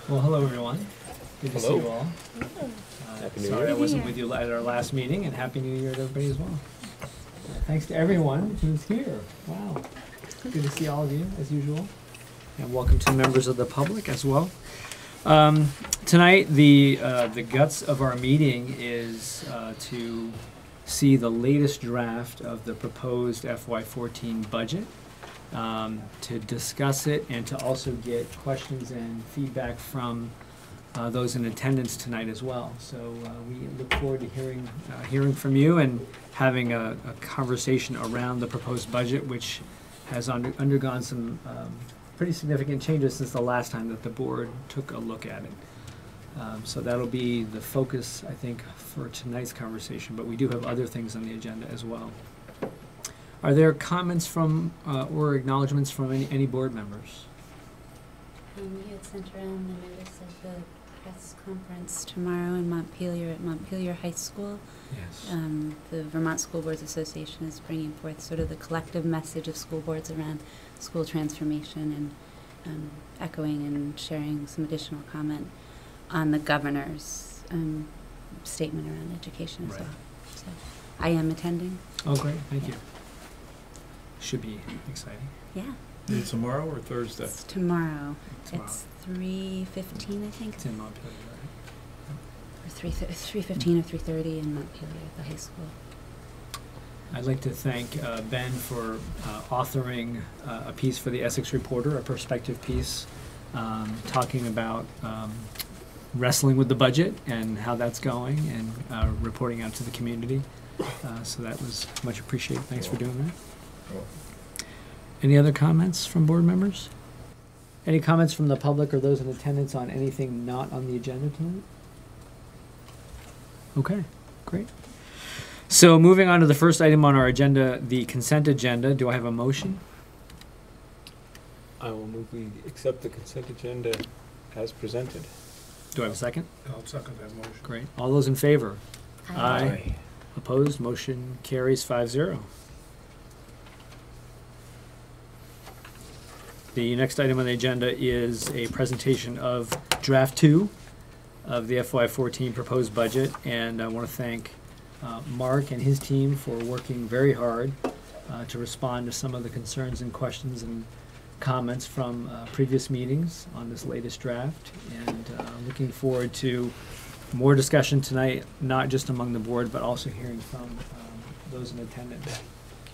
Well, hello everyone. Good to see you all. Happy New Sorry Year. I wasn't with you at our last meeting, and Happy New Year to everybody as well. Thanks to everyone who's here. Wow. Good to see all of you, as usual. And welcome to the members of the public as well. Tonight, the guts of our meeting is to see the latest draft of the proposed FY14 budget, to discuss it, and to also get questions and feedback from those in attendance tonight as well. So we look forward to hearing from you and having a conversation around the proposed budget, which has undergone some pretty significant changes since the last time that the board took a look at it. So that'll be the focus, I think, for tonight's conversation, but we do have other things on the agenda as well. Are there comments from or acknowledgements from any board members? You had sent around the notice of the press conference tomorrow in Montpelier at Montpelier High School. Yes. The Vermont School Boards Association is bringing forth sort of the collective message of school boards around school transformation and echoing and sharing some additional comment on the governor's statement around education as well. So I am attending. Oh, great. Thank you. Should be exciting. Yeah. Is it tomorrow or Thursday? It's tomorrow. Tomorrow. It's 3:15, I think. It's in Montpelier, right? Or 3:15 or 3:30 in Montpelier at the high school. I'd like to thank Ben for authoring a piece for the Essex Reporter, a perspective piece, talking about wrestling with the budget and how that's going, and reporting out to the community. So that was much appreciated. Thanks for doing that. Any other comments from board members? Any comments from the public or those in attendance on anything not on the agenda tonight? Okay, great. So moving on to the first item on our agenda, the consent agenda. Do I have a motion? I will move we accept the consent agenda as presented. Do I have a second? I'll second that motion. Great. All those in favor? Aye. Opposed? Motion carries 5-0. The next item on the agenda is a presentation of Draft 2 of the FY14 proposed budget, and I want to thank Mark and his team for working very hard to respond to some of the concerns and questions and comments from previous meetings on this latest draft, and looking forward to more discussion tonight, not just among the board, but also hearing from those in attendance.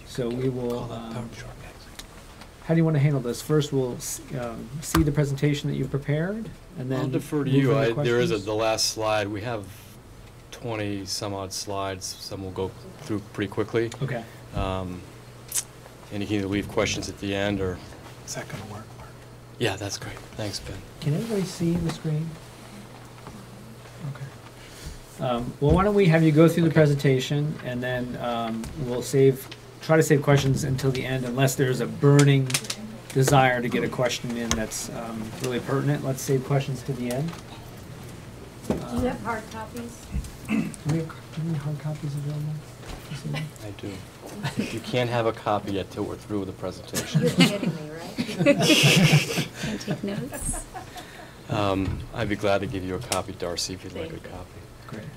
So we will, how do you want to handle this? First, we'll see the presentation that you've prepared, and then I'll defer to move you. into There is questions? the last slide. We have 20 some odd slides. Some will go through pretty quickly. Okay. And you can either leave questions at the end or... Is that gonna work, Mark? Yeah, that's great. Thanks, Ben. Can everybody see the screen? Okay. Well, why don't we have you go through the presentation, and then we'll try to save questions until the end, unless there's a burning desire to get a question in that's really pertinent. Let's save questions to the end. Do you have hard copies? Do we have any hard copies available? I do. You can't have a copy yet till we're through with the presentation. You're kidding me, right? Can I take notes? I'd be glad to give you a copy, Darcy, if you'd like a copy. Great.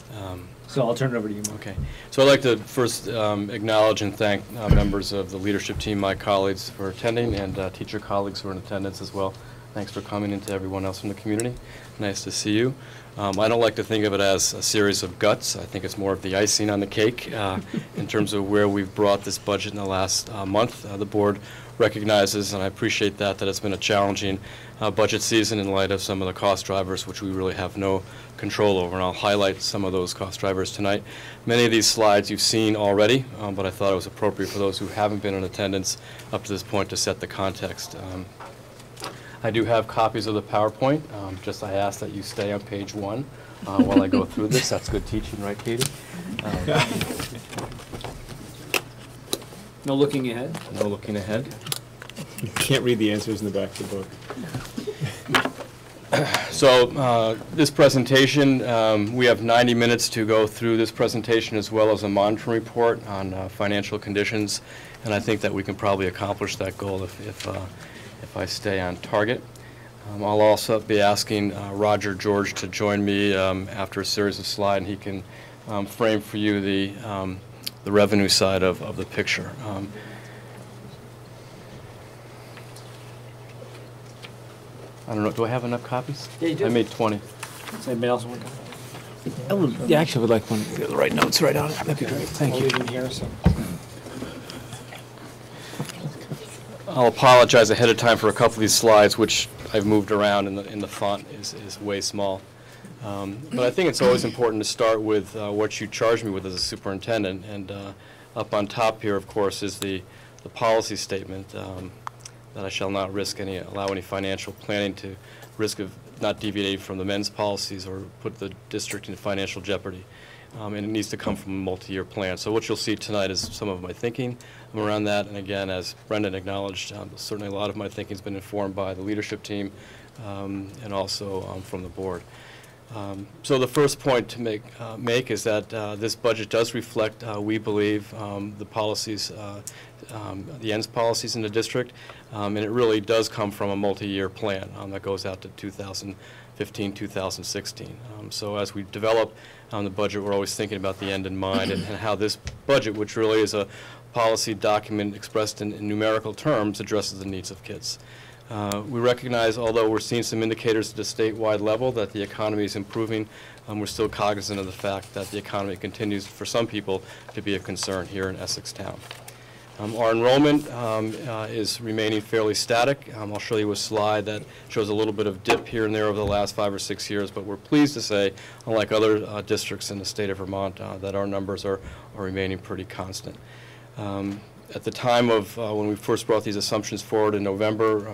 So I'll turn it over to you, Mark. Okay. So I'd like to first acknowledge and thank members of the leadership team, my colleagues for attending, and teacher colleagues who are in attendance as well. Thanks for coming, and to everyone else from the community. Nice to see you. I don't like to think of it as a series of guts. I think it's more of the icing on the cake in terms of where we've brought this budget in the last month. The board recognizes, and I appreciate that it's been a challenging budget season in light of some of the cost drivers, which we really have no control over, and I'll highlight some of those cost drivers tonight. Many of these slides you've seen already, but I thought it was appropriate for those who haven't been in attendance up to this point to set the context. I do have copies of the PowerPoint. Just I ask that you stay on page 1 while I go through this. That's good teaching, right, Katie? No looking ahead. No looking ahead. You can't read the answers in the back of the book. So this presentation, we have 90 minutes to go through this presentation, as well as a monitoring report on financial conditions, and I think that we can probably accomplish that goal if I stay on target. I'll also be asking Roger George to join me after a series of slides, and he can frame for you the revenue side of the picture. I don't know, do I have enough copies? Yeah, you do. I made 20. Does anybody else want to come? Yeah, actually, I would like one of the right notes right on it. That'd be great. Thank I'll you. leave them here, so. I'll apologize ahead of time for a couple of these slides, which I've moved around, and the font is way small. But I think it's always important to start with what you charge me with as a superintendent. And up on top here, of course, is the policy statement that I shall not allow any financial planning to risk of not deviating from the men's policies or put the district in financial jeopardy. And it needs to come from a multi-year plan. So what you'll see tonight is some of my thinking around that. And again, as Brendan acknowledged, certainly a lot of my thinking has been informed by the leadership team and also from the board. So the first point to make is that this budget does reflect, we believe, the policies, the ends policies in the district, and it really does come from a multi-year plan that goes out to 2015, 2016. So as we develop the budget, we're always thinking about the end in mind and how this budget, which really is a policy document expressed in numerical terms, addresses the needs of kids. We recognize, although we're seeing some indicators at the statewide level that the economy is improving, we're still cognizant of the fact that the economy continues, for some people, to be a concern here in Essex town. Our enrollment is remaining fairly static. I'll show you a slide that shows a little bit of dip here and there over the last 5 or 6 years, but we're pleased to say, unlike other districts in the state of Vermont, that our numbers are remaining pretty constant. At the time of when we first brought these assumptions forward in November,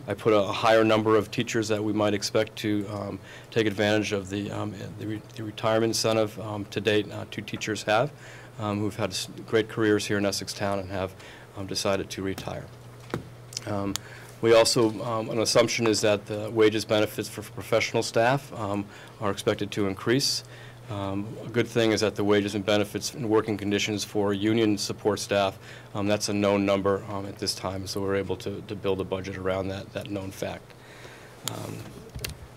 I put a higher number of teachers that we might expect to take advantage of the retirement incentive. To date, 2 teachers have, who've had great careers here in Essex town and have decided to retire. We also, an assumption is that the wages benefits for professional staff are expected to increase. A good thing is that the wages and benefits and working conditions for union support staff, that's a known number at this time, so we're able to build a budget around that known fact.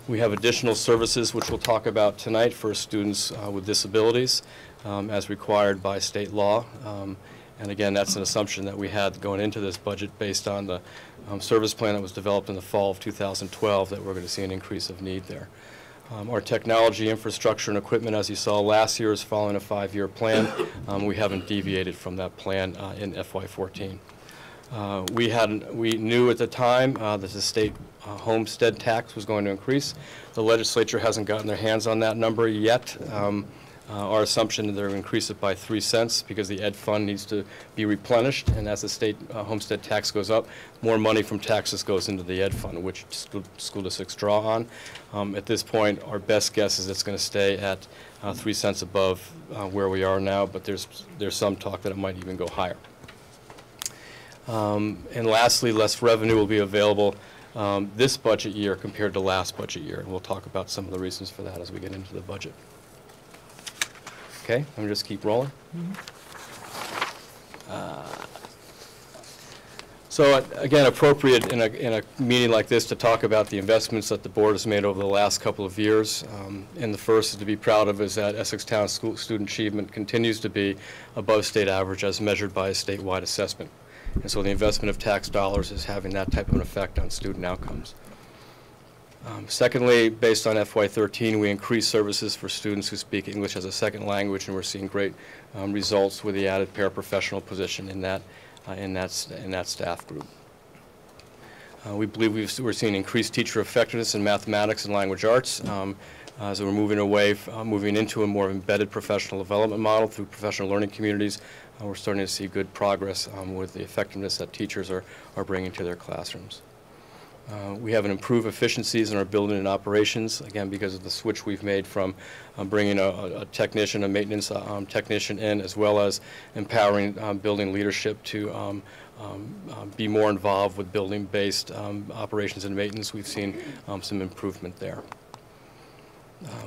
We have additional services which we'll talk about tonight for students with disabilities as required by state law. And again, that's an assumption that we had going into this budget based on the service plan that was developed in the fall of 2012 that we're going to see an increase of need there. Our technology, infrastructure, and equipment, as you saw last year, is following a 5-year plan. We haven't deviated from that plan in FY14. We knew at the time that the state homestead tax was going to increase. The legislature hasn't gotten their hands on that number yet. Our assumption is they're going to increase it by 3 cents because the ed fund needs to be replenished, and as the state homestead tax goes up, more money from taxes goes into the ed fund, which school districts draw on. At this point, our best guess is it's going to stay at 3 cents above where we are now, but there's some talk that it might even go higher. And lastly, less revenue will be available this budget year compared to last budget year, and we'll talk about some of the reasons for that as we get into the budget. Okay, let me just keep rolling. So again, appropriate in a meeting like this to talk about the investments that the board has made over the last couple of years. And the first to be proud of is that Essex Town student achievement continues to be above state average as measured by a statewide assessment. And so the investment of tax dollars is having that type of an effect on student outcomes. Secondly, based on FY13, we increased services for students who speak English as a second language, and we're seeing great results with the added paraprofessional position in that staff group. We believe we're seeing increased teacher effectiveness in mathematics and language arts as we're moving into a more embedded professional development model through professional learning communities. We're starting to see good progress with the effectiveness that teachers are bringing to their classrooms. We have improved efficiencies in our building and operations, again, because of the switch we've made from bringing a technician, a maintenance technician in, as well as empowering building leadership to be more involved with building-based operations and maintenance. We've seen some improvement there.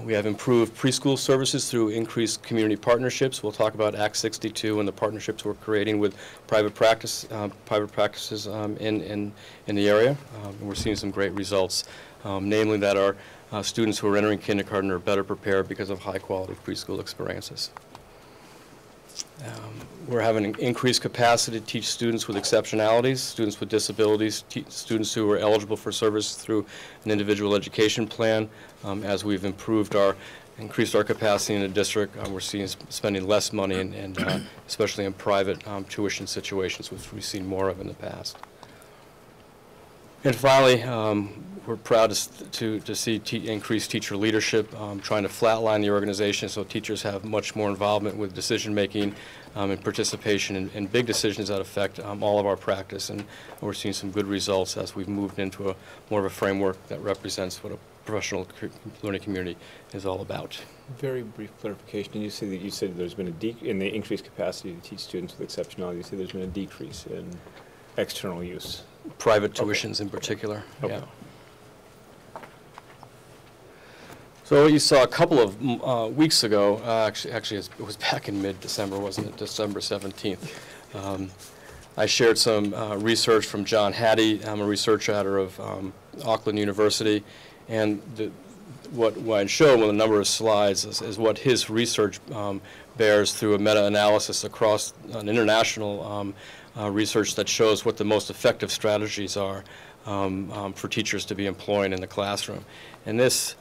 We have improved preschool services through increased community partnerships. We'll talk about Act 62 and the partnerships we're creating with private practices in the area. We're seeing some great results, namely that our students who are entering kindergarten are better prepared because of high-quality preschool experiences. We're having an increased capacity to teach students with exceptionalities, students with disabilities, students who are eligible for service through an individual education plan. As we've increased our capacity in the district, we're spending less money, and especially in private tuition situations, which we've seen more of in the past. And finally, we're proud to see increased teacher leadership, trying to flatline the organization so teachers have much more involvement with decision-making and participation in big decisions that affect all of our practice. And we're seeing some good results as we've moved into more of a framework that represents what a professional learning community is all about. Very brief clarification. You said there's been in the increased capacity to teach students with exceptionality. You said there's been a decrease in external use. Private tuitions in particular. Okay. Yeah. So what you saw a couple of weeks ago, actually it was back in mid-December, wasn't it? December 17th. I shared some research from John Hattie. I'm a researcher out of Auckland University, and what I showed with a number of slides is what his research bears through a meta-analysis across an international research that shows what the most effective strategies are for teachers to be employing in the classroom. And this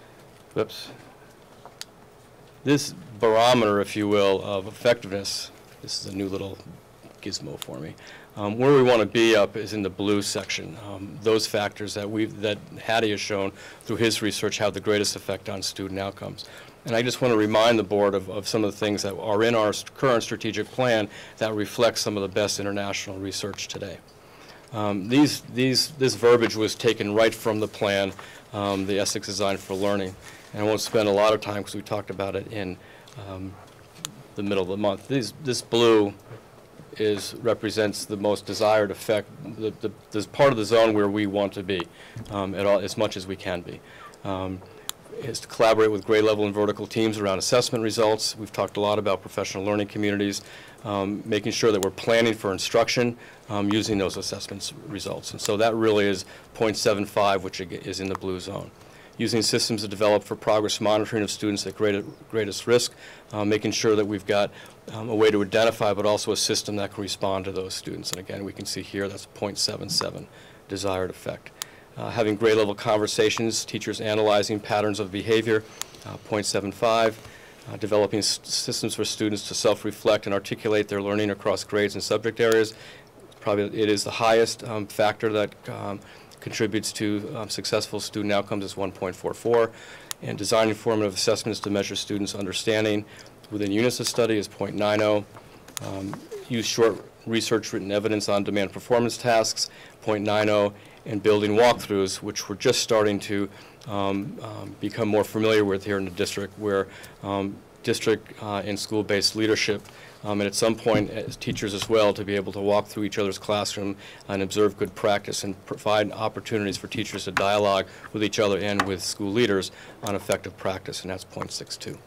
barometer, if you will, of effectiveness, this is a new little gizmo for me, where we want to be up is in the blue section. Those factors that Hattie has shown through his research have the greatest effect on student outcomes. And I just want to remind the board of some of the things that are in our current strategic plan that reflect some of the best international research today. This verbiage was taken right from the plan, the Essex Design for Learning. And I won't spend a lot of time because we talked about it in the middle of the month. This blue represents the most desired effect, this part of the zone where we want to be as much as we can be. Is to collaborate with grade level and vertical teams around assessment results. We've talked a lot about professional learning communities, making sure that we're planning for instruction using those assessment results. And so that really is 0.75, which is in the blue zone. Using systems to develop for progress monitoring of students at greatest risk, making sure that we've got a way to identify, but also a system that can respond to those students. And again, we can see here that's 0.77 desired effect. Having grade level conversations, teachers analyzing patterns of behavior, 0.75. Developing systems for students to self-reflect and articulate their learning across grades and subject areas. Probably it is the highest factor that contributes to successful student outcomes is 1.44. And designing formative assessments to measure students' understanding within units of study is 0.90. Use short research written evidence on demand performance tasks, 0.90. And building walkthroughs, which we're just starting to become more familiar with here in the district, where district and school-based leadership, and at some point as teachers as well, to be able to walk through each other's classroom and observe good practice and provide opportunities for teachers to dialogue with each other and with school leaders on effective practice, and that's 0.62.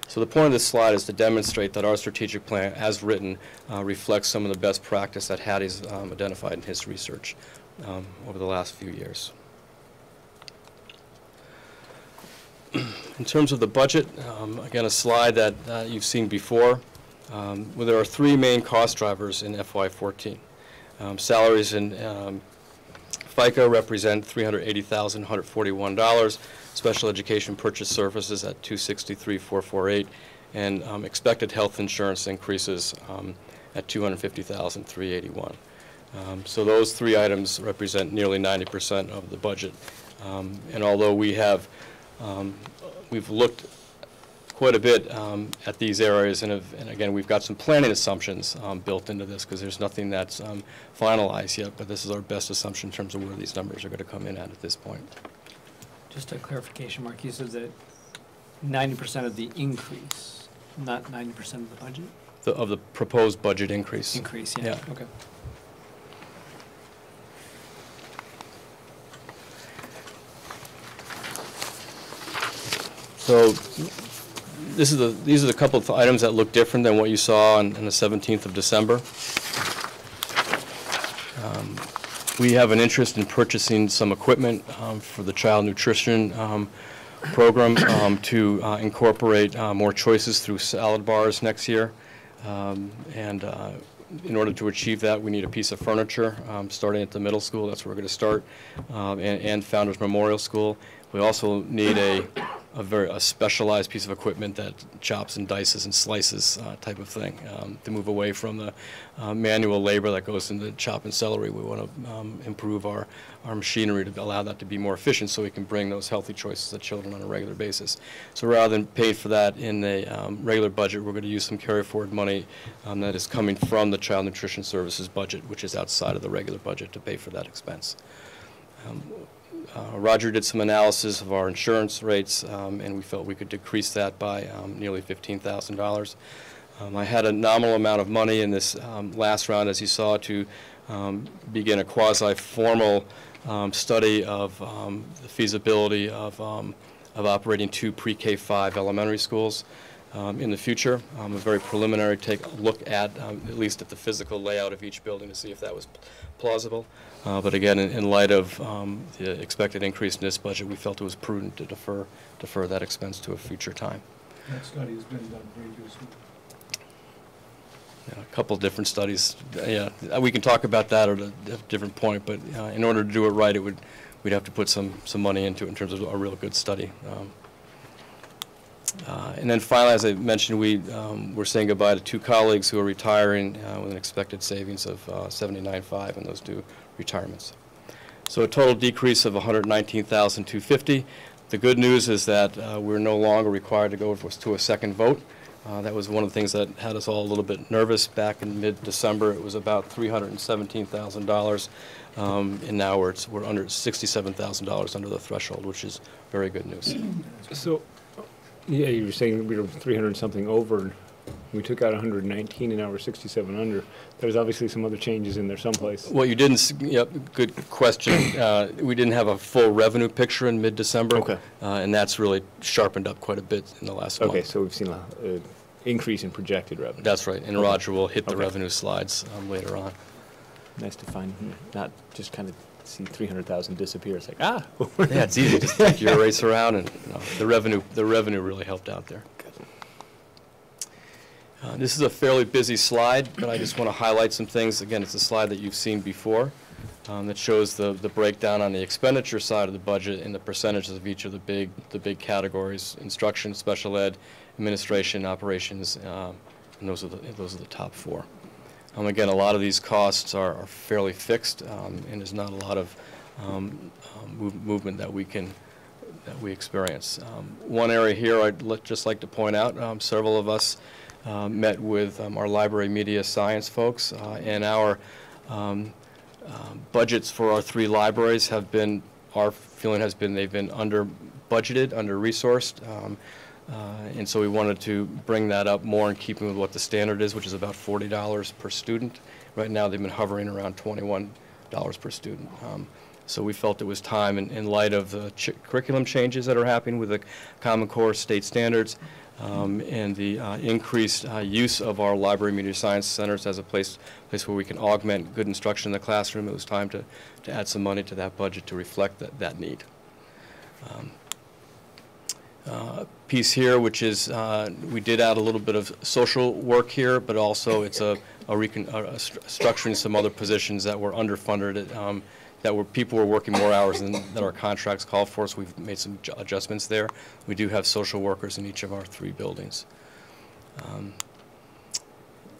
So the point of this slide is to demonstrate that our strategic plan, as written, reflects some of the best practice that Hattie's identified in his research over the last few years. In terms of the budget, again, a slide that you've seen before. Well, there are three main cost drivers in FY14. Salaries and FICA represent $380,141. Special education purchase services at $263,448, and expected health insurance increases at $250,381. So those three items represent nearly 90% of the budget. And although we've looked quite a bit at these areas, and again, we've got some planning assumptions built into this because there's nothing that's finalized yet, but this is our best assumption in terms of where these numbers are going to come in at this point. Just a clarification, Mark, you said that 90% of the increase, not 90% of the budget? Of the proposed budget increase. Increase, yeah. Okay. So these are the couple of items that look different than what you saw on the 17th of December. We have an interest in purchasing some equipment for the child nutrition program to incorporate more choices through salad bars next year. In order to achieve that, we need a piece of furniture, starting at the middle school. That's where we're going to start, and Founders Memorial School. We also need a specialized piece of equipment that chops and dices and slices type of thing, to move away from the manual labor that goes into chop and celery. We want to improve our machinery to allow that to be more efficient so we can bring those healthy choices to children on a regular basis. So rather than pay for that in the regular budget, we're going to use some carry forward money that is coming from the Child Nutrition Services budget, which is outside of the regular budget, to pay for that expense. Roger did some analysis of our insurance rates, and we felt we could decrease that by nearly $15,000. I had a nominal amount of money in this last round, as you saw, to begin a quasi-formal study of the feasibility of operating 2 pre-K-5 elementary schools in the future. A very preliminary look at least at the physical layout of each building to see if that was plausible. But again, in light of the expected increase in this budget, we felt it was prudent to defer that expense to a future time. That study has been done previously. A couple of different studies. Yeah, we can talk about that at a different point, but in order to do it right, we'd have to put some money into it in terms of a real good study. And then finally, as I mentioned, we're saying goodbye to 2 colleagues who are retiring with an expected savings of $79,500 in those 2 retirements. So a total decrease of $119,250. The good news is that we're no longer required to go to a second vote. That was one of the things that had us all a little bit nervous back in mid-December. It was about $317,000, and now we're under $67,000 under the threshold, which is very good news. So, yeah, you were saying we were 300 something over. We took out 119, and now we're 67 under. There's obviously some other changes in there someplace. Well, you didn't. Yep, good question. We didn't have a full revenue picture in mid-December, Okay. And that's really sharpened up quite a bit in the last month. Okay, so we've seen an increase in projected revenue. That's right, and Okay. Roger will hit the Okay. revenue slides later on. Nice to find, not just kind of see 300,000 disappear. It's like, ah. Yeah, it's easy to just take your erase around, and the revenue really helped out there. This is a fairly busy slide, but I just want to highlight some things. Again, it's a slide that you've seen before that shows the breakdown on the expenditure side of the budget and the percentages of each of the big categories: instruction, special ed, administration, operations, and those are the top 4. Again, a lot of these costs are fairly fixed, and there's not a lot of movement that we experience. One area here I'd just like to point out: several of us met with our library media science folks, and our budgets for our 3 libraries our feeling has been they've been under budgeted, under resourced, and so we wanted to bring that up more in keeping with what the standard is, which is about $40 per student. Right now they've been hovering around $21 per student. So we felt it was time, in light of the curriculum changes that are happening with the Common Core state standards, and the increased use of our library media science centers as a place where we can augment good instruction in the classroom. It was time to add some money to that budget to reflect that need. Piece here, which is we did add a little bit of social work here, but also it's structuring some other positions that were underfunded, people were working more hours than our contracts called for, so we've made some adjustments there. We do have social workers in each of our 3 buildings.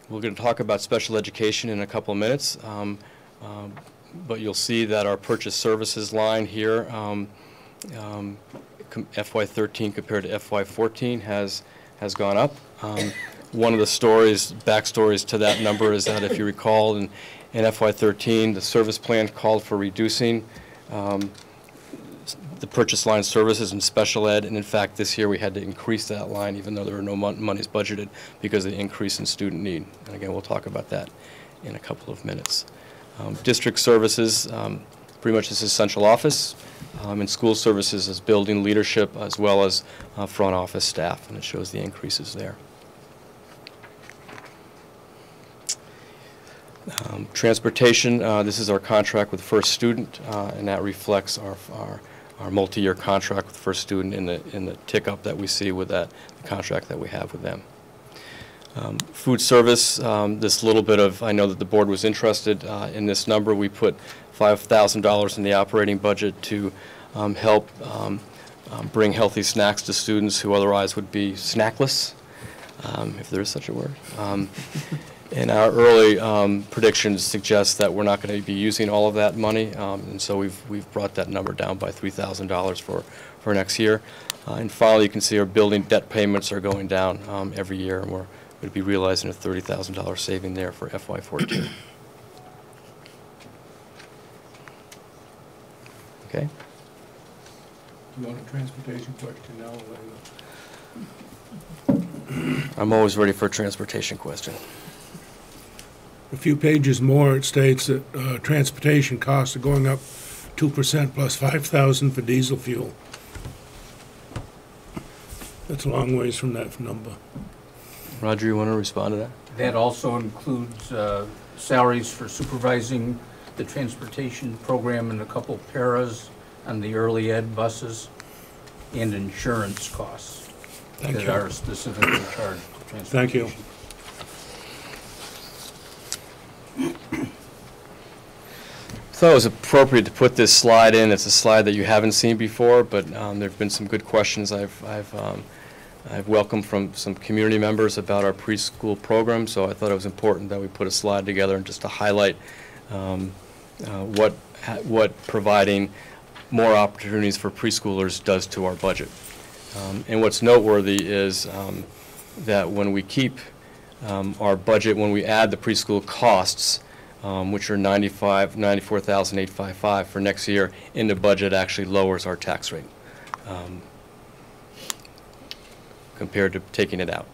We're going to talk about special education in a couple of minutes, but you'll see that our purchase services line here, FY13 compared to FY14 has gone up. One of the backstories to that number is that, if you recall, in FY13, the service plan called for reducing the purchase line services and special ed, and in fact this year we had to increase that line even though there were no monies budgeted because of the increase in student need. And again, we'll talk about that in a couple of minutes. District services, pretty much this is central office. and school services as building leadership as well as front office staff, and it shows the increases there. Transportation, this is our contract with First Student, and that reflects our multi-year contract with First Student in the tick-up that we see with the contract that we have with them. Food service, this little bit of, I know that the board was interested in this number. We put $5,000 in the operating budget to help bring healthy snacks to students who otherwise would be snackless, if there is such a word. And our early predictions suggest that we're not going to be using all of that money, and so we've brought that number down by $3,000 for next year. And finally, you can see our building debt payments are going down every year, and we're going to be realizing a $30,000 saving there for FY14. Okay. You want a transportation question now or later? I'm always ready for a transportation question. A few pages more, it states that transportation costs are going up 2% plus $5,000 for diesel fuel. That's a long ways from that number. Roger, you want to respond to that? That also includes salaries for supervising the transportation program and a couple paras on the early ed buses, and insurance costs that are specifically charged to transportation. Thank you. I thought it was appropriate to put this slide in. It's a slide that you haven't seen before, but there have been some good questions I've welcomed from some community members about our preschool program, so I thought it was important that we put a slide together and just to highlight what providing more opportunities for preschoolers does to our budget. And what's noteworthy is that when we keep our budget, when we add the preschool costs, which are $94,855 for next year, in the budget actually lowers our tax rate compared to taking it out.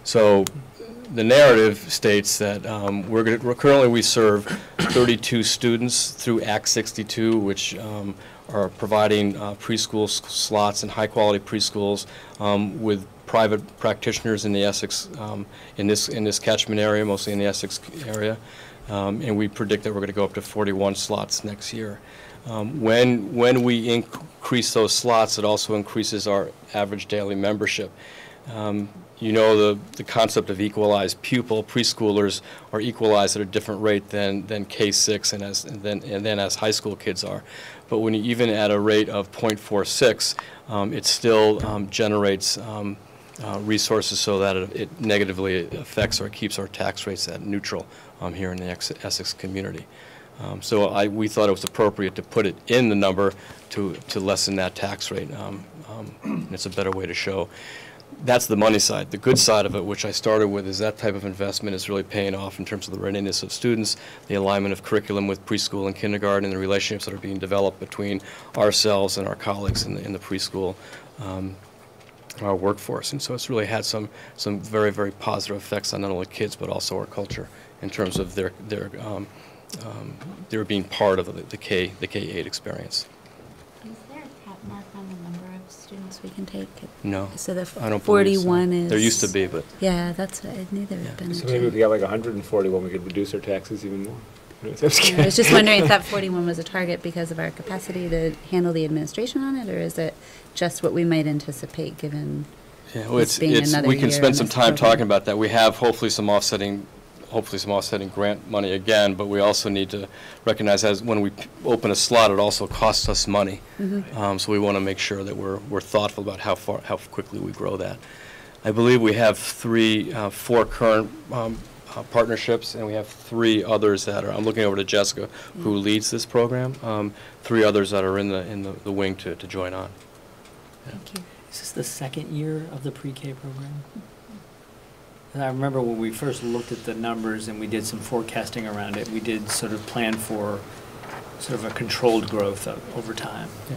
So the narrative states that currently we serve 32 students through Act 62, which are providing preschool slots and high-quality preschools with private practitioners in the Essex, in this catchment area, mostly in the Essex area, and we predict that we're going to go up to 41 slots next year. When we increase those slots, it also increases our average daily membership. You know the concept of equalized pupil. Preschoolers are equalized at a different rate than K-6 and then as high school kids are. But when you even at a rate of 0.46, it still generates resources so that it negatively affects or keeps our tax rates at neutral here in the Essex community. So we thought it was appropriate to put it in the number to lessen that tax rate. It's a better way to show. That's the money side. The good side of it, which I started with, is that type of investment is really paying off in terms of the readiness of students, the alignment of curriculum with preschool and kindergarten, and the relationships that are being developed between ourselves and our colleagues in the preschool our workforce. And so it's really had some very, very positive effects on not only kids but also our culture in terms of their being part of the K-8 experience. Is there a cap mark on the number of students we can take? No, So the I don't believe so. 41 is... There used to be, but... Yeah, that's what I knew there had been. So maybe if we got like 141, we could reduce our taxes even more. I was just wondering if that 41 was a target because of our capacity to handle the administration on it, or is it just what we might anticipate given this being another we can year spend in some this time program? talking about that. We have hopefully some offsetting grant money again, but we also need to recognize as when we open a slot, it also costs us money. Mm-hmm. So we want to make sure that we're thoughtful about how quickly we grow that. I believe we have four current partnerships, and we have 3 others that are. I'm looking over to Jessica, who leads this program. 3 others that are in the wing to join on. Thank you. Is this the second year of the pre-K program? And I remember when we first looked at the numbers and we did some forecasting around it, we did sort of plan for sort of a controlled growth over time. Yeah.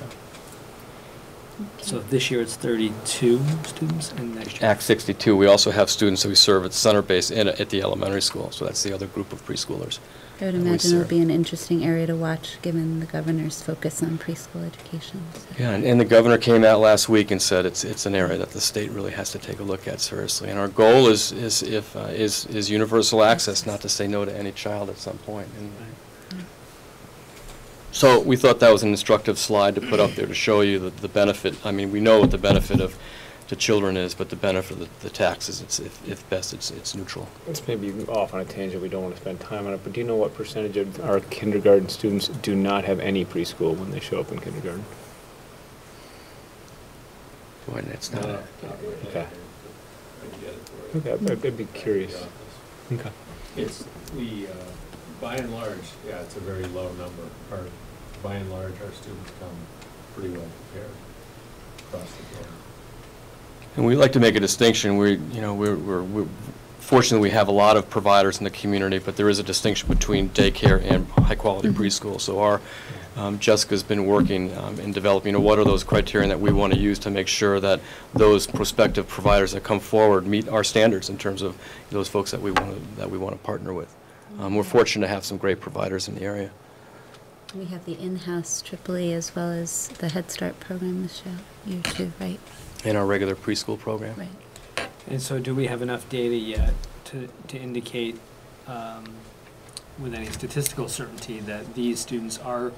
So this year it's 32 students, and next year? Act 62, we also have students that we serve at center base and at the elementary school, so that's the other group of preschoolers. I would we imagine it'll serve. be an interesting area to watch, given the governor's focus on preschool education. So. Yeah, and the governor came out last week and said it's an area that the state really has to take a look at seriously. And our goal is universal access, not to say no to any child at some point. And so we thought that was an instructive slide to put up there to show you the benefit. I mean, we know what the benefit of to children is, but the benefit of the taxes, if best, it's neutral. It's maybe off on a tangent, we don't want to spend time on it, but do you know what percentage of our kindergarten students do not have any preschool when they show up in kindergarten? Boy, it's not. Okay. Okay, I'd be curious. Okay. It's, by and large, yeah, it's a very low number. By and large, our students come pretty well prepared across the board. And we like to make a distinction. We're fortunately we have a lot of providers in the community, but there is a distinction between daycare and high-quality preschool. So our Jessica's been working in developing what are those criteria that we want to use to make sure that those prospective providers that come forward meet our standards in terms of those folks that we want to partner with. We're fortunate to have some great providers in the area. We have the in-house AAA as well as the Head Start program this year too, right? In our regular preschool program. Right. And so do we have enough data yet to indicate with any statistical certainty that these students are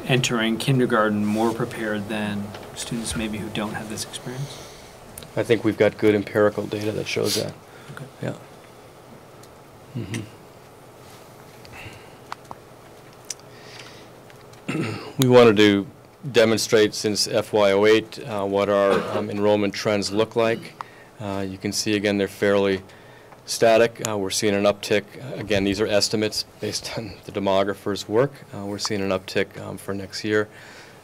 entering kindergarten more prepared than students maybe who don't have this experience? I think we've got good empirical data that shows that. Okay. Yeah. Mm-hmm. We wanted to demonstrate since FY08 what our enrollment trends look like. You can see again they're fairly static. We're seeing an uptick. Again, these are estimates based on the demographer's work. We're seeing an uptick for next year.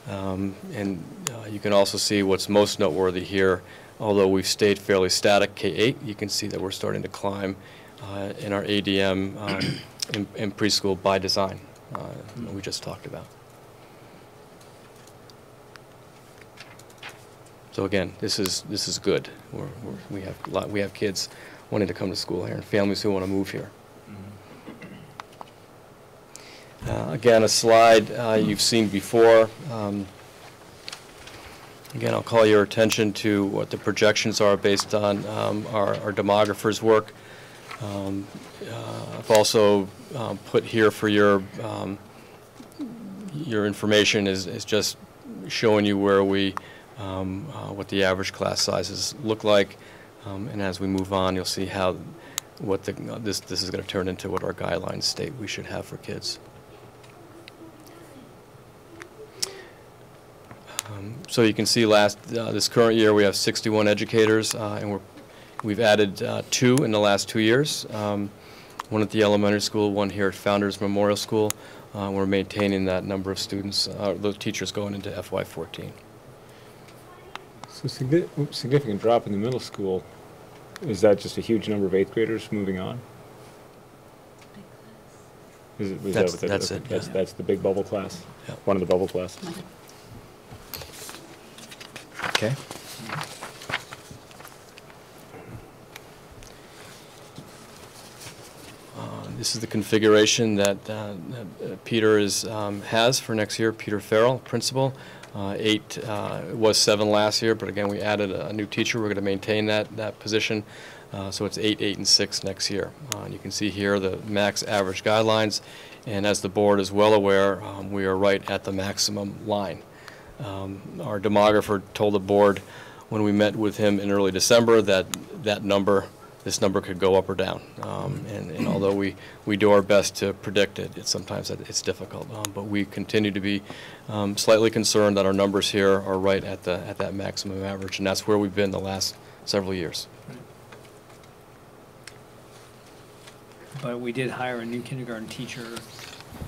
And you can also see what's most noteworthy here. Although we've stayed fairly static, K-8, you can see that we're starting to climb in our ADM in preschool by design that we just talked about. So again, this is good. We have kids wanting to come to school here and families who want to move here. Again, a slide you've seen before. Again, I'll call your attention to what the projections are based on our demographer's work. I've also put here for your information is just showing you where what the average class sizes look like, and as we move on, you'll see how this is going to turn into what our guidelines state we should have for kids. So you can see this current year we have 61 educators, and we've added 2 in the last 2 years. One at the elementary school, one here at Founders Memorial School. We're maintaining that number of students, those teachers going into FY14. So significant drop in the middle school. Is that just a huge number of 8th graders moving on? That's it. That's the big bubble class? Yeah. One of the bubble classes? Okay. This is the configuration that Peter has for next year. Peter Farrell, principal. 8 was 7 last year, but again we added a new teacher. We're going to maintain that position, so it's 8, 8, and 6 next year. And you can see here the max average guidelines, and as the board is well aware, we are right at the maximum line. Our demographer told the board when we met with him in early December that this number could go up or down, and although we do our best to predict it, sometimes it's difficult. But we continue to be slightly concerned that our numbers here are right at that maximum average, and that's where we've been the last several years. But we did hire a new kindergarten teacher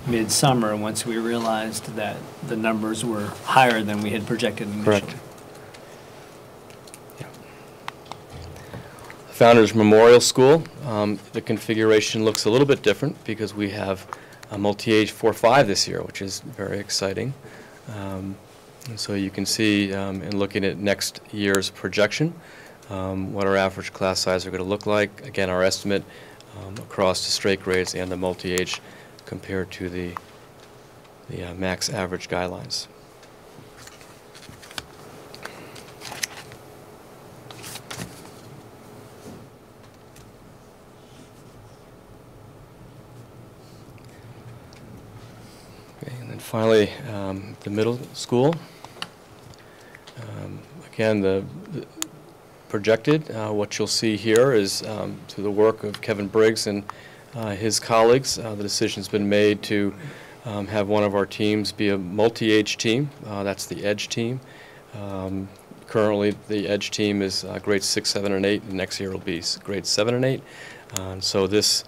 mid-summer once we realized that the numbers were higher than we had projected initially. Correct. Founders Memorial School, the configuration looks a little bit different because we have a multi-age 4-5 this year, which is very exciting. And so you can see in looking at next year's projection, what our average class size are going to look like. Again, our estimate across the straight grades and the multi-age compared to the max average guidelines. Okay, and then finally, the middle school. Again, the projected, what you'll see here is through the work of Kevin Briggs and his colleagues, the decision's been made to have one of our teams be a multi-age team. That's the EDGE team. Currently, the EDGE team is grades 6, 7, and 8, and next year will be grades 7 and 8. So this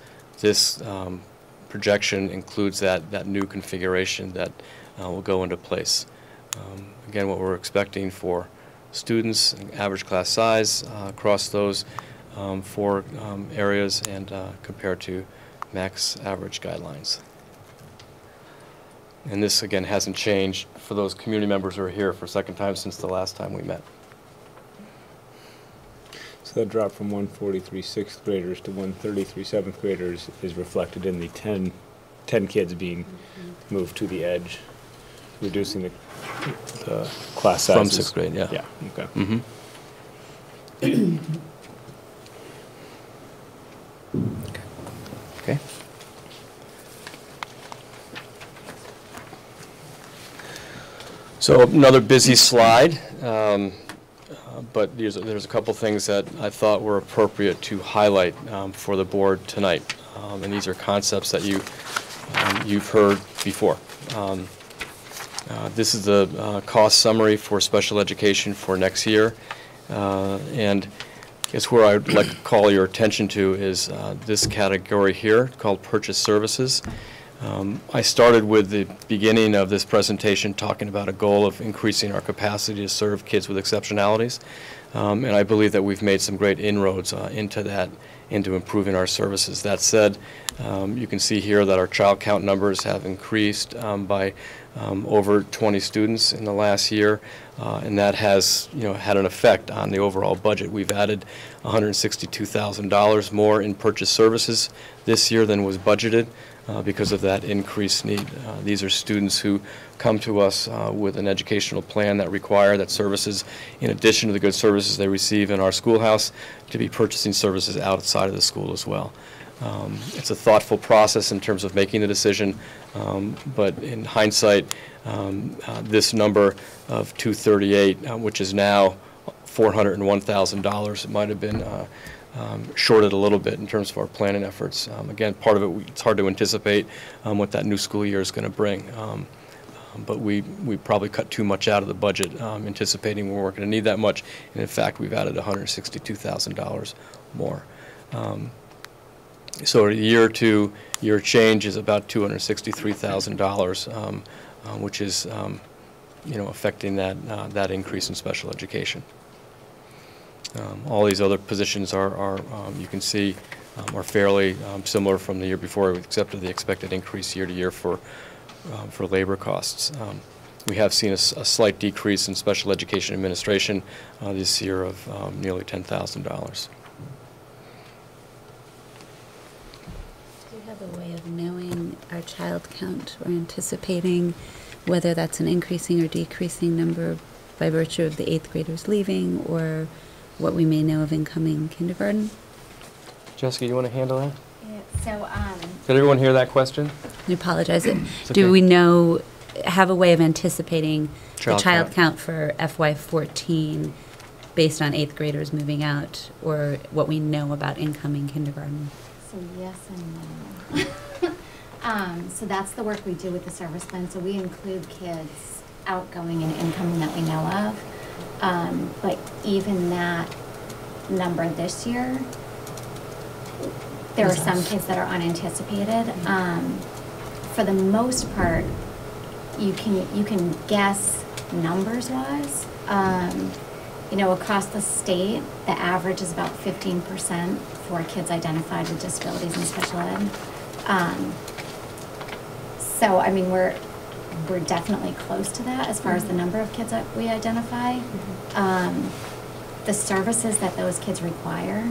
projection includes that new configuration that will go into place. Again, what we're expecting for students, average class size across those 4 areas and compared to max average guidelines. And this, again, hasn't changed for those community members who are here for a second time since the last time we met. So that drop from 143 sixth graders to 133 seventh graders is reflected in the 10 kids being moved to the EDGE, reducing the class sizes. From 6th grade, yeah. Yeah, okay. Mm-hmm. Okay. So another busy slide, but there's a couple things that I thought were appropriate to highlight for the board tonight, and these are concepts that you've heard before. This is the cost summary for special education for next year, and I guess where I'd like to call your attention to is this category here called purchase services. I started with the beginning of this presentation talking about a goal of increasing our capacity to serve kids with exceptionalities, and I believe that we've made some great inroads into that, into improving our services. That said, you can see here that our child count numbers have increased by over 20 students in the last year, and that has, had an effect on the overall budget. We've added $162,000 more in purchase services this year than was budgeted because of that increased need. These are students who come to us with an educational plan that require that services, in addition to the good services they receive in our schoolhouse, to be purchasing services outside of the school as well. It's a thoughtful process in terms of making the decision, but in hindsight, this number of 238, which is now $401,000, might have been shorted a little bit in terms of our planning efforts. Again, part of it, it's hard to anticipate what that new school year is going to bring. But we probably cut too much out of the budget, anticipating we weren't going to need that much. And in fact, we've added $162,000 more. So a year-to-year change is about $263,000, which is affecting that increase in special education. All these other positions are you can see, are fairly similar from the year before, except for the expected increase year to year for labor costs. We have seen a slight decrease in special education administration this year of nearly $10,000. Do you have a way of knowing our child count or anticipating whether that's an increasing or decreasing number by virtue of the 8th graders leaving, or what we may know of incoming kindergarten? Jessica, you want to handle that? Yeah, so, Did everyone hear that question? I apologize. okay. Do we have a way of anticipating the child count. count for FY14 based on 8th graders moving out, or what we know about incoming kindergarten? so yes and no. So that's the work we do with the service plan. So we include kids outgoing and incoming that we know of. But even that number this year, there are some kids that are unanticipated. For the most part, you can guess numbers-wise. Across the state, the average is about 15% for kids identified with disabilities in special ed. So, I mean, we're definitely close to that as far as the number of kids that we identify. The services that those kids require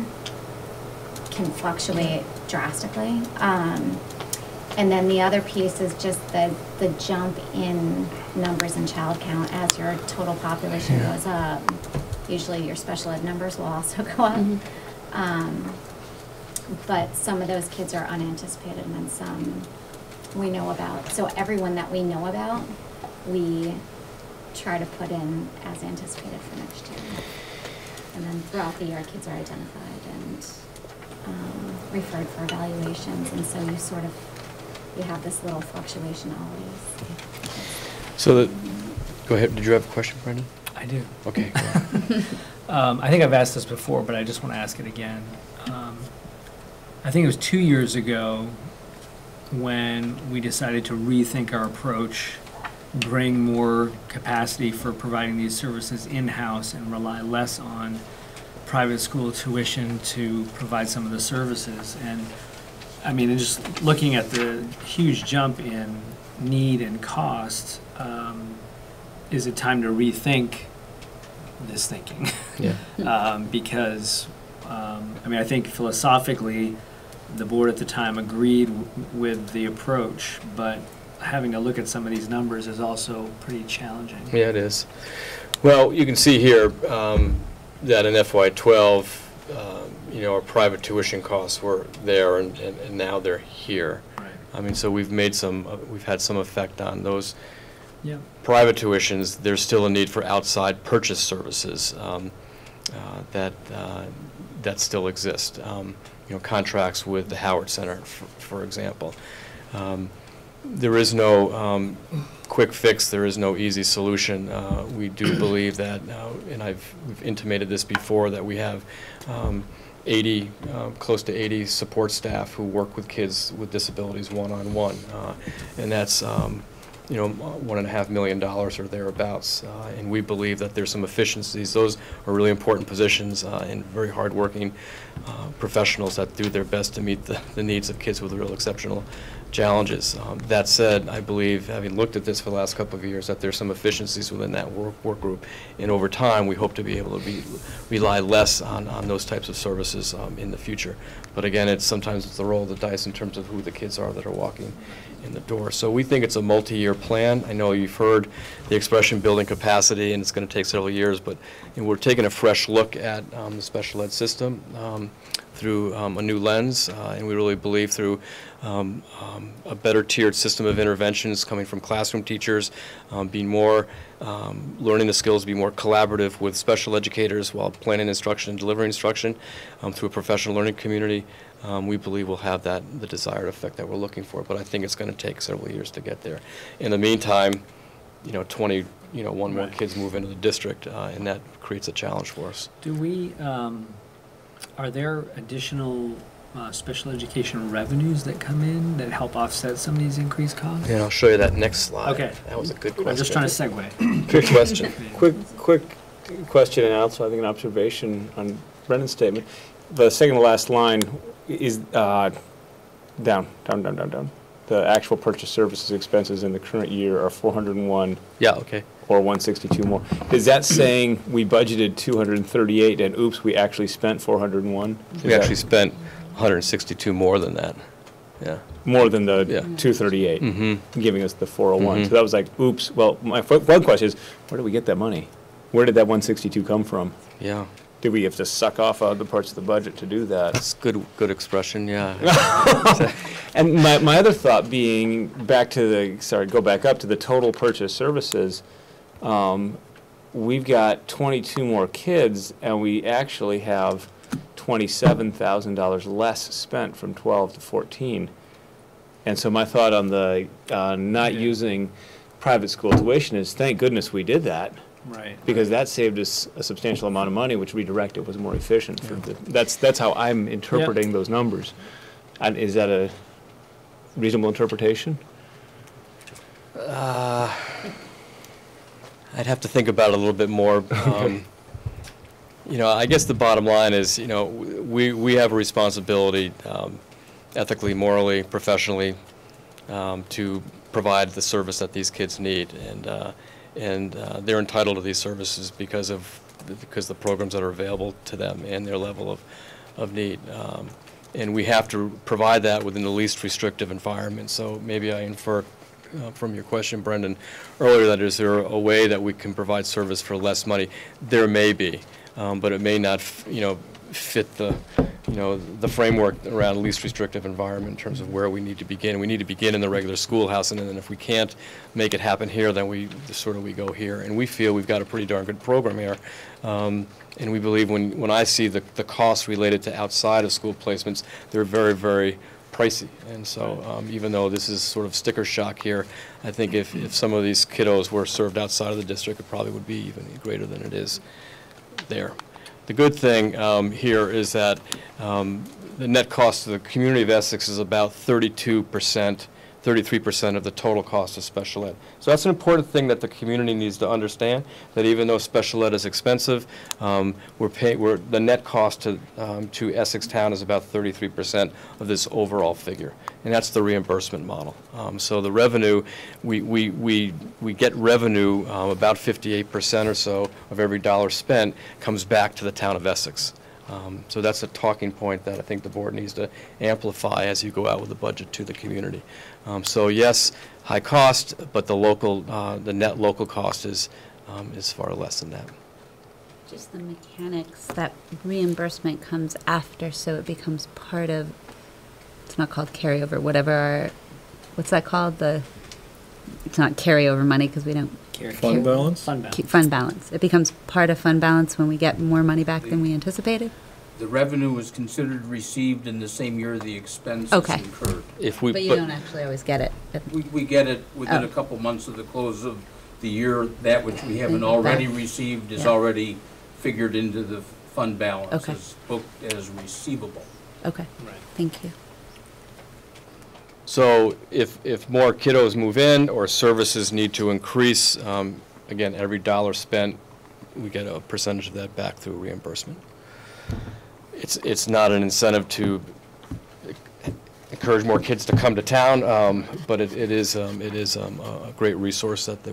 can fluctuate drastically. And then the other piece is just the jump in numbers and child count as your total population goes up. Usually your special ed numbers will also go up. But some of those kids are unanticipated and then some we know about. So everyone that we know about, we try to put in as anticipated for next year. And then throughout the year, kids are identified and referred for evaluations. And so you have this little fluctuation always. So go ahead, did you have a question, Brendan? I do. Okay. I think I've asked this before, but I just want to ask it again. I think it was 2 years ago when we decided to rethink our approach, bring more capacity for providing these services in-house and rely less on private school tuition to provide some of the services. And I mean, just looking at the huge jump in need and cost, is it time to rethink this thinking? Yeah. Because, I mean, I think philosophically, the board at the time agreed with the approach, but having to look at some of these numbers is also pretty challenging. Yeah, it is. Well, you can see here that in FY12, our private tuition costs were there, and now they're here. Right. I mean, so we've had some effect on those Yeah. private tuitions. There's still a need for outside purchase services that still exist. Contracts with the Howard Center, for example. There is no quick fix. There is no easy solution. We do believe that, and we've intimated this before, that we have close to 80 support staff who work with kids with disabilities one-on-one, and that's $1.5 million or thereabouts. And we believe that there's some efficiencies. Those are really important positions and very hardworking professionals that do their best to meet the needs of kids with real exceptional challenges. That said, I believe, having looked at this for the last couple of years, that there's some efficiencies within that work group. And over time, we hope to be able to rely less on those types of services in the future. But again, sometimes it's the roll of the dice in terms of who the kids are that are walking in the door. So we think it's a multi-year plan. I know you've heard the expression building capacity, and it's going to take several years, but we're taking a fresh look at the special ed system through a new lens, and we really believe through a better tiered system of interventions coming from classroom teachers, being more learning the skills, be more collaborative with special educators while planning instruction and delivering instruction through a professional learning community. We believe we'll have the desired effect that we're looking for, but I think it's going to take several years to get there. In the meantime, 21 more kids move into the district, and that creates a challenge for us. Do we, are there additional special education revenues that come in that help offset some of these increased costs? And I'll show you that next slide. Okay. That was a good question. I'm just trying to segue. Good question. Quick question, and also I think an observation on Brendan's statement. The second to last line is down. The actual purchase services expenses in the current year are 401. Yeah, okay. Or 162 more. Is that saying we budgeted 238 and oops, we actually spent 401? We actually spent 162 more than that. Yeah. More than the Yeah. 238, giving us the 401. Mhm. So that was like, oops. Well, my one question is, where did we get that money? Where did that 162 come from? Yeah. Did we have to suck off other parts of the budget to do that? That's good expression, yeah. And my other thought being, go back up to the total purchase services, we've got 22 more kids, and we actually have $27,000 less spent from 12 to 14. And so my thought on the not using private school tuition is, thank goodness we did that. Right. Because that saved us a substantial amount of money, which redirected was more efficient. That's how I'm interpreting those numbers. And is that a reasonable interpretation? I'd have to think about it a little bit more. I guess the bottom line is, we have a responsibility, ethically, morally, professionally, to provide the service that these kids need, and they're entitled to these services because the programs that are available to them and their level of need. And we have to provide that within the least restrictive environment. So maybe I infer from your question, Brendan, earlier, that is there a way that we can provide service for less money? There may be, but it may not, fit the, the framework around least restrictive environment in terms of where we need to begin. We need to begin in the regular schoolhouse, and then if we can't make it happen here, then we go here. And we feel we've got a pretty darn good program here. And we believe when I see the costs related to outside of school placements, they're very, very pricey. And so even though this is sort of sticker shock here, I think if some of these kiddos were served outside of the district, it probably would be even greater than it is there. The good thing here is that the net cost to the community of Essex is about 33% of the total cost of special ed. So that's an important thing that the community needs to understand, that even though special ed is expensive, the net cost to Essex Town is about 33% of this overall figure. And that's the reimbursement model. So the revenue, we get revenue, about 58% or so of every dollar spent comes back to the town of Essex. So that's a talking point that I think the board needs to amplify as you go out with the budget to the community. So yes, high cost, but the net local cost is far less than that. Just the mechanics, that reimbursement comes after, so it becomes part of, it's not called carryover, what's that called? It's not carryover money because we don't. Fund balance? Fund balance. It becomes part of fund balance when we get more money back than we anticipated? The revenue is considered received in the same year the expense is Okay. incurred. But you don't actually always get it. We get it within Oh. a couple months of the close of the year. That which we haven't already received is Yeah. already figured into the fund balance. Okay. It's booked as receivable. Okay, Right. thank you. So if more kiddos move in or services need to increase, again, every dollar spent, we get a percentage of that back through reimbursement. It's not an incentive to encourage more kids to come to town, but it is a great resource that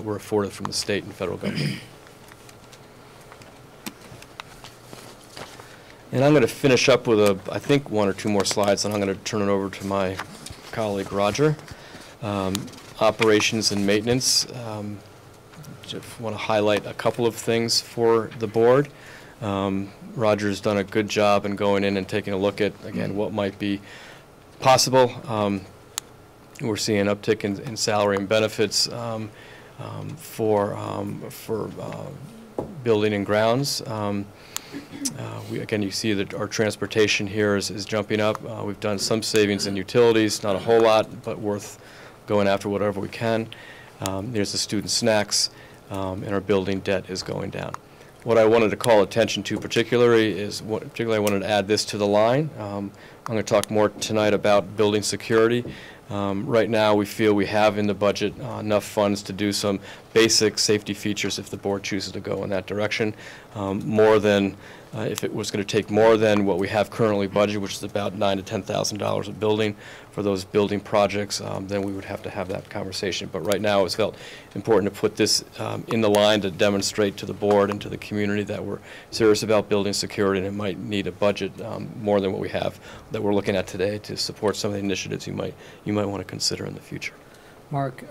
we're afforded from the state and federal government. And I'm going to finish up with I think one or two more slides, and I'm going to turn it over to my colleague Roger. Operations and maintenance. Just want to highlight a couple of things for the board. Roger's done a good job in going in and taking a look at, again, what might be possible. We're seeing an uptick in salary and benefits for building and grounds. Again, you see that our transportation here is jumping up. We've done some savings in utilities, not a whole lot, but worth going after whatever we can. There's the student snacks, and our building debt is going down. What I wanted to call attention to particularly is, I wanted to add this to the line. I'm going to talk more tonight about building security. Right now, we feel we have in the budget enough funds to do some basic safety features if the board chooses to go in that direction. More than, if it was going to take more than what we have currently budgeted, which is about $9,000 to $10,000 a building for those building projects, then we would have to have that conversation. But right now, it's felt important to put this in the line to demonstrate to the board and to the community that we're serious about building security, and it might need a budget more than what we have that we're looking at today to support some of the initiatives you might want to consider in the future. Mark,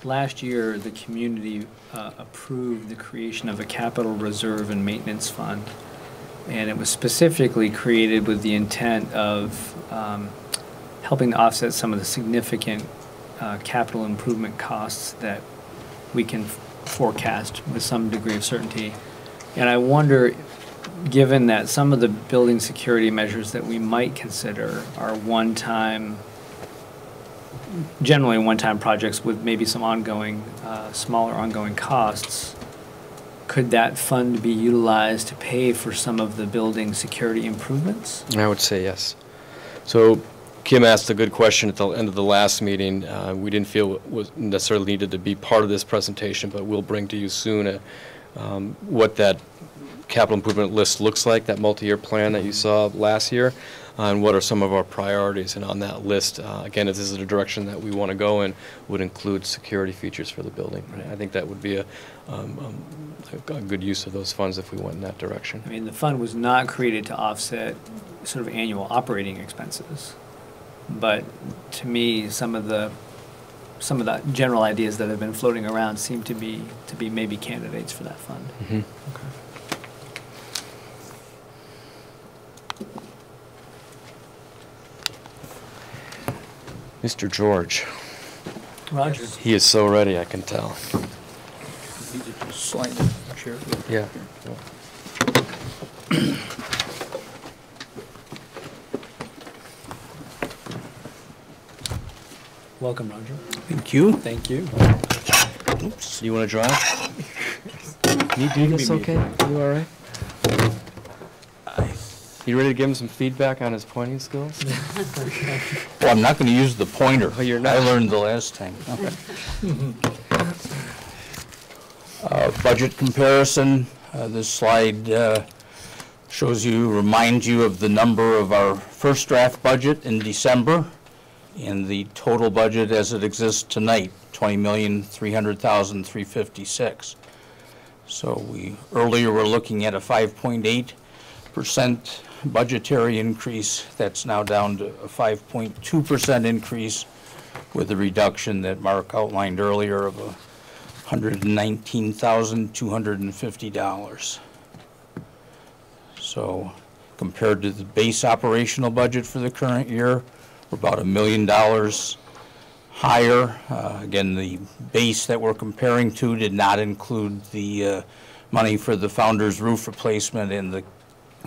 last year the community approved the creation of a capital reserve and maintenance fund, and it was specifically created with the intent of helping to offset some of the significant capital improvement costs that we can forecast with some degree of certainty. And I wonder, given that some of the building security measures that we might consider are generally one-time projects with maybe some ongoing, smaller ongoing costs, could that fund be utilized to pay for some of the building security improvements? I would say yes. So Kim asked a good question at the end of the last meeting. We didn't feel it was necessarily needed to be part of this presentation, but we'll bring to you soon what that capital improvement list looks like, that multi-year plan that you saw last year, and what are some of our priorities. And on that list, again, if this is the direction that we want to go in, would include security features for the building. Right. I think that would be a good use of those funds if we went in that direction. I mean, the fund was not created to offset sort of annual operating expenses. But to me, some of the general ideas that have been floating around seem to be maybe candidates for that fund. Mm-hmm. Okay. Mr. George, Roger. he is so ready, I can tell. Slide chair. Yeah. Welcome, Roger. Thank you. Thank you. Oops. Do you want to drive? Can you do this okay? You all right? You ready to give him some feedback on his pointing skills? Well, I'm not going to use the pointer. Oh, you're not? I learned the last time. Budget comparison. This slide reminds you of the number of our first draft budget in December and the total budget as it exists tonight, $20,300,356. So we earlier were looking at a 5.8% budgetary increase. That's now down to a 5.2% increase with a reduction that Mark outlined earlier of $119,250. So compared to the base operational budget for the current year, we're about $1 million higher. Again, the base that we're comparing to did not include the money for the Founder's roof replacement and the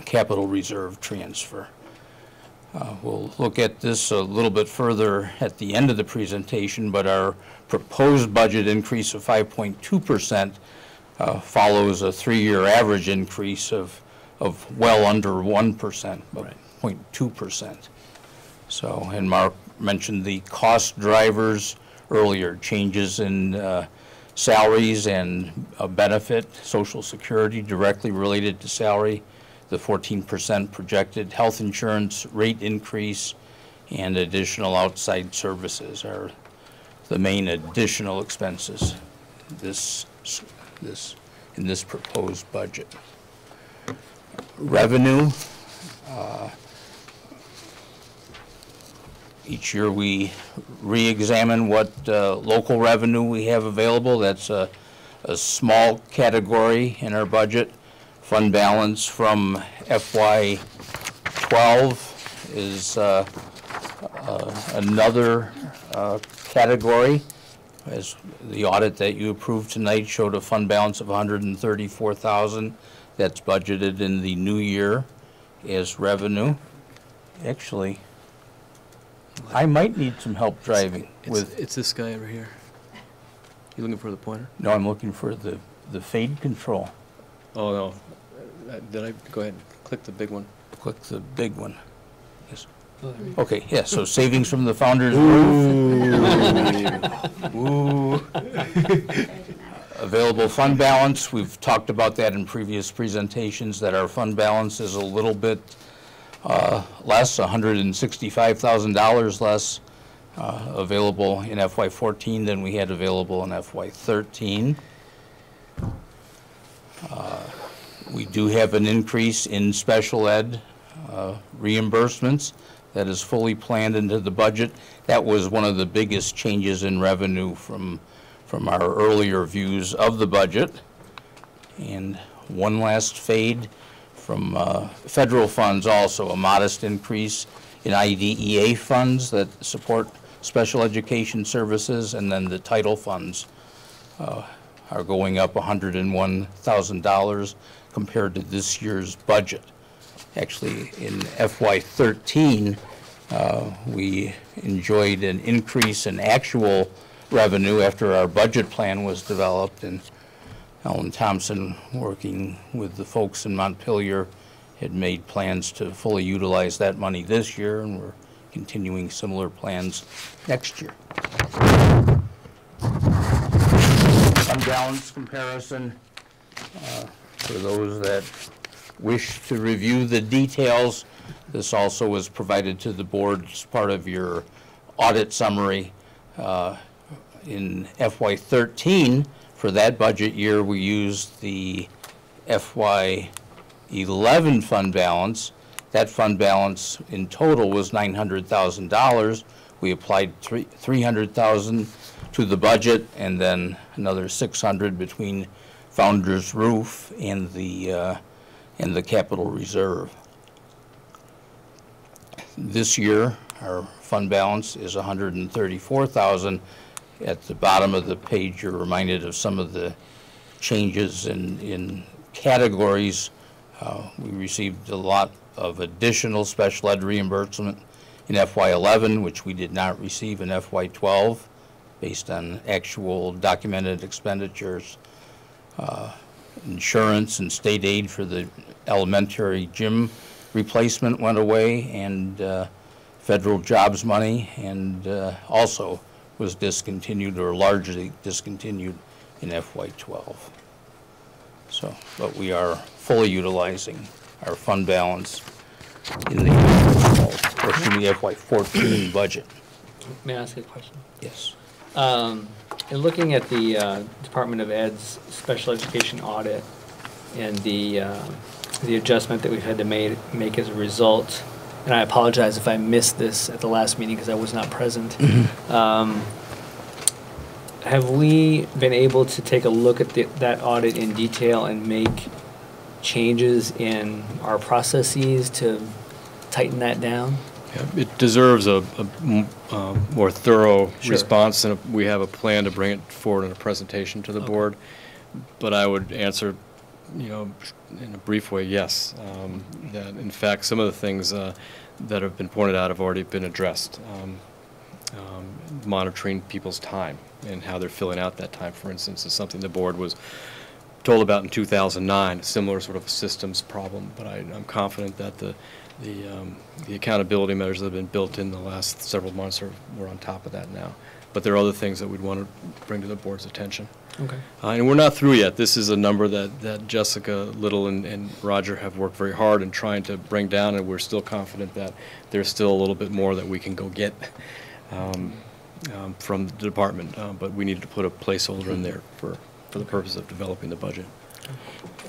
capital reserve transfer. We'll look at this a little bit further at the end of the presentation, but our proposed budget increase of 5.2% follows a 3-year average increase of well under 1%, but 0.2%. So, and Mark mentioned the cost drivers earlier, changes in salaries and benefit, Social Security directly related to salary, the 14% projected health insurance rate increase, and additional outside services are the main additional expenses in this proposed budget. Revenue. Each year we re-examine what local revenue we have available. That's a small category in our budget. Fund balance from FY12 is another category. As the audit that you approved tonight showed a fund balance of $134,000. That's budgeted in the new year as revenue. Actually, I might need some help driving with. It's this guy over here. You looking for the pointer? No, I'm looking for the fade control. Oh no. Did I go ahead and click the big one? Click the big one. Yes. Okay. Yeah. So savings from the Founder's roof. Ooh. Available fund balance. We've talked about that in previous presentations. That our fund balance is a little bit less, $165,000 less available in FY14 than we had available in FY13. We do have an increase in special ed reimbursements that is fully planned into the budget. That was one of the biggest changes in revenue from our earlier views of the budget. And one last fade from federal funds, also a modest increase in IDEA funds that support special education services, and then the title funds are going up $101,000 compared to this year's budget. Actually, in FY13, we enjoyed an increase in actual revenue after our budget plan was developed, and Ellen Thompson, working with the folks in Montpelier, had made plans to fully utilize that money this year, and we're continuing similar plans next year. Fund balance comparison. For those that wish to review the details, this also was provided to the board as part of your audit summary. In FY13, for that budget year, we used the FY11 fund balance. That fund balance in total was $900,000. We applied $300,000 to the budget, and then another $600 between Founder's Roof and the capital reserve. This year, our fund balance is $134,000. At the bottom of the page, you're reminded of some of the changes in categories. We received a lot of additional special ed reimbursement in FY11, which we did not receive in FY12, based on actual documented expenditures. Insurance and state aid for the elementary gym replacement went away, and federal jobs money, and also was discontinued or largely discontinued in FY12. So, but we are fully utilizing our fund balance in the FY14 budget. May I ask a question? Yes. In looking at the Department of Ed's special education audit and the adjustment that we've had to make as a result, and I apologize if I missed this at the last meeting because I was not present. Have we been able to take a look at that audit in detail and make changes in our processes to tighten that down? Yeah, it deserves a more thorough Sure. response, and we have a plan to bring it forward in a presentation to the Okay. board. But I would answer, in a brief way, yes. That in fact, some of the things that have been pointed out have already been addressed. Monitoring people's time and how they're filling out that time, for instance, is something the board was told about in 2009, a similar sort of systems problem. But I'm confident that the accountability measures that have been built in the last several months we're on top of that now. But there are other things that we'd want to bring to the board's attention. Okay. And we're not through yet. This is a number that Jessica Little and Roger have worked very hard in trying to bring down, and we're still confident that there's still a little bit more that we can go get from the department. But we needed to put a placeholder in there for the purpose of developing the budget.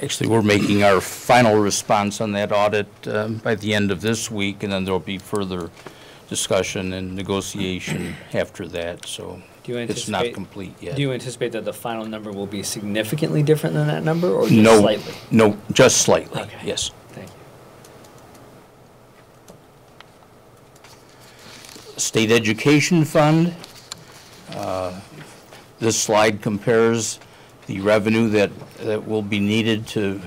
Actually, we're making our final response on that audit by the end of this week, and then there'll be further discussion and negotiation after that, so it's not complete yet. Do you anticipate that the final number will be significantly different than that number, or just No, slightly? no, just slightly, Okay. yes. Thank you. State Education Fund. This slide compares the revenue that will be needed to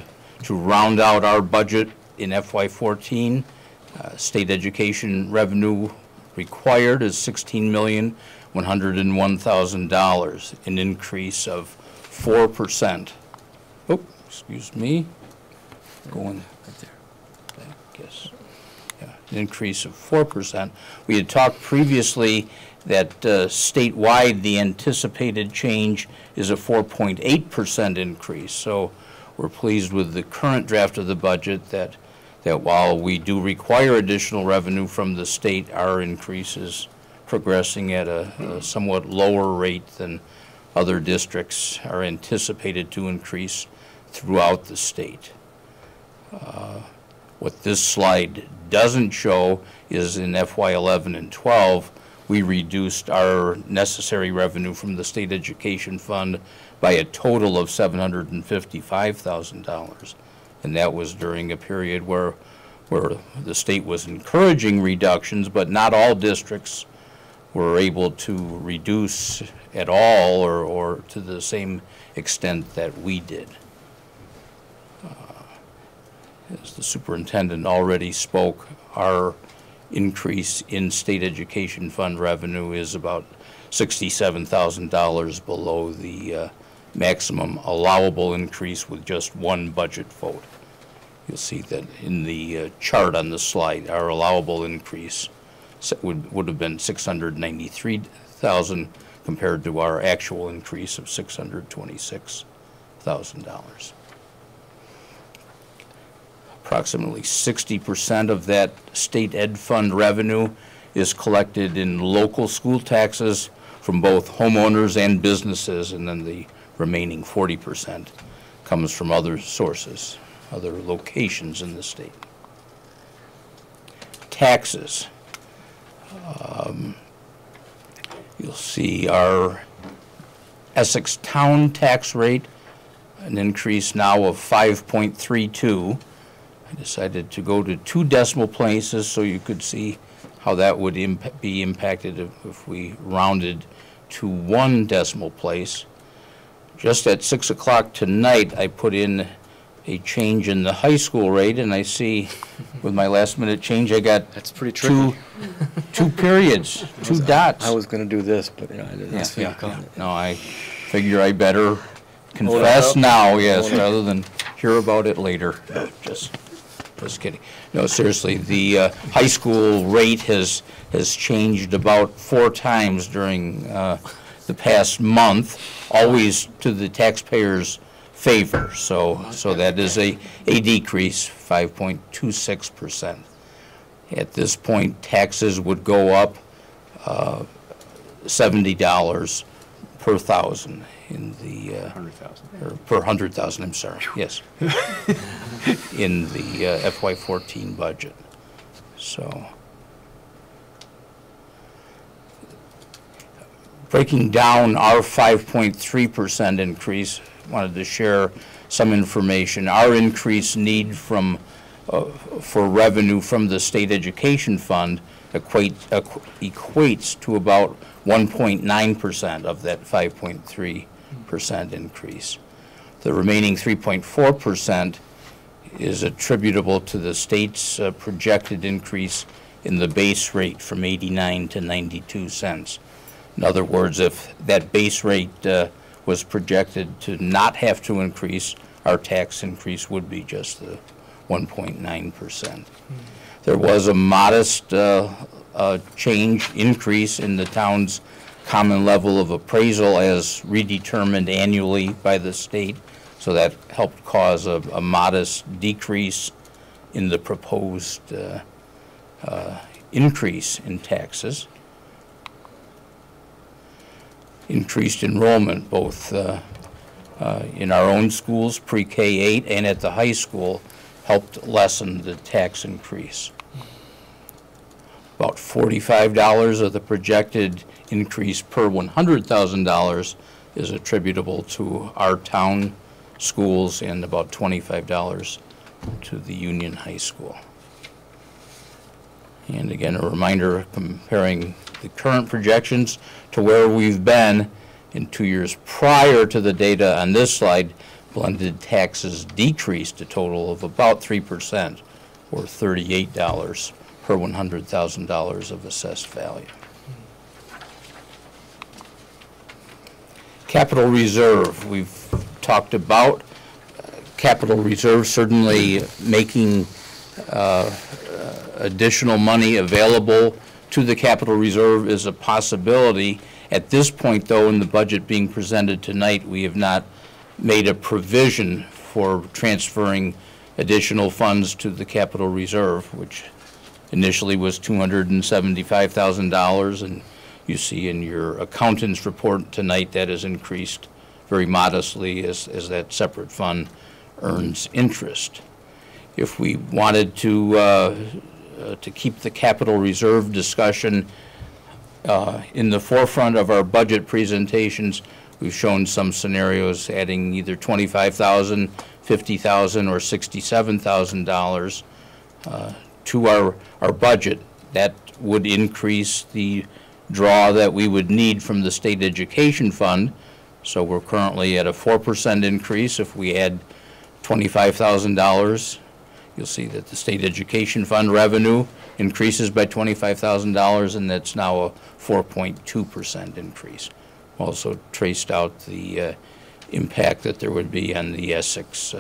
round out our budget in FY14. State education revenue required is $16,101,000, an increase of 4%. Oh, excuse me. Going right there. I guess. Yeah, an increase of 4%. We had talked previously that statewide the anticipated change is a 4.8% increase. So we're pleased with the current draft of the budget that while we do require additional revenue from the state, our increase is progressing at a somewhat lower rate than other districts are anticipated to increase throughout the state. What this slide doesn't show is in FY11 and 12, we reduced our necessary revenue from the state education fund by a total of $755,000. And that was during a period where the state was encouraging reductions, but not all districts were able to reduce at all or to the same extent that we did. As the superintendent already spoke, our increase in state education fund revenue is about $67,000 below the maximum allowable increase with just one budget vote. You'll see that in the chart on the slide, our allowable increase would have been $693,000 compared to our actual increase of $626,000. Approximately 60% of that state ed fund revenue is collected in local school taxes from both homeowners and businesses, and then the remaining 40% comes from other sources, other locations in the state. Taxes. You'll see our Essex town tax rate, an increase now of 5.32. I decided to go to 2 decimal places so you could see how that would be impacted if we rounded to 1 decimal place. Just at 6 o'clock tonight, I put in a change in the high school rate, and I see with my last minute change, I got That's pretty tricky. two periods, 2 dots. I was going to do this, but I didn't. Yeah. No, I figure I better confess now, yes, rather than hear about it later. No, just kidding. No, seriously, the high school rate has changed about 4 times during the past month, always to the taxpayers' favor. So that is a decrease, 5.26%. At this point, taxes would go up $70 per thousand in the 100,000. or per 100,000. I'm sorry. Yes, in the FY14 budget. So, breaking down our 5.3% increase, wanted to share some information. Our increased need for revenue from the state education fund equates to about 1.9% of that 5.3% increase. The remaining 3.4% is attributable to the state's projected increase in the base rate from 89 to 92 cents. In other words, if that base rate was projected to not have to increase, our tax increase would be just the 1.9%. There was a modest increase in the town's common level of appraisal as redetermined annually by the state, so that helped cause a modest decrease in the proposed increase in taxes. Increased enrollment, both in our own schools, pre-K-8, and at the high school, helped lessen the tax increase. About $45 of the projected increase per $100,000 is attributable to our town schools, and about $25 to the Union High School. And again, a reminder comparing the current projections to where we've been in 2 years prior to the data on this slide. Blended taxes decreased a total of about 3%, or $38 per $100,000 of assessed value. Capital reserve, we've talked about. Capital reserve certainly making additional money available to the capital reserve is a possibility. At this point, though, in the budget being presented tonight, we have not made a provision for transferring additional funds to the capital reserve, which initially was $275,000, and you see in your accountant's report tonight that has increased very modestly as that separate fund earns interest. If we wanted to keep the capital reserve discussion in the forefront of our budget presentations, we've shown some scenarios adding either $25,000, $50,000, or $67,000 to our budget. That would increase the draw that we would need from the state education fund. So we're currently at a 4% increase. If we add $25,000, you'll see that the state education fund revenue increases by $25,000, and that's now a 4.2% increase. Also traced out the impact that there would be on the Essex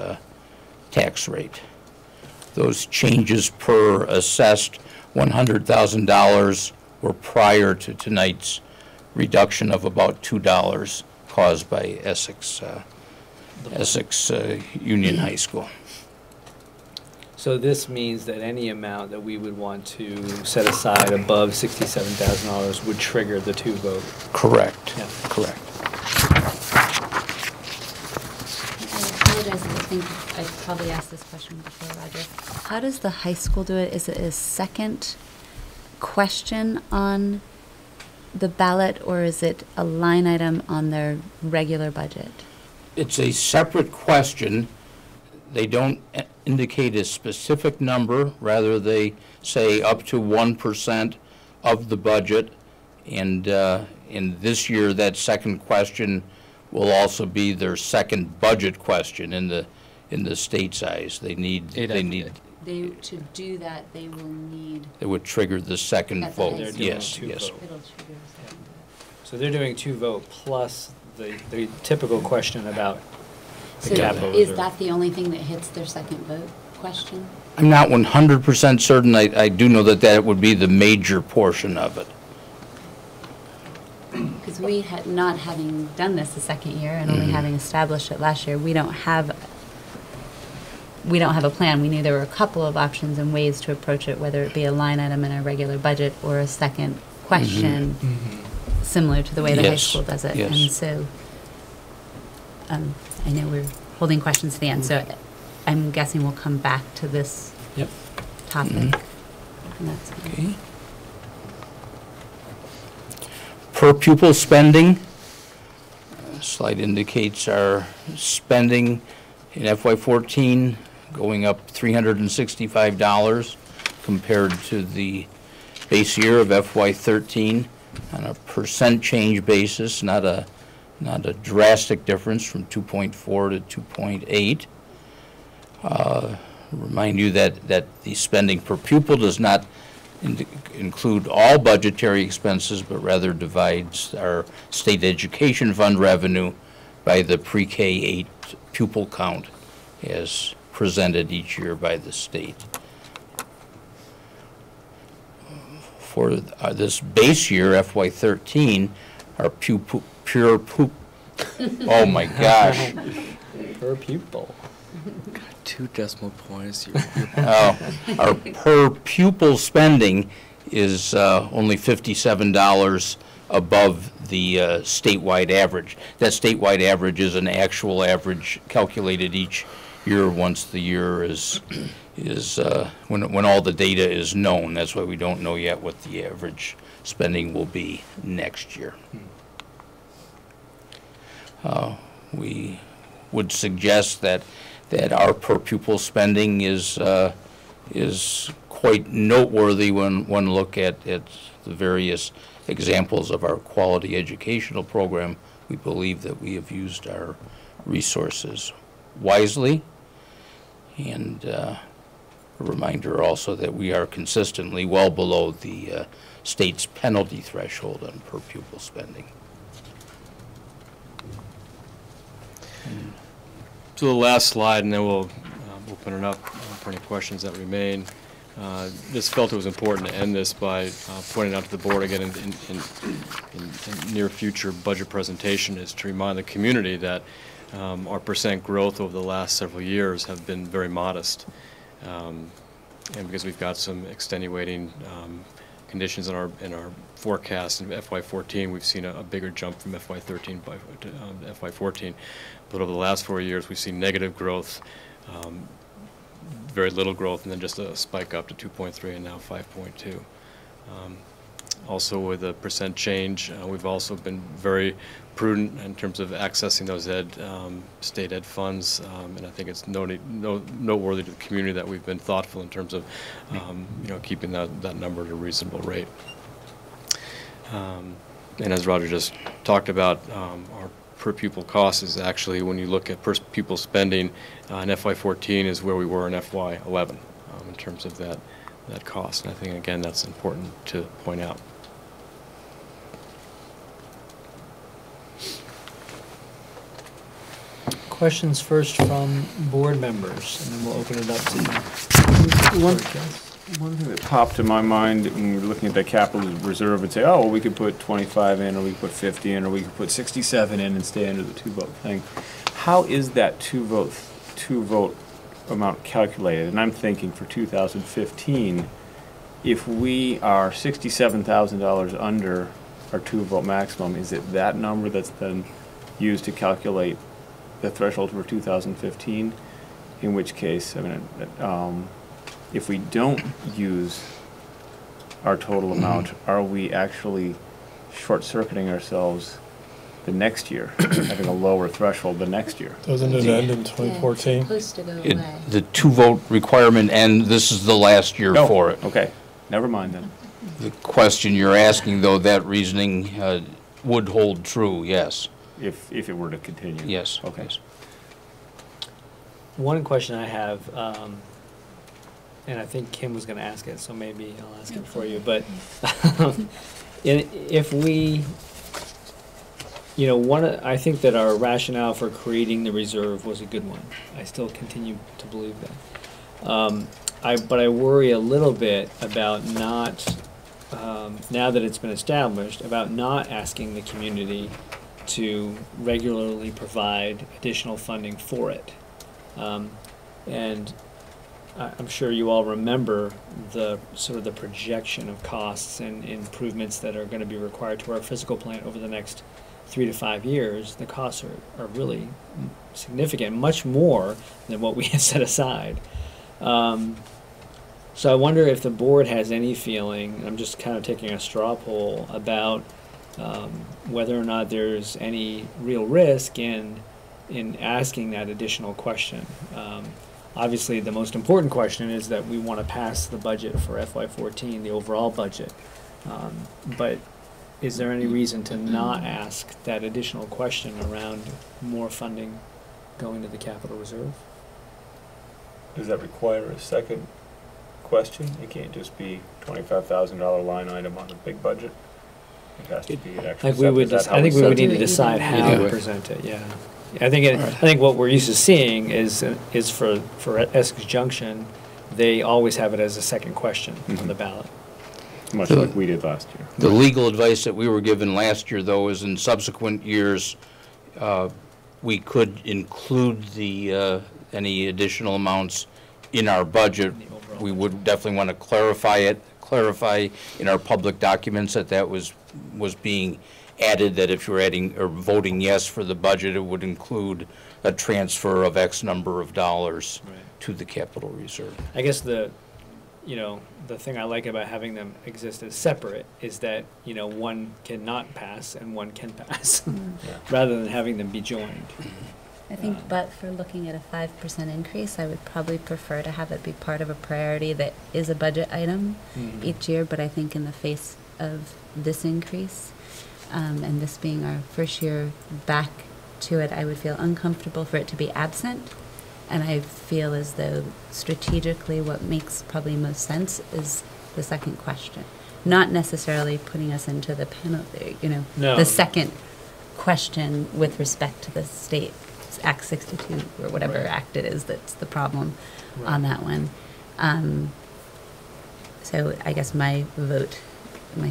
tax rate. Those changes per assessed $100,000 were prior to tonight's reduction of about $2 caused by Essex Union High School. So this means that any amount that we would want to set aside above $67,000 would trigger the 2-vote. Correct. Yeah. Correct. I apologize, I think I probably asked this question before, Roger. How does the high school do it? Is it a second question on the ballot, or is it a line item on their regular budget? It's a separate question. They don't indicate a specific number, rather they say up to 1% of the budget. And in this year, that second question will also be their second budget question in the state's eyes. They To do that, they will need. It would trigger the second At the vote. high school. Yes, They're doing yes. two vote. It'll trigger a second vote. So they're doing 2-vote plus the typical question about the So capital is reserve. that the only thing that hits their second vote question? I'm not 100% certain. I do know that would be the major portion of it. Because we had, not having done this the second year and only Mhm. having established it last year, we don't have a plan. We knew there were a couple of options and ways to approach it, whether it be a line item in a regular budget or a second question, similar to the way the high Yes, school does it. yes. And so, I know we're holding questions to the end, so I'm guessing we'll come back to this Yep. topic. Mhm. And that's fine. Okay. Per pupil spending, slide indicates our spending in FY14 going up $365 compared to the base year of FY13 on a percent change basis, not a drastic difference from 2.4 to 2.8. Remind you that the spending per pupil does not include all budgetary expenses, but rather divides our state education fund revenue by the pre-K 8 pupil count as presented each year by the state. For this base year, FY13, our oh my gosh. Per pupil. 2 decimal points. Our per pupil spending is only $57 above the statewide average. That statewide average is an actual average calculated each year once the year is when all the data is known. That's why we don't know yet what the average spending will be next year. We would suggest that our per pupil spending is quite noteworthy when one look at the various examples of our quality educational program. We believe that we have used our resources wisely, and a reminder also that we are consistently well below the state's penalty threshold on per pupil spending. So the last slide, and then we'll open it up for any questions that remain. Just felt it was important to end this by pointing out to the board again in near future budget presentation is to remind the community that our percent growth over the last several years have been very modest. And because we've got some extenuating conditions in our forecast in FY14, we've seen a bigger jump from FY13 to FY14. But over the last 4 years, we've seen negative growth, very little growth, and then just a spike up to 2.3 and now 5.2. Also with the percent change, we've also been very prudent in terms of accessing those state ed funds, and I think it's noteworthy to the community that we've been thoughtful in terms of keeping that number at a reasonable rate. And as Roger just talked about, our per pupil cost is actually, when you look at per pupil spending in FY14 is where we were in FY11 in terms of that cost. And I think, again, that's important to point out. Questions first from board members, and then we'll open it up to One thing that popped to my mind when we were looking at the capital reserve and say, oh, well, we could put 25 in, or we could put 50 in, or we could put 67 in and stay under the 2-vote thing. How is that two vote amount calculated, and I'm thinking for 2015, if we are $67,000 under our 2-vote maximum, is it that number that's then used to calculate the threshold for 2015? In which case, I mean, if we don't use our total amount, are we actually short-circuiting ourselves the next year, having a lower threshold the next year? Doesn't it end in 2014? Supposed to go away. The 2-vote requirement, and this is the last year No. for it. Okay, never mind then. The question you're asking, though, that reasoning would hold true, yes. If it were to continue? Yes. Okay. Yes. One question I have, and I think Kim was gonna ask it, so maybe I'll ask it for you, but if we, you know, I think that our rationale for creating the reserve was a good one. I still continue to believe that. But I worry a little bit about not, now that it's been established, about not asking the community to regularly provide additional funding for it. And I'm sure you all remember the sort of the projection of costs and improvements that are going to be required to our physical plant over the next 3 to 5 years. The costs are really significant, much more than what we have set aside. So I wonder if the board has any feeling, I'm just kind of taking a straw poll, about whether or not there's any real risk in asking that additional question. Obviously, the most important question is that we want to pass the budget for FY14, the overall budget. But is there any reason to not ask that additional question around more funding going to the capital reserve? Does that require a second question? It can't just be $25,000 line item on a big budget. It has to be an extra. I think we would need to decide how Either to way. present it. Yeah, I think what we're used to seeing is for Essex Junction, they always have it as a second question on the ballot. Much like we did last year. The legal advice that we were given last year, though, is in subsequent years, we could include the any additional amounts in our budget. We would definitely want to clarify in our public documents that was being added, that if you're adding or voting yes for the budget, it would include a transfer of X number of dollars to the capital reserve. I guess the thing I like about having them exist as separate is that, one cannot pass and one can pass, rather than having them be joined. I think, but for looking at a 5% increase, I would probably prefer to have it be part of a priority that is a budget item each year. But I think in the face of this increase, and this being our first year back to it, I would feel uncomfortable for it to be absent. And I feel as though strategically what makes probably most sense is the second question. Not necessarily putting us into the penalty, the second question with respect to the state Act 62 or whatever act it is that's the problem on that one. So I guess my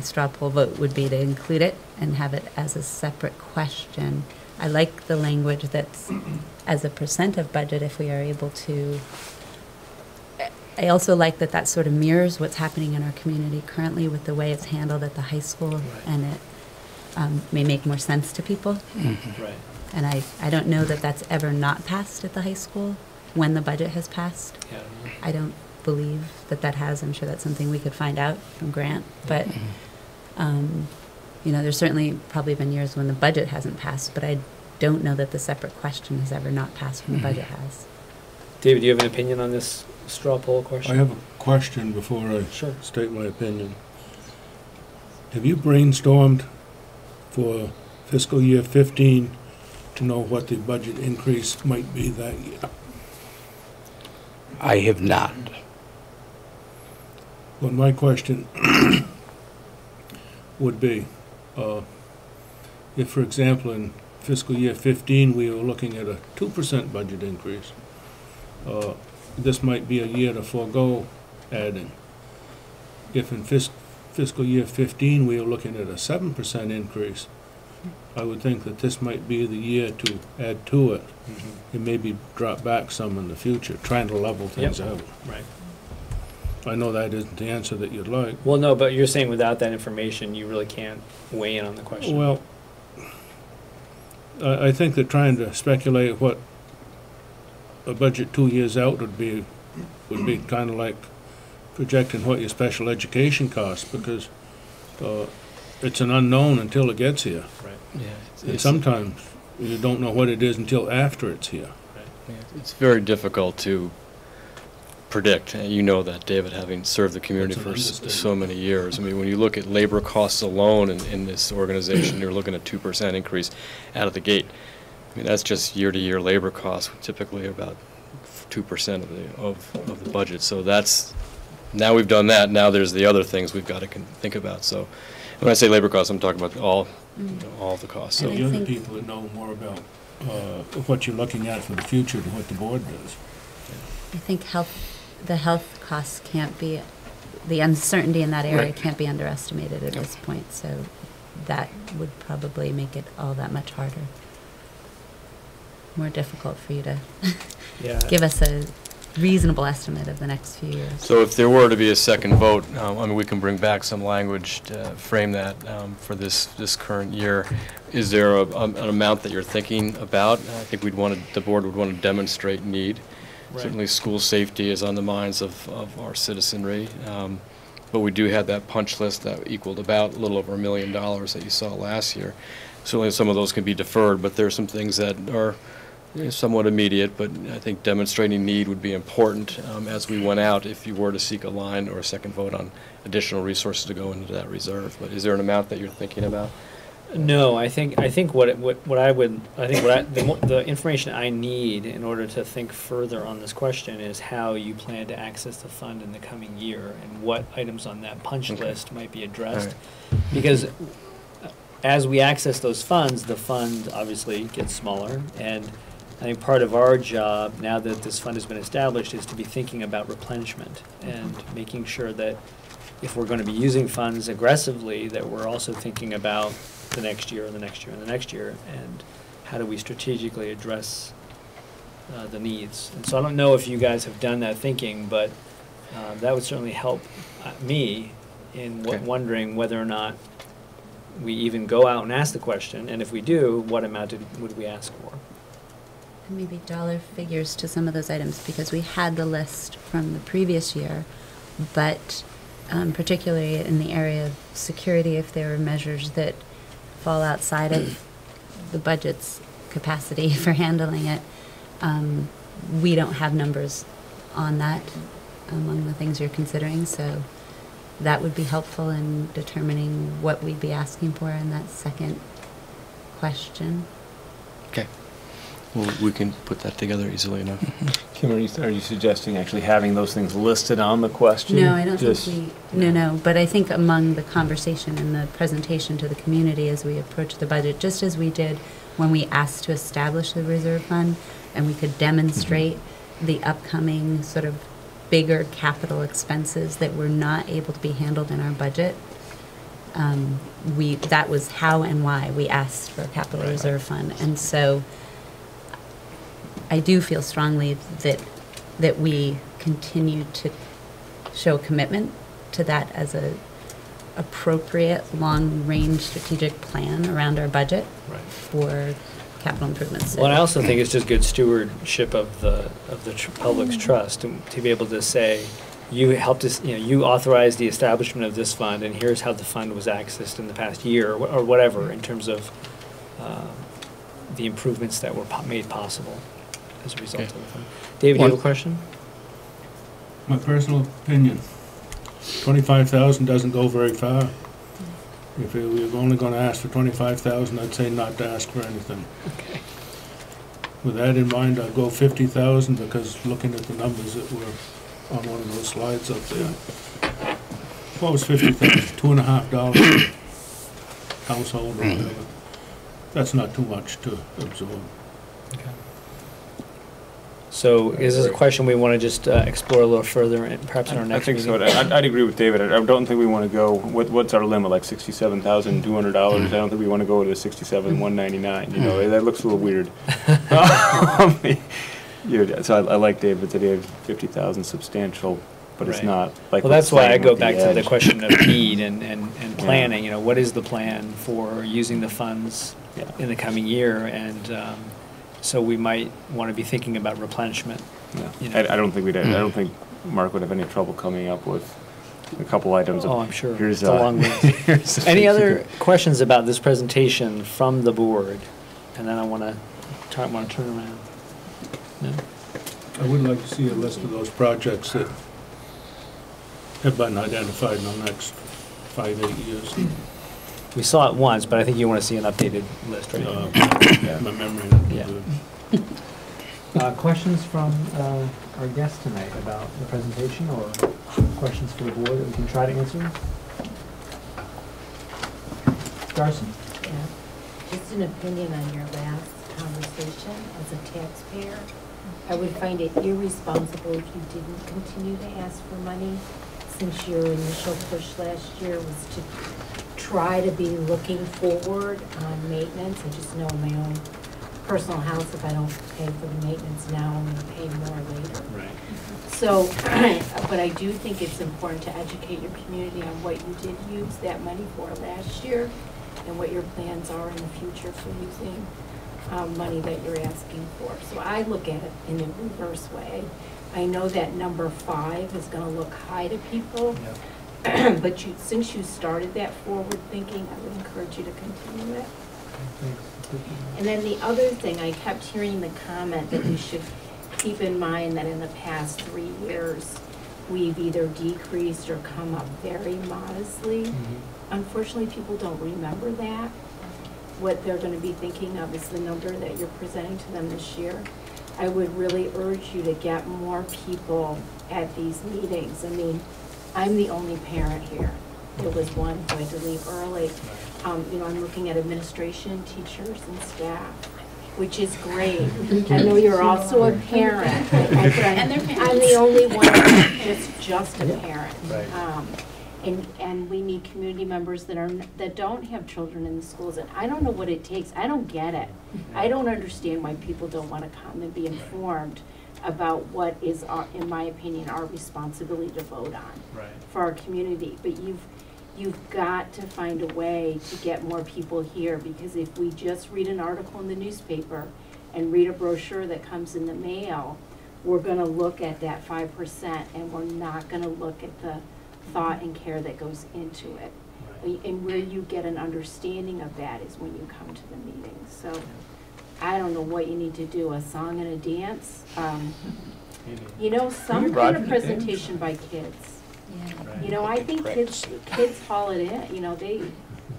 straw poll vote would be to include it and have it as a separate question. I like the language that's as a % of budget if we are able to. I also like that sort of mirrors what's happening in our community currently with the way it's handled at the high school, and it may make more sense to people. Right. And I don't know that that's ever not passed at the high school when the budget has passed. Yeah, I don't believe that has. I'm sure that's something we could find out from Grant. But, there's certainly probably been years when the budget hasn't passed, but I don't know that the separate question has ever not passed when the budget has. David, do you have an opinion on this straw poll question? I have a question before I state my opinion. Have you brainstormed for fiscal year 15 to know what the budget increase might be that year? I have not. Well, my question would be, if, for example, in fiscal year 15, we were looking at a 2% budget increase, this might be a year to forego adding. If in fiscal year 15, we were looking at a 7% increase, I would think that this might be the year to add to it and maybe drop back some in the future, trying to level things out. Right. I know that isn't the answer that you'd like. Well, no, but you're saying without that information, you really can't weigh in on the question. Well, I think that trying to speculate what a budget 2 years out would be kind of like projecting what your special education costs, because it's an unknown until it gets here. Right. Yeah, And sometimes you don't know what it is until after it's here. yeah, it's very difficult to predict. You know that, David, having served the community That's an for understatement. so many years. I mean, when you look at labor costs alone in this organization, you're looking at 2% increase out of the gate. I mean, that's just year-to-year labor costs, typically about 2% of the budget. So that's, now we've done that, now there's the other things we've got to think about. So when I say labor costs, I'm talking about all of the costs. So So And I you're the think- people that know more about what you're looking at for the future than what the board does. I think the health costs can't be, the uncertainty in that area Right. can't be underestimated at this point, so that would probably make it all that much harder. More difficult for you to Yeah. give us a reasonable estimate of the next few years. So if there were to be a second vote, I mean, we can bring back some language to frame that for this current year. Is there an amount that you're thinking about? I think the board would want to demonstrate need. Right. Certainly, school safety is on the minds of our citizenry. But we do have that punch list that equaled about a little over $1 million that you saw last year. Certainly, some of those can be deferred, but there are some things that are somewhat immediate, but I think demonstrating need would be important as we went out if you were to seek a line or a second vote on additional resources to go into that reserve. But is there an amount that you're thinking about? No, I think the information I need in order to think further on this question is how you plan to access the fund in the coming year and what items on that punch Okay. list might be addressed. Because as we access those funds, the fund obviously gets smaller, and I think part of our job, now that this fund has been established, is to be thinking about replenishment and making sure that if we're going to be using funds aggressively, that we're also thinking about the next year and the next year and the next year, and how do we strategically address the needs. And so I don't know if you guys have done that thinking, but that would certainly help me in Okay. wondering whether or not we even go out and ask the question, and if we do, what amount would we ask for? And maybe dollar figures to some of those items, because we had the list from the previous year, but particularly in the area of security, if there are measures that fall outside of the budget's capacity for handling it, we don't have numbers on that among the things you're considering, so that would be helpful in determining what we'd be asking for in that second question. Okay. Well, we can put that together easily enough. Kim, are you suggesting actually having those things listed on the question? No, I don't Just- think no, but I think among the conversation and the presentation to the community as we approach the budget, just as we did when we asked to establish the reserve fund, and we could demonstrate the upcoming sort of bigger capital expenses that were not able to be handled in our budget, that was how and why we asked for a capital reserve fund. And so I do feel strongly that we continue to show commitment to that as a appropriate long-range strategic plan around our budget for capital improvements. Well, and I also think it's just good stewardship of the public's trust to be able to say, you helped us, you authorized the establishment of this fund, and here's how the fund was accessed in the past year, or whatever, in terms of the improvements that were made possible as a result of the fund. David, do you have a question? My personal opinion, 25,000 doesn't go very far. If we were only gonna ask for 25,000, I'd say not to ask for anything. Okay. With that in mind, I'd go 50,000, because looking at the numbers that were on one of those slides up there. What was 50,000? $2.50 household or whatever. That's not too much to absorb. So is this a question we want to just explore a little further, and perhaps in our next meeting? I think so. I'd agree with David. I don't think we want to go, what's our limit, like $67,200? I don't think we want to go to $67,199. You know, that looks a little weird. So I like David's idea of 50,000 substantial, but it's Right. not like. Well, that's why I go back to the edge. question of need and planning. You know, what is the plan for using the funds in the coming year? And so we might want to be thinking about replenishment. Yeah. You know. I don't think I don't think Mark would have any trouble coming up with a couple items. Oh, I'm sure. Here's It's a long list. here's Any other questions about this presentation from the board? And then I want to turn around. No? I would like to see a list of those projects that have been identified in the next 5-8 years. We saw it once, but I think you want to see an updated list, right? My memory. Not Yeah. good. Questions from our guests tonight about the presentation, or questions for the board that we can try to answer? Darcy? Yeah. Just an opinion on your last conversation. As a taxpayer, I would find it irresponsible if you didn't continue to ask for money, since your initial push last year was to try to be looking forward on maintenance. I just know in my own personal house, if I don't pay for the maintenance now, I'm going to pay more later. Right. So, but I do think it's important to educate your community on what you did use that money for last year and what your plans are in the future for using money that you're asking for. So I look at it in the reverse way. I know that number 5 is going to look high to people, but since you started that forward thinking, I would encourage you to continue it. And then the other thing, I kept hearing the comment that we should keep in mind that in the past 3 years, we've either decreased or come up very modestly. Unfortunately, people don't remember that. What they're going to be thinking of is the number that you're presenting to them this year. I would really urge you to get more people at these meetings. I mean, I'm the only parent here. There was one who had to leave early. You know, I'm looking at administration, teachers, and staff, which is great. I know you're also a parent. I'm the only one that's just a parent. And we need community members that don't have children in the schools. And I don't know what it takes. I don't get it. I don't understand why people don't want to come and be informed about what is, in my opinion, our responsibility to vote on for our community. But you've got to find a way to get more people here, because if we just read an article in the newspaper and read a brochure that comes in the mail, we're going to look at that 5% and we're not going to look at the thought and care that goes into it. And where you get an understanding of that is when you come to the meetings. So I don't know what you need to do, a song and a dance. You know, some kind of presentation by kids. You know, I think kids haul it in. You know,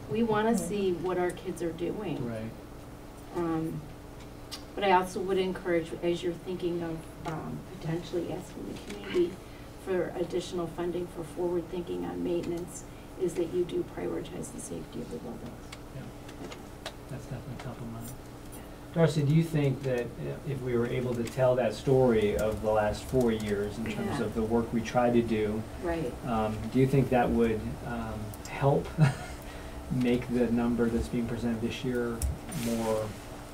we want to see what our kids are doing. But I also would encourage, as you're thinking of potentially asking the community for additional funding for forward thinking on maintenance, is that you do prioritize the safety of the buildings. That's definitely top of mind. Darcy, do you think that if we were able to tell that story of the last 4 years in terms of the work we try to do, do you think that would help make the number that's being presented this year more?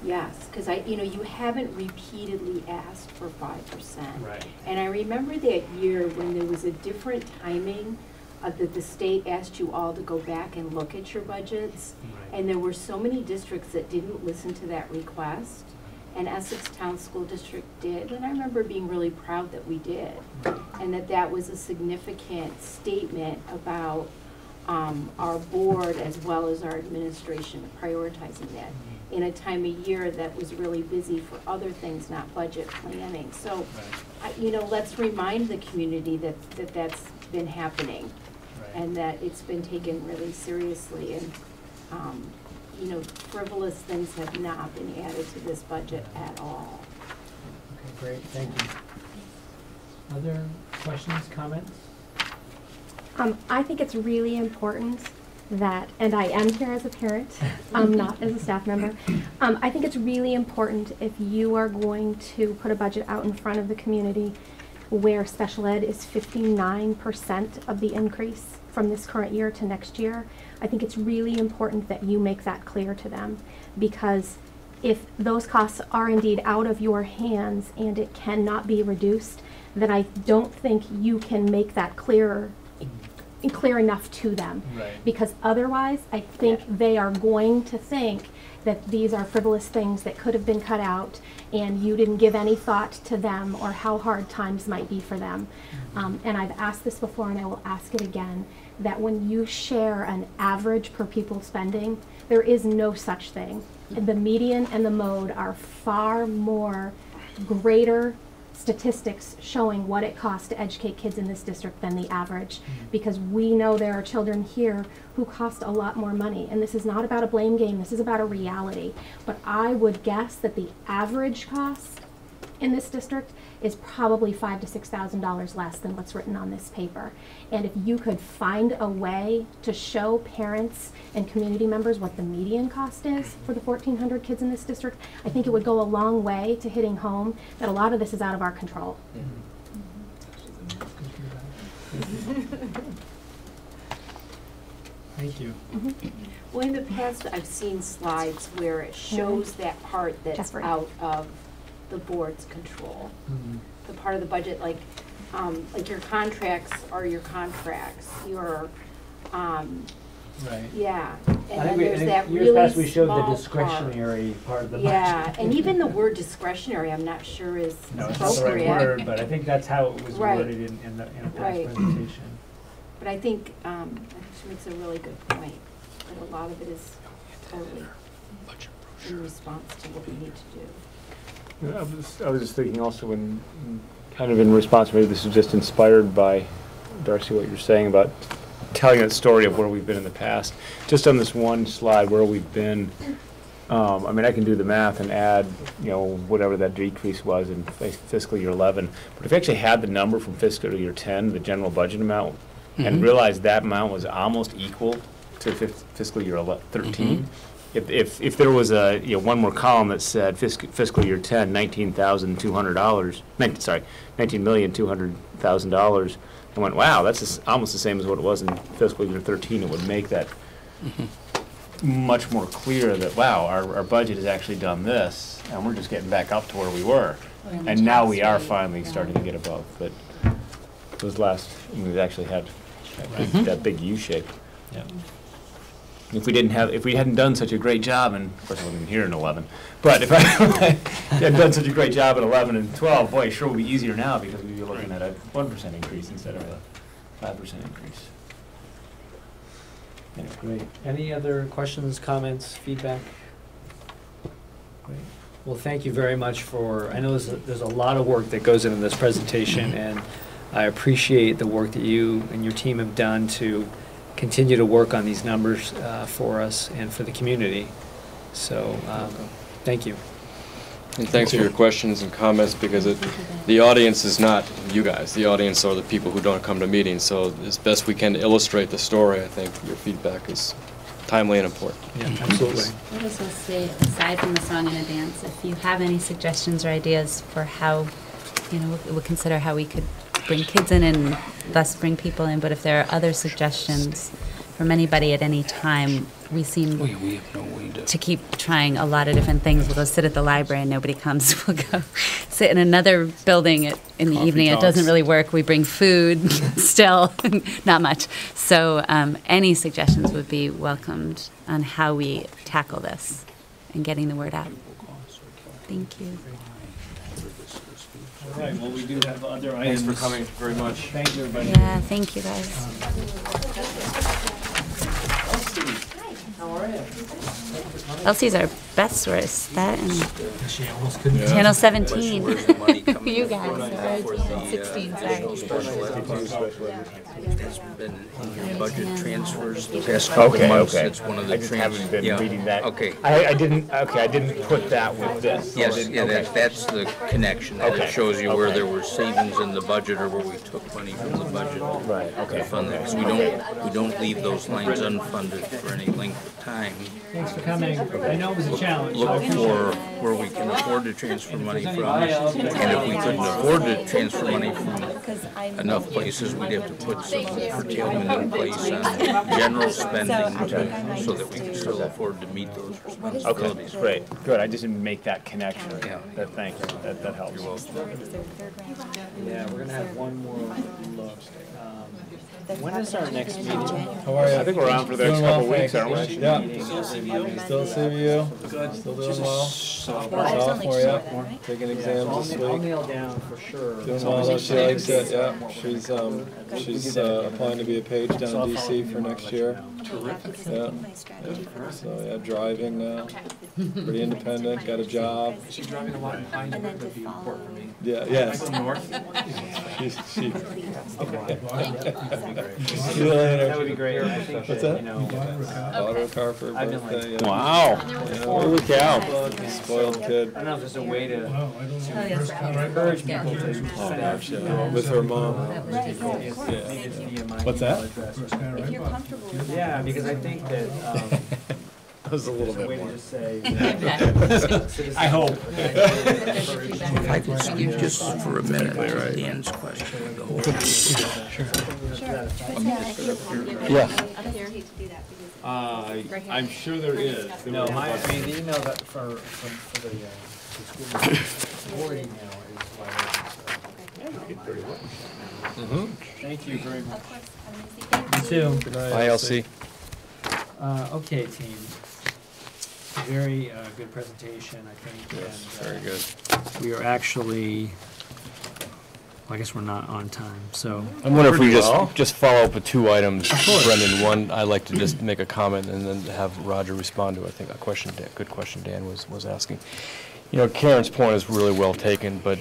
Yes, because you know, you haven't repeatedly asked for 5%. And I remember that year when there was a different timing that the state asked you all to go back and look at your budgets. And there were so many districts that didn't listen to that request. And Essex Town School District did. And I remember being really proud that we did. And that was a significant statement about our board as well as our administration prioritizing that in a time of year that was really busy for other things, not budget planning. So, you know, let's remind the community that that's been happening and that it's been taken really seriously. And, you know, frivolous things have not been added to this budget at all. Okay, great, thank you. Other questions, comments? I think it's really important that, and I am here as a parent, not as a staff member. I think it's really important if you are going to put a budget out in front of the community where special ed is 59% of the increase from this current year to next year. I think it's really important that you make that clear to them, because if those costs are indeed out of your hands and it cannot be reduced, then I don't think you can make that clear enough to them. Right. Because otherwise, I think they are going to think that these are frivolous things that could have been cut out, and you didn't give any thought to them or how hard times might be for them. And I've asked this before, and I will ask it again, that when you share an average per pupil spending, there is no such thing. The median and the mode are far more greater statistics showing what it costs to educate kids in this district than the average, because we know there are children here who cost a lot more money, and this is not about a blame game, this is about a reality. But I would guess that the average cost in this district is probably $5,000 to $6,000 less than what's written on this paper. And if you could find a way to show parents and community members what the median cost is for the 1,400 kids in this district, I think it would go a long way to hitting home that a lot of this is out of our control. Thank you. Well, in the past, I've seen slides where it shows that part that's Jeffrey. out of the board's control. The part of the budget, like your contracts are your contracts, your, Right. yeah. I And think then we, there's in that years really past we showed small the part. discretionary part of the budget. Yeah, and even the word discretionary, I'm not sure is No, it's not the right appropriate. word, but I think that's how it was Right. worded in a past Right. presentation. But I think she makes a really good point, that a lot of it is totally in response to what we need to do. I was just thinking also, when kind of in response, maybe this is just inspired by, Darcy, what you're saying about telling that story of where we've been in the past. Just on this one slide where we've been, I mean, I can do the math and add, whatever that decrease was in fiscal year 11. But if you actually had the number from fiscal year 10, the general budget amount, and realized that amount was almost equal to fiscal year 13, if there was a one more column that said fiscal year 10, $19,200, $19,200,000, and went, wow, that's almost the same as what it was in fiscal year 13, it would make that much more clear that, wow, our budget has actually done this, and we're just getting back up to where we were. And now we are finally starting to get above. But those we've actually had that big U shape. Yeah. If we hadn't done such a great job, and of course I wasn't here in 11, but if I hadn't done such a great job in 11 and 12, boy, it sure would be easier now, because we'd be looking at a 1% increase instead of a 5% increase. Yeah, great. Any other questions, comments, feedback? Great. Well, thank you very much for, I know there's a lot of work that goes into this presentation, and I appreciate the work that you and your team have done to continue to work on these numbers for us and for the community. So, thank you. And thanks for your questions and comments, because the audience is not you guys. The audience are the people who don't come to meetings. So as best we can to illustrate the story, I think your feedback is timely and important. Yeah, absolutely. I would also say, aside from the song and a dance, if you have any suggestions or ideas for how, we'll consider how we could bring kids in and thus bring people in. But if there are other suggestions from anybody at any time, we seem to keep trying a lot of different things. We'll go sit at the library and nobody comes. We'll go sit in another building in the evening. It doesn't really work. We bring food still, not much. So any suggestions would be welcomed on how we tackle this and getting the word out. Thank you. All right, well, we do have other items. Thanks for coming very much. Thank you, everybody. Yeah, thank you guys. How are you? Elsie's our best source. That and She almost couldn't. Channel 17. Where's the money coming You in guys. for the 16, additional sorry. special ed? That's been in your budget transfers the past couple of months. It's one of the I just haven't been yeah. reading that. Okay. I didn't put that with this. Yes, yeah, that's the connection. That Okay. it shows you where Okay. there were savings in the budget or where we took money from the budget. Right, okay. To fund that, 'cause we don't leave those lines unfunded for any length of time. Thanks for coming. I know it was a challenge. Look for where we can afford to transfer money from, and if we couldn't afford to transfer money from enough places, we'd have to put some curtailment in place on general spending so that we can still afford to meet those Okay, responsibilities. great, good. I just didn't make that connection. Yeah. Thank you. That helps. Yeah, we're gonna have one more look. When is our next meeting? How are you? I think we're on for the next couple weeks, aren't we? Yeah. Still CVU? Still doing well? Sophomore, yeah. Taking exams this I'll week. nail down for sure. Doing well, though. She likes it, yeah. She's applying to be a page down in DC for next year. Yeah. So, yeah, driving now. Pretty independent, got a job. She's driving a lot behind you, that'd be important for me. Yeah, yes. North? She. See you That later. would be great. I think What's that, that? you know, Bought her a car for her I've been like- birthday. Yeah. Wow. Holy cow. Spoiled kid. I don't know if there's a way to Wow, I don't know. First time I- encourage people to send out. With her mom. What's that? First guy right button. Yeah, because I think that, That was a little there's a way bit to more. just say. I hope. If I could speak just for a minute to Dan's question. Yeah. I'm sure there is. No, the email that for the school board email is Thank you very much. You too. Good night, Bye, Elsie. Okay, team. Very good presentation, I think. Yes, and, very good. We are actually, well, I guess we're not on time, so. I wonder if we Pretty well. just follow up with two items, Brendan. One, I'd like to just make a comment and then have Roger respond to, I think, a question, good question Dan was asking. You know, Karen's point is really well taken, but,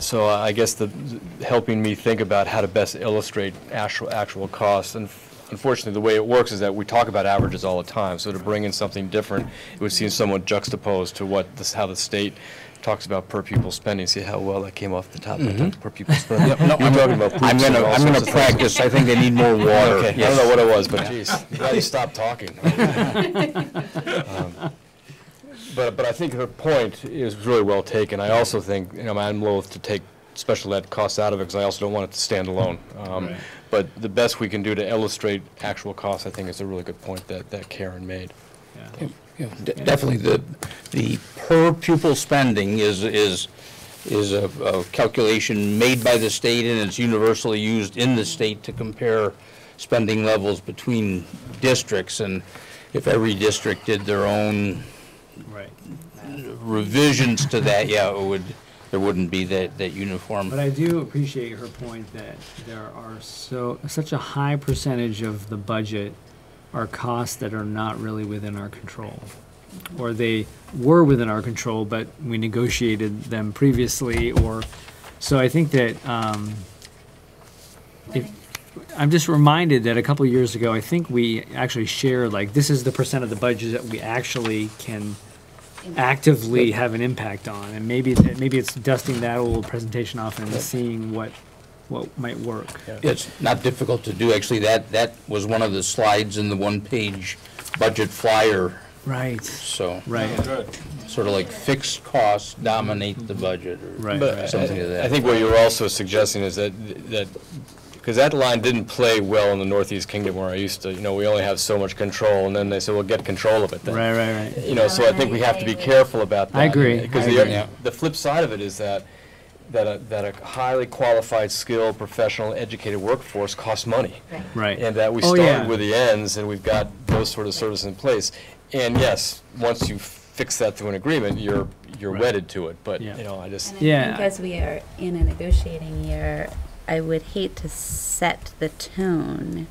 so I guess helping me think about how to best illustrate actual costs. And unfortunately, the way it works is that we talk about averages all the time. So to bring in something different, it would seem somewhat juxtaposed to how the state talks about per pupil spending. See how well that came off the top per pupil spending. No, You're talking about I'm poops and all sorts gonna of things. practice. I think I need more water. Okay, I Yes. don't know what it was, but geez, I'm glad you stopped talking. But I think her point is really well taken. I also think, you know, I'm loath to take special ed costs out of it because I also don't want it to stand alone. But the best we can do to illustrate actual costs, I think, is a really good point that Karen made. Yeah, definitely, the per pupil spending is a calculation made by the state, and it's universally used in the state to compare spending levels between districts. And if every district did their own Right. revisions to that, yeah, there wouldn't be that uniform. But I do appreciate her point that there are such a high percentage of the budget are costs that are not really within our control. Or they were within our control, but we negotiated them previously, so I think that, I'm just reminded that a couple of years ago, I think we actually shared, like, this is the percent of the budget that we actually can actively have an impact on, and maybe it's dusting that old presentation off and seeing what might work. It's not difficult to do, actually. That was one of the slides in the one-page budget flyer. Right. So, Right. sort of like fixed costs dominate the budget, or Right. But something like that. I think what you're also suggesting is that because that line didn't play well in the Northeast Kingdom where I used to, you know, we only have so much control, and then they said, well, get control of it then. Right. You know, so I think we have to be careful about that. I agree. Because I agree. the flip side of it is that a highly qualified, skilled, professional, educated workforce costs money. Right. And that we Oh, started yeah. with the ends, and we've got those sort of services in place. And yes, once you fix that to an agreement, you're Right. wedded to it. But, Yeah. you know, I just... And I Yeah. think as we are in a negotiating year, I would hate to set the tone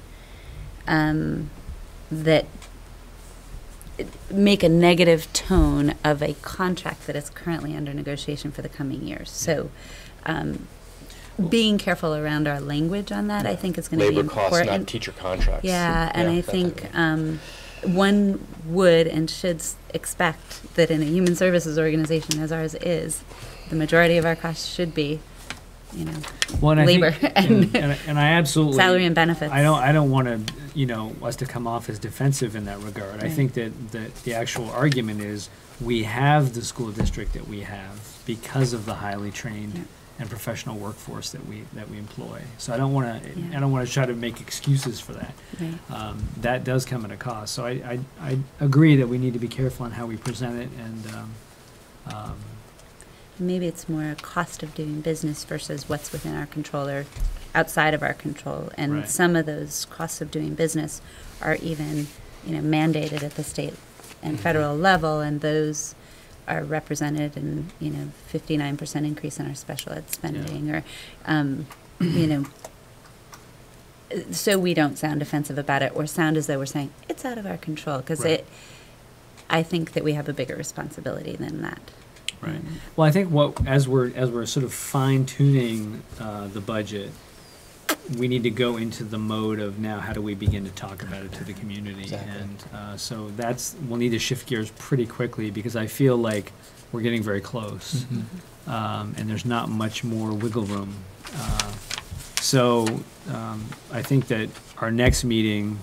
that make a negative tone of a contract that is currently under negotiation for the coming years. So, being careful around our language on that, I think is going to be Labor important. costs, not teacher contracts. Yeah, and I that think type of one would and should expect that in a human services organization as ours is, the majority of our costs should be, you know, Well, and I labor think- and and I absolutely salary and benefits. I don't want to, you know, us to come off as defensive in that regard. I Right. think that the actual argument is we have the school district that we have because of the highly trained Yeah. and professional workforce that we employ. So I don't want to Yeah. I don't want to try to make excuses for that. Right. That does come at a cost. So I agree that we need to be careful on how we present it, and Maybe it's more a cost of doing business versus what's within our control or outside of our control. And Right. some of those costs of doing business are even, you know, mandated at the state and federal level, and those are represented in, you know, 59% increase in our special ed spending, or, you know, so we don't sound defensive about it or sound as though we're saying it's out of our control, because Right. I think that we have a bigger responsibility than that. right. Well, I think as we're sort of fine tuning the budget, we need to go into the mode of now how do we begin to talk about it to the community, Exactly. and so we'll need to shift gears pretty quickly, because I feel like we're getting very close, and there's not much more wiggle room. So I think that our next meeting,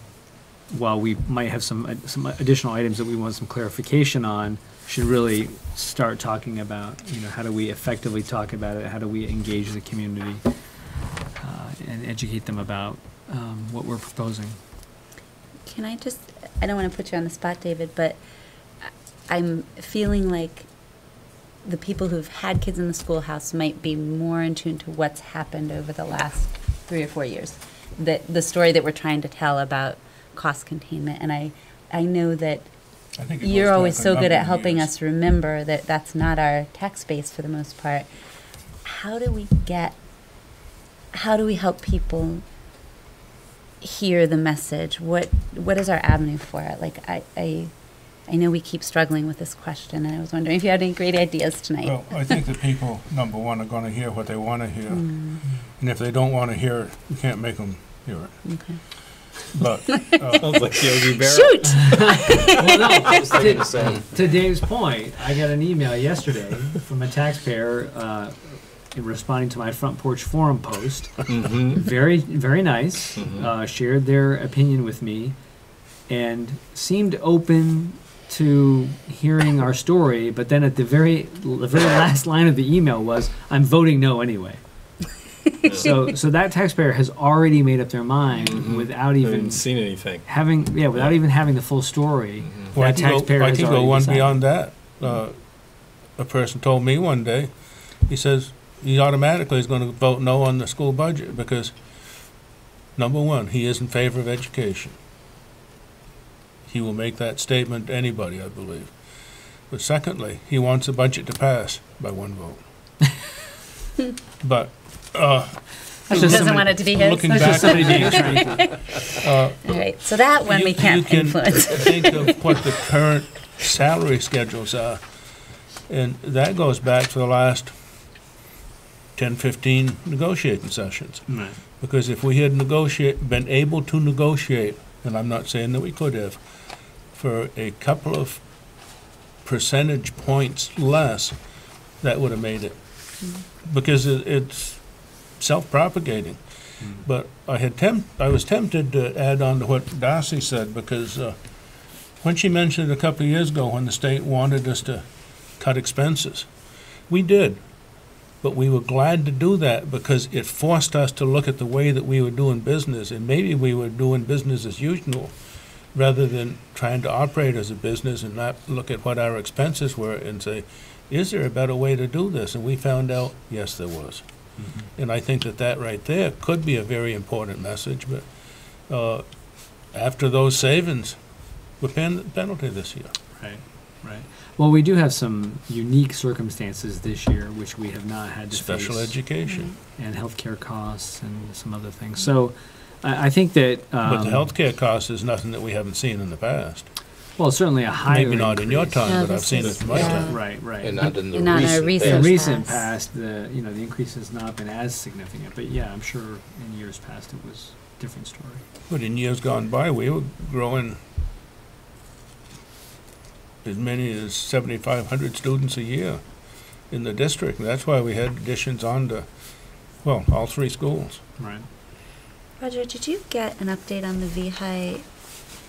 while we might have some additional items that we want some clarification on, should really start talking about, you know, how do we effectively talk about it, how do we engage the community, and educate them about what we're proposing. Can I just, I don't want to put you on the spot, David, but I'm feeling like the people who've had kids in the schoolhouse might be more in tune to what's happened over the last 3 or 4 years. The story that we're trying to tell about cost containment. And I know that I think it you're goes always back a so good number at of helping years. us remember that that's not our tax base for the most part. How do we help people hear the message? What is our avenue for it? Like, I know we keep struggling with this question, and I was wondering if you had any great ideas tonight. Well, I think the people, number one, are going to hear what they want to hear. And if they don't want to hear it, you can't make them hear it. Okay. But Sounds like Yogi Berra. Shoot! Well, no, I was thinking the same. to Dave's point, I got an email yesterday from a taxpayer responding to my Front Porch Forum post. Very, very nice. Shared their opinion with me, and seemed open to hearing our story. But then at the very last line of the email was, "I'm voting no anyway." So that taxpayer has already made up their mind without I even haven't seen anything. without even having the full story. well, I That can taxpayer go, I has can go already one decided. beyond that. A person told me one day, he says he automatically is going to vote no on the school budget because, number one, he is in favor of education. He will make that statement to anybody, I believe. But secondly, he wants the budget to pass by one vote. But That's just Doesn't somebody- want it to be his. looking That's back just somebody being at attracted. All right, so that one we can't you can influence. think of what the current salary schedules are, and that goes back to the last 10, 15 negotiating sessions. Right. Because if we had been able to negotiate, and I'm not saying that we could have, for a couple of percentage points less, that would have made it. Because it's self-propagating. But I was tempted to add on to what Darcy said, because when she mentioned a couple of years ago when the state wanted us to cut expenses, we did. But we were glad to do that because it forced us to look at the way that we were doing business, and maybe we were doing business as usual rather than trying to operate as a business and not look at what our expenses were and say, is there a better way to do this? And we found out, yes, there was. And I think that right there could be a very important message, but after those savings, we're paying the penalty this year. Right, right. Well, we do have some unique circumstances this year, which we have not had to Special face, education. and healthcare costs and some other things. So I think that. But the healthcare cost is nothing that we haven't seen in the past. Well, certainly a higher Maybe not in your increase. time, No, but I've this seen it is- in my yeah. time. Right, right. And not in the And not in our recent. In recent recent past. past, the increase has not been as significant, but yeah, I'm sure in years past it was a different story. But in years gone by, we were growing as many as 7,500 students a year in the district. And that's why we had additions on to, well, all three schools. Right. Roger, did you get an update on the VHI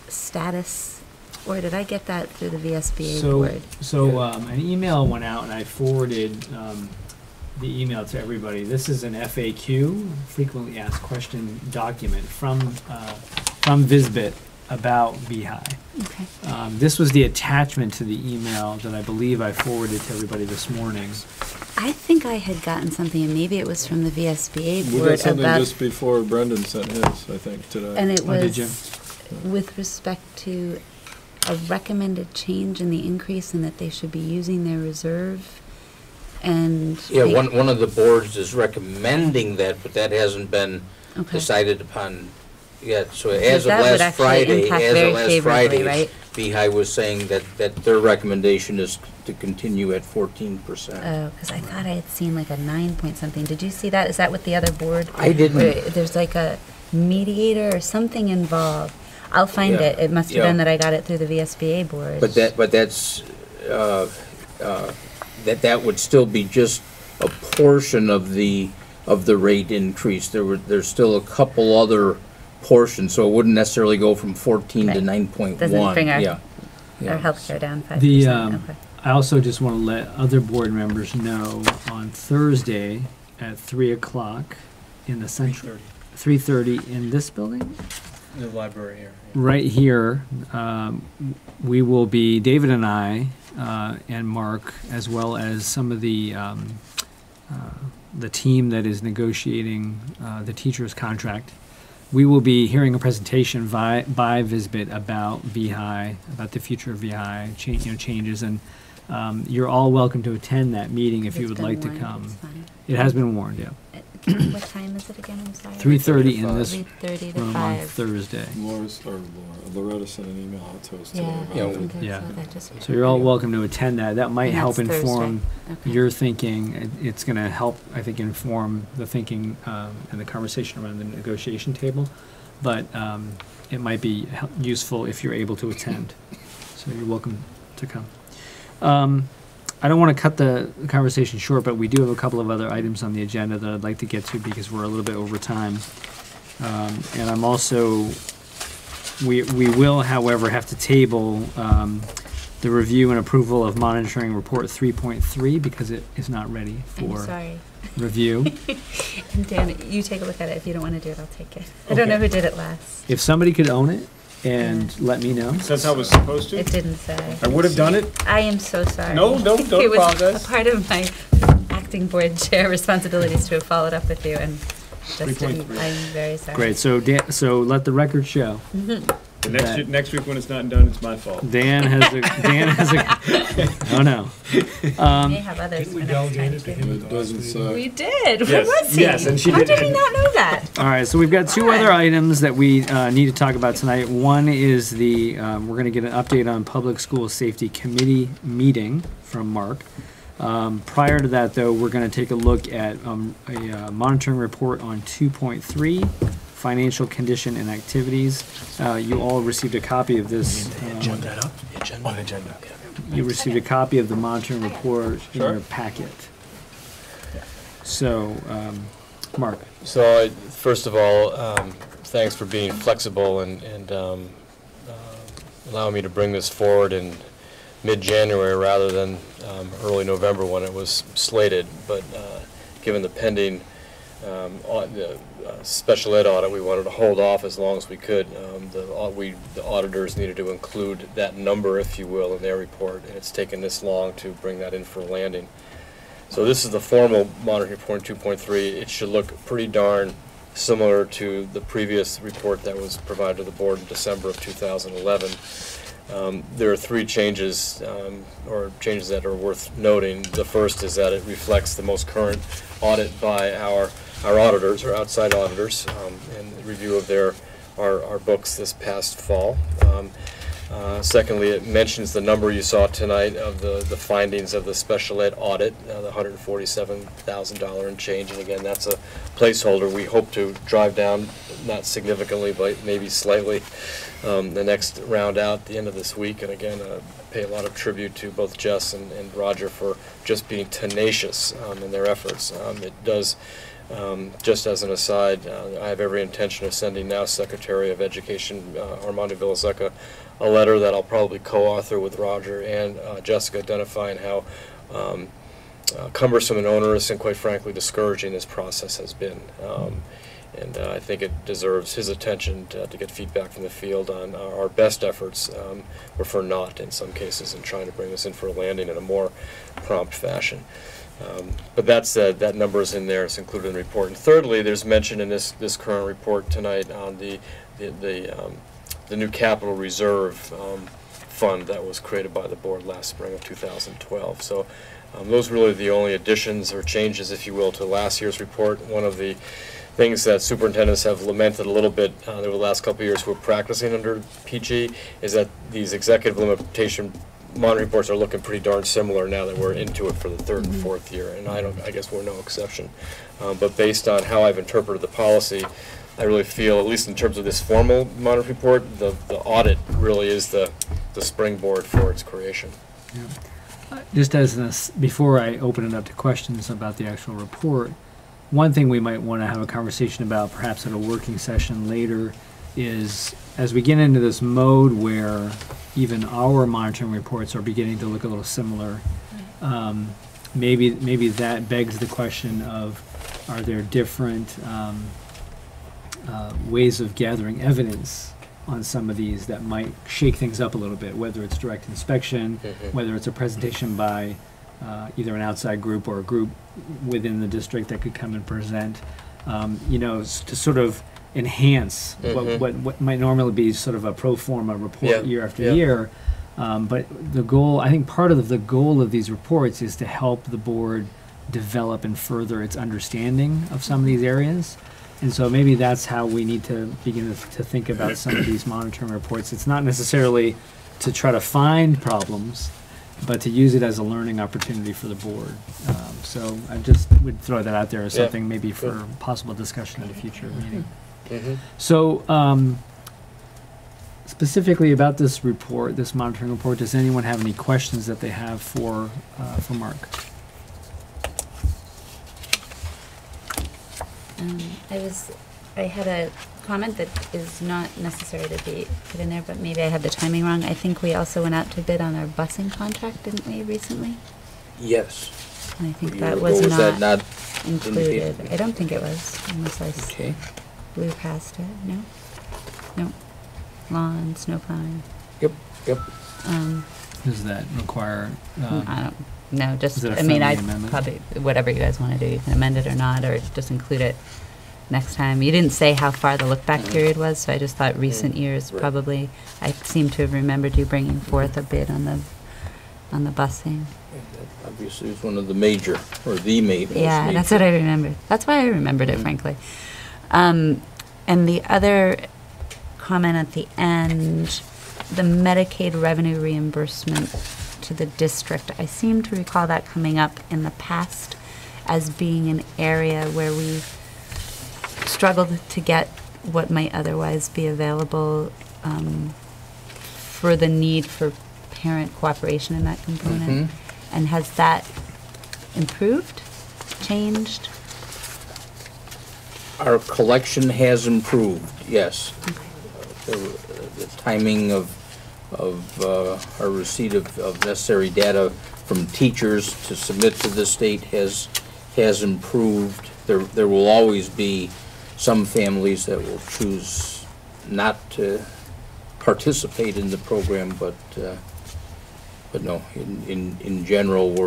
status, or did I get that through the VSBA board? So an email went out, and I forwarded the email to everybody. This is an FAQ, frequently asked question document from VSBIT about VHI. Okay. This was the attachment to the email that I believe I forwarded to everybody this morning. I think I had gotten something, and maybe it was from the VSBA We board got something about, just before Brendan sent his, I think, today. and it Oh, did you? was with respect to a recommended change in the increase, and that they should be using their reserve. And Yeah, one of the boards is recommending that, but that hasn't been okay. decided upon yet. So Because as of that would last actually Friday, impact as very of last favorably, Friday, right? VHI was saying that their recommendation is to continue at 14%. Oh, because I thought I had seen like a 9 point something. Did you see that? Is that with the other board? I didn't. Where there's like a mediator or something involved. I'll find Yeah. it. It must have Yeah. been that I got it through the VSBA board. But that's, that would still be just a portion of the rate increase. There's still a couple other portions, so it wouldn't necessarily go from 14 to Right. 9.1. Doesn't bring our- Yeah. Our healthcare down 5%. The Okay. I also just want to let other board members know on Thursday at 3:00 in the central. 3:30 in this building. The library here. Right here, we will be, David and I, and Mark, as well as some of the team that is negotiating the teacher's contract. We will be hearing a presentation by VSBIT about VHI, about the future of VHI, changes, and you're all welcome to attend that meeting if you It's would been like to warned, come. it's fine. It has been warned, yeah. What time is it again? I'm sorry. 3:30 in this 3:30 to room on 5. Thursday. Loretta sent an email out to us today Yeah. about Yeah. it. Okay, Yeah. so that just- So you're all welcome to attend that. That might And help that's inform Thursday. Okay. your thinking. It's going to help, I think, inform the thinking and the conversation around the negotiation table. But it might be useful if you're able to attend. So you're welcome to come. I don't want to cut the conversation short, but we do have a couple of other items on the agenda that I'd like to get to because we're a little bit over time. And I'm also, we will, however, have to table the review and approval of monitoring report 3.3 because it is not ready I'm for sorry. review. And Dan, you take a look at it. If you don't want to do it, I'll take it. I don't know Okay. who did it last. If somebody could own it and let me know. That's how it was supposed to? It didn't say. I would have done it. I am so sorry. No, don't It was apologize. a part of my acting board chair responsibilities to have followed up with you, and just didn't. 3.3. I'm very sorry. Great, so let the record show. The that next week when it's not done, it's my fault. Dan has a, oh no. We may have others for We next time. delegated to too. him. It doesn't say. We did. Where Yes, was he? yes, and she How did. did we not know that? All right, so we've got two other items that we need to talk about tonight. One is we're going to get an update on Public School Safety Committee meeting from Mark. Prior to that, though, we're going to take a look at a monitoring report on 2.3, financial condition and activities. You all received a copy of this. You received a copy of the monitoring report in your packet. So, Mark. So, first of all, thanks for being flexible and allowing me to bring this forward in mid-January rather than early November when it was slated. But given the pending special ed audit, we wanted to hold off as long as we could. The auditors needed to include that number, if you will, in their report, and it's taken this long to bring that in for landing. So this is the formal monitoring report 2.3. It should look pretty darn similar to the previous report that was provided to the board in December of 2011. There are three changes, or changes that are worth noting. The first is that it reflects the most current audit by our our auditors, our outside auditors, and review of our books this past fall. Secondly, it mentions the number you saw tonight of the findings of the special ed audit, the $147,000 and change. And again, that's a placeholder. We hope to drive down, not significantly, but maybe slightly, the next round out at the end of this week. And again, pay a lot of tribute to both Jess and Roger for just being tenacious in their efforts. It does. Just as an aside, I have every intention of sending now Secretary of Education Armando Villaseca a letter that I'll probably co-author with Roger and Jessica, identifying how cumbersome and onerous and quite frankly discouraging this process has been. And I think it deserves his attention to get feedback from the field on our best efforts, or for not in some cases, in trying to bring this in for a landing in a more prompt fashion. But that said, that number is in there. It's included in the report. And thirdly, there's mention in this current report tonight on the new capital reserve fund that was created by the board last spring of 2012. So those are really the only additions or changes, if you will, to last year's report. One of the things that superintendents have lamented a little bit over the last couple of years who are practicing under PG is that these executive limitation monitoring reports are looking pretty darn similar now that we're into it for the third and fourth year, and I guess we're no exception. But based on how I've interpreted the policy, I really feel, at least in terms of this formal monitoring report, the audit really is the springboard for its creation. Yeah. Just as before I open it up to questions about the actual report, one thing we might want to have a conversation about, perhaps at a working session later, is as we get into this mode where even our monitoring reports are beginning to look a little similar, maybe that begs the question of, are there different ways of gathering evidence on some of these that might shake things up a little bit, whether it's direct inspection, whether it's a presentation by either an outside group or a group within the district that could come and present, to sort of enhance what might normally be sort of a pro forma report year after year. But the goal, I think part of the goal of these reports is to help the board develop and further its understanding of some of these areas. And so maybe that's how we need to begin to think about some of these monitoring reports. It's not necessarily to try to find problems, but to use it as a learning opportunity for the board. So I just would throw that out there as something maybe for possible discussion at a future meeting. So specifically about this report, this monitoring report, does anyone have any questions that they have for Mark? I had a comment that is not necessary to be put in there, but maybe I had the timing wrong. I think we also went out to bid on our busing contract, didn't we, recently? Yes. And I think that was not included. indicated? I don't think it was, unless I blew past it. No? No. Lawn, snow plowing. Yep. Does that require? I don't know. Just, is it a I mean, I friendly amendment? probably, whatever you guys want to do, you can amend it or not, or just include it next time. You didn't say how far the look-back period was, so I just thought recent years probably. I seem to have remembered you bringing forth a bid on the busing. Obviously, it's one of the major, or the major. Yeah, that's what I remembered. That's why I remembered it, frankly. And the other comment at the end, the Medicaid revenue reimbursement to the district. I seem to recall that coming up in the past as being an area where we struggled to get what might otherwise be available for the need for parent cooperation in that component. And has that improved, changed? Our collection has improved, yes. Okay. The timing of our receipt of necessary data from teachers to submit to the state has improved. There will always be some families that will choose not to participate in the program, but no, in general,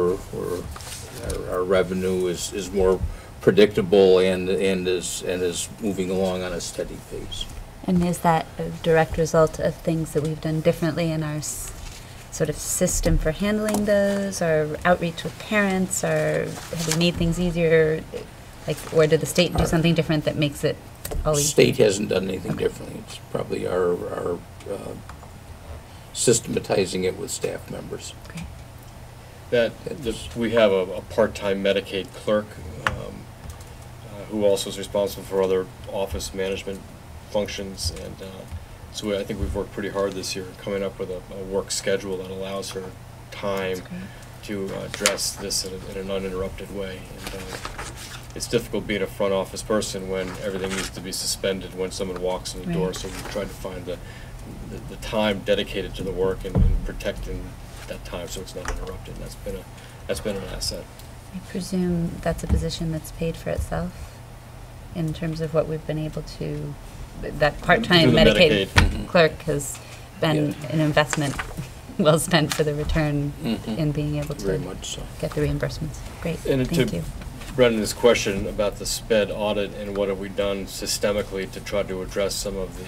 our revenue is more predictable and is moving along on a steady pace. And is that a direct result of things that we've done differently in our sort of system for handling those, or outreach with parents, or have we made things easier? Like, or did the state do something different that makes it all easier? State hasn't done anything differently. It's probably our systematizing it with staff members. Okay. We have a part-time Medicaid clerk who also is responsible for other office management functions, and so I think we've worked pretty hard this year coming up with a work schedule that allows her time to address this in an uninterrupted way. And it's difficult being a front office person when everything needs to be suspended when someone walks in the door, so we've tried to find the time dedicated to the work and protecting that time so it's not interrupted. And that's been an asset. I presume that's a position that's paid for itself in terms of what we've been able to, that part-time Medicaid clerk has been an investment well spent for the return in being able to Very much so. get the reimbursements. Great, And thank you. Brendan's question about the SPED audit and what have we done systemically to try to address some of the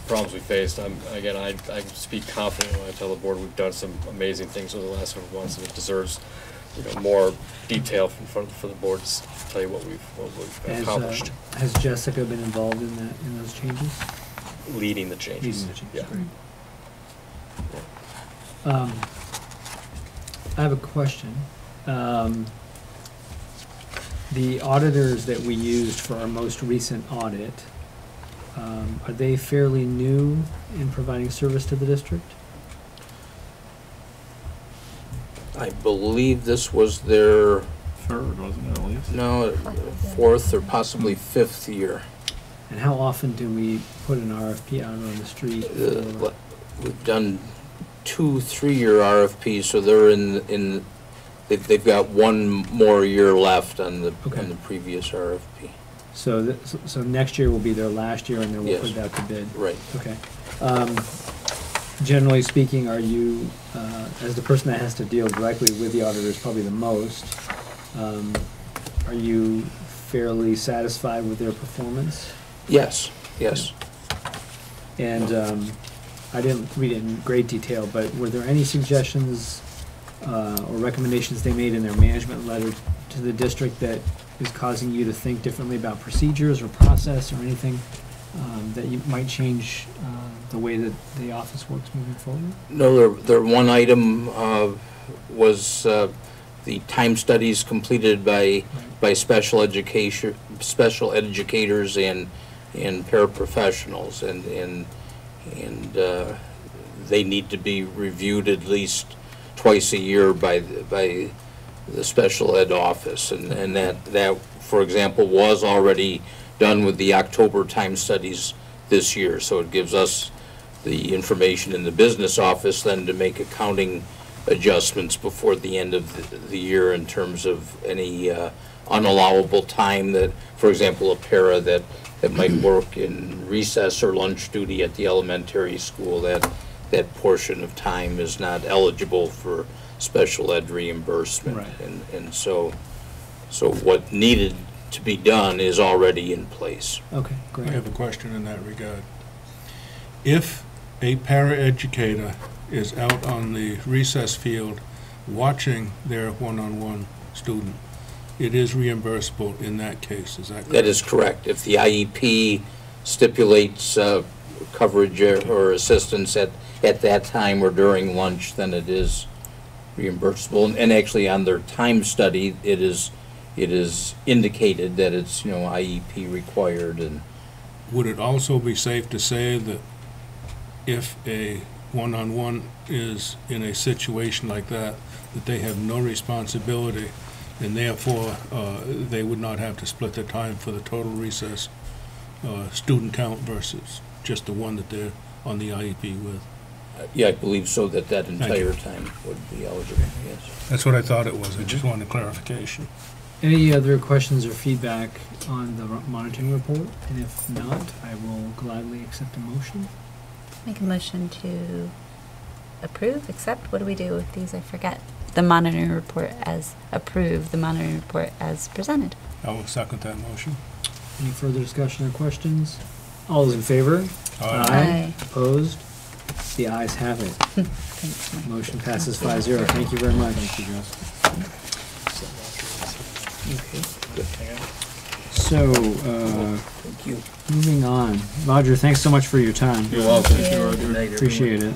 problems we faced. I speak confidently when I tell the board we've done some amazing things over the last several months, and it deserves more detail for the board to tell you what we've accomplished. Has Jessica been involved in those changes? Leading the changes. Yeah. I have a question. The auditors that we used for our most recent audit, are they fairly new in providing service to the district? I believe this was their Third, wasn't it, at least? no, fourth or possibly fifth year. And how often do we put an RFP out on the street? We've done 2 3-year RFPs, so they're they've got one more year left on the previous RFP. So so next year will be their last year, and then we'll put it out to bid. Right. Okay. Generally speaking, are you, as the person that has to deal directly with the auditors probably the most, are you fairly satisfied with their performance? Yes, yes. And I didn't read it in great detail, but were there any suggestions or recommendations they made in their management letter to the district that is causing you to think differently about procedures or process or anything that you might change the way that the office works moving forward? No, their one item was the time studies completed by special educators and paraprofessionals, and they need to be reviewed at least twice a year by the special ed office, and that for example was already done with the October time studies this year, so it gives us the information in the business office then to make accounting adjustments before the end of the year in terms of any unallowable time that, for example, a para that might work in recess or lunch duty at the elementary school, that portion of time is not eligible for special ed reimbursement. Right. And so what needed to be done is already in place. Okay, great. I have a question in that regard. If a paraeducator is out on the recess field watching their one-on-one student, it is reimbursable in that case, is that correct? That is correct. If the IEP stipulates coverage or assistance at that time or during lunch, then it is reimbursable. And actually on their time study, it is indicated that it's, IEP required. And would it also be safe to say that if a one-on-one is in a situation like that they have no responsibility, and therefore they would not have to split their time for the total recess student count versus just the one that they're on the IEP with? Yeah, I believe so, that entire time would be eligible, yes. That's what I thought it was. I just wanted clarification. Any other questions or feedback on the monitoring report? And if not, I will gladly accept a motion. Make a motion to approve, accept, what do we do with these? I forget. The monitoring report as approved, the monitoring report as presented. I will second that motion. Any further discussion or questions? All those in favor? Aye. Opposed? The ayes have it. Thanks, Mike. Motion passes 5-0. Thank you very much. Thank you, Jess. So, Thank you. moving on. Roger, thanks so much for your time. You're welcome. Appreciate it.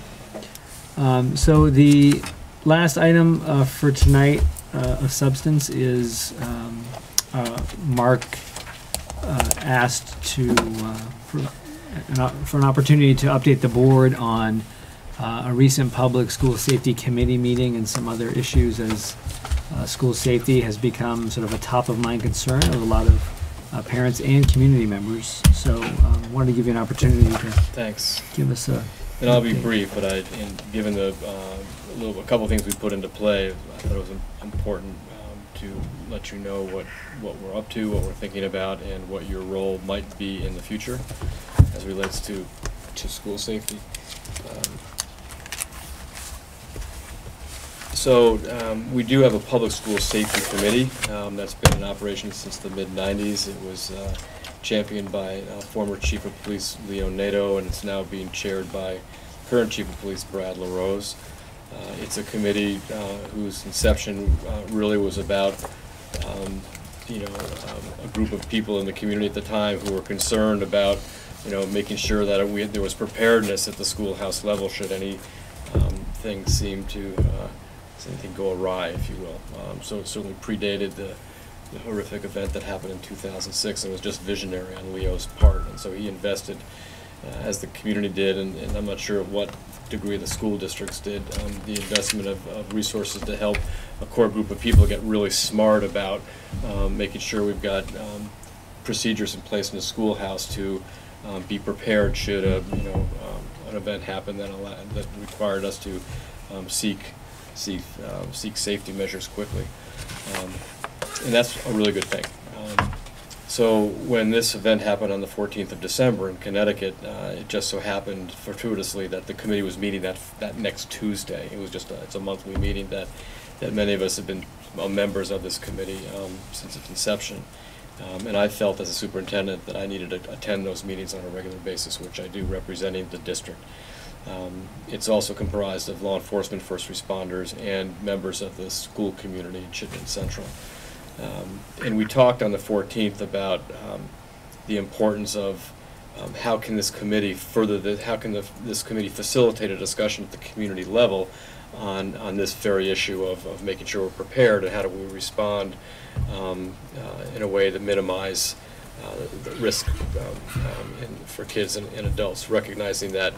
So the last item for tonight of substance is Mark asked to for an opportunity to update the board on a recent public school safety committee meeting and some other issues, as school safety has become sort of a top of mind concern of a lot of parents and community members. So wanted to give you an opportunity to Thanks. give us a And I'll be update. brief, but given the a couple of things we put into play, I thought it was important to let you know what we're up to, what we're thinking about, and what your role might be in the future as it relates to school safety. So we do have a public school safety committee that's been in operation since the mid-90s. It was championed by former Chief of Police Leo Nato, and it's now being chaired by current Chief of Police Brad LaRose. It's a committee whose inception really was about a group of people in the community at the time who were concerned about making sure that there was preparedness at the schoolhouse level should anything seem to anything go awry, if you will. So it certainly predated the horrific event that happened in 2006, and was just visionary on Leo's part. And so he invested, as the community did, and I'm not sure what degree the school districts did, the investment of resources to help a core group of people get really smart about making sure we've got procedures in place in the schoolhouse to be prepared should an event happen that required us to seek safety measures quickly, and that's a really good thing. So when this event happened on the 14th of December in Connecticut, it just so happened fortuitously that the committee was meeting that next Tuesday. It was it's a monthly meeting that many of us have been members of this committee since its inception. And I felt as a superintendent that I needed to attend those meetings on a regular basis, which I do, representing the district. It's also comprised of law enforcement, first responders, and members of the school community in Chittenden Central. And we talked on the 14th about the importance of how can this committee this committee facilitate a discussion at the community level on this very issue of making sure we're prepared, and how do we respond in a way that minimize the risk for kids and adults, recognizing that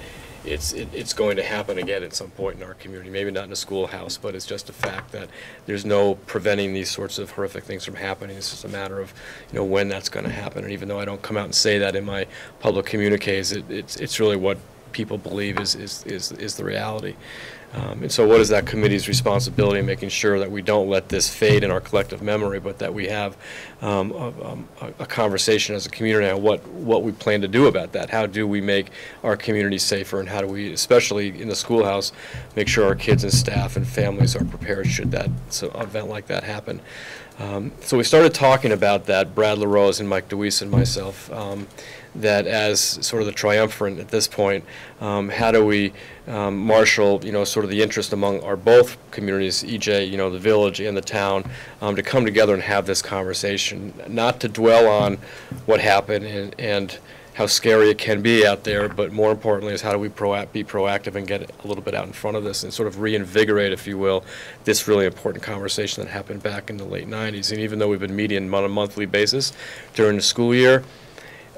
it's going to happen again at some point in our community. Maybe not in a schoolhouse, but it's just a fact that there's no preventing these sorts of horrific things from happening. It's just a matter of when that's going to happen. And even though I don't come out and say that in my public communiques, it's really what people believe is the reality. And so what is that committee's responsibility in making sure that we don't let this fade in our collective memory, but that we have a conversation as a community on what we plan to do about that? How do we make our community safer, and how do we, especially in the schoolhouse, make sure our kids and staff and families are prepared should an event like that happen? So we started talking about that, Brad LaRose and Mike DeWeese and myself, that as sort of the triumvirate at this point, how do we marshal, sort of the interest among our both communities, EJ, the village and the town, to come together and have this conversation, not to dwell on what happened and how scary it can be out there, but more importantly is how do we be proactive and get a little bit out in front of this and sort of reinvigorate, if you will, this really important conversation that happened back in the late 90s. And even though we've been meeting on a monthly basis during the school year,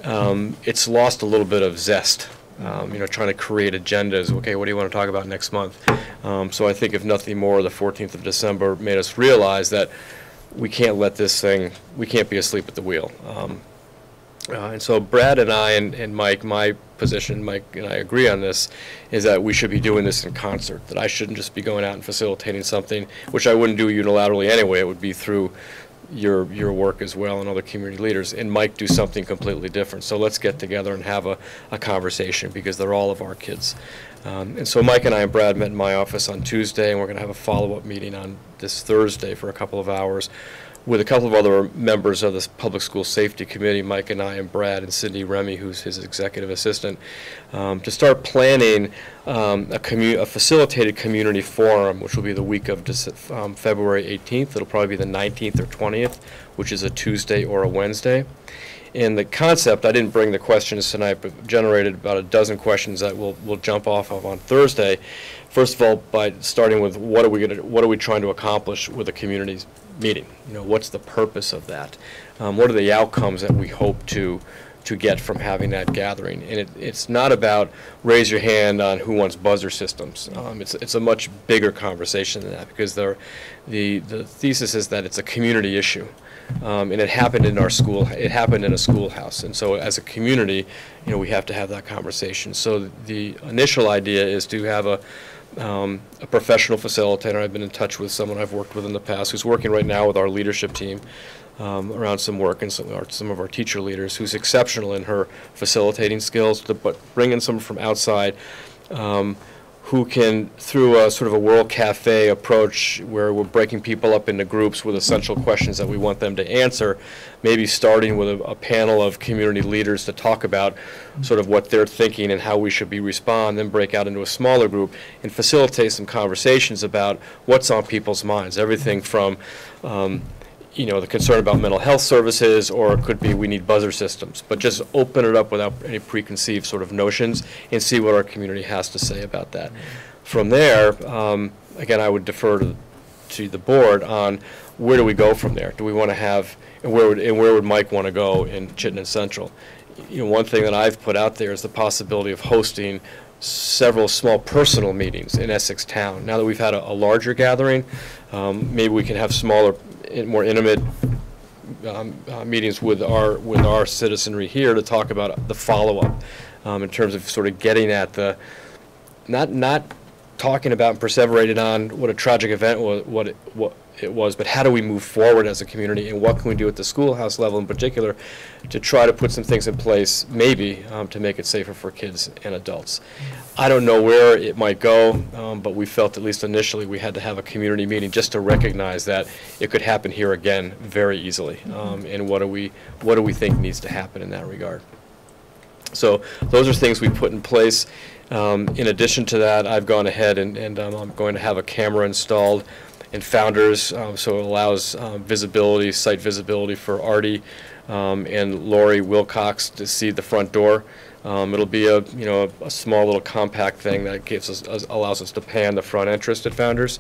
it's lost a little bit of zest, trying to create agendas. Okay, what do you want to talk about next month? So I think if nothing more, the 14th of December made us realize that we can't let this thing, we can't be asleep at the wheel. And so Brad and I and Mike, my position, Mike and I agree on this, is that we should be doing this in concert, that I shouldn't just be going out and facilitating something, which I wouldn't do unilaterally anyway. It would be through your work as well and other community leaders, and Mike do something completely different. So let's get together and have a conversation, because they're all of our kids. And so Mike and I and Brad met in my office on Tuesday, and we're going to have a follow-up meeting on this Thursday for a couple of hours, with a couple of other members of the Public School Safety Committee, Mike and I and Brad and Cindy Remy, who's his executive assistant, to start planning a facilitated community forum, which will be the week of February 18th. It'll probably be the 19th or 20th, which is a Tuesday or a Wednesday. And the concept, I didn't bring the questions tonight, but generated about a dozen questions that we'll jump off of on Thursday. First of all, by starting with what are we trying to accomplish with a community meeting? You know, what's the purpose of that? What are the outcomes that we hope to get from having that gathering? And it's not about raise your hand on who wants buzzer systems. It's a much bigger conversation than that, because the thesis is that it's a community issue. And it happened in our school. It happened in a schoolhouse, and so as a community, you know, we have to have that conversation. So the initial idea is to have a professional facilitator. I've been in touch with someone I've worked with in the past, who's working right now with our leadership team around some work, and some of our teacher leaders, who's exceptional in her facilitating skills, but bring in someone from outside. Who can, through a sort of a World Cafe approach, where we're breaking people up into groups with essential questions that we want them to answer, maybe starting with a panel of community leaders to talk about sort of what they're thinking and how we should be respond, then break out into a smaller group and facilitate some conversations about what's on people's minds. Everything from you know, the concern about mental health services, or it could be we need buzzer systems, but just open it up without any preconceived sort of notions and see what our community has to say about that. From there, again, I would defer to the board on where do we go from there. Do we want to have, and where would Mike want to go in Chittenden Central? You know, one thing that I've put out there is the possibility of hosting several small personal meetings in Essex town. Now that we've had a larger gathering, maybe we can have smaller, more intimate meetings with our citizenry here to talk about the follow-up in terms of sort of getting at the not talking about and perseverating on what a tragic event was, what it was, but how do we move forward as a community, and what can we do at the schoolhouse level in particular to try to put some things in place, maybe to make it safer for kids and adults. I don't know where it might go, but we felt at least initially we had to have a community meeting just to recognize that it could happen here again very easily, and what do we think needs to happen in that regard. So those are things we put in place. In addition to that, I've gone ahead and I'm going to have a camera installed in Founders, so it allows visibility, site visibility for Artie and Lori Wilcox to see the front door. It'll be a small little compact thing that gives us allows us to pan the front entrance at Founders,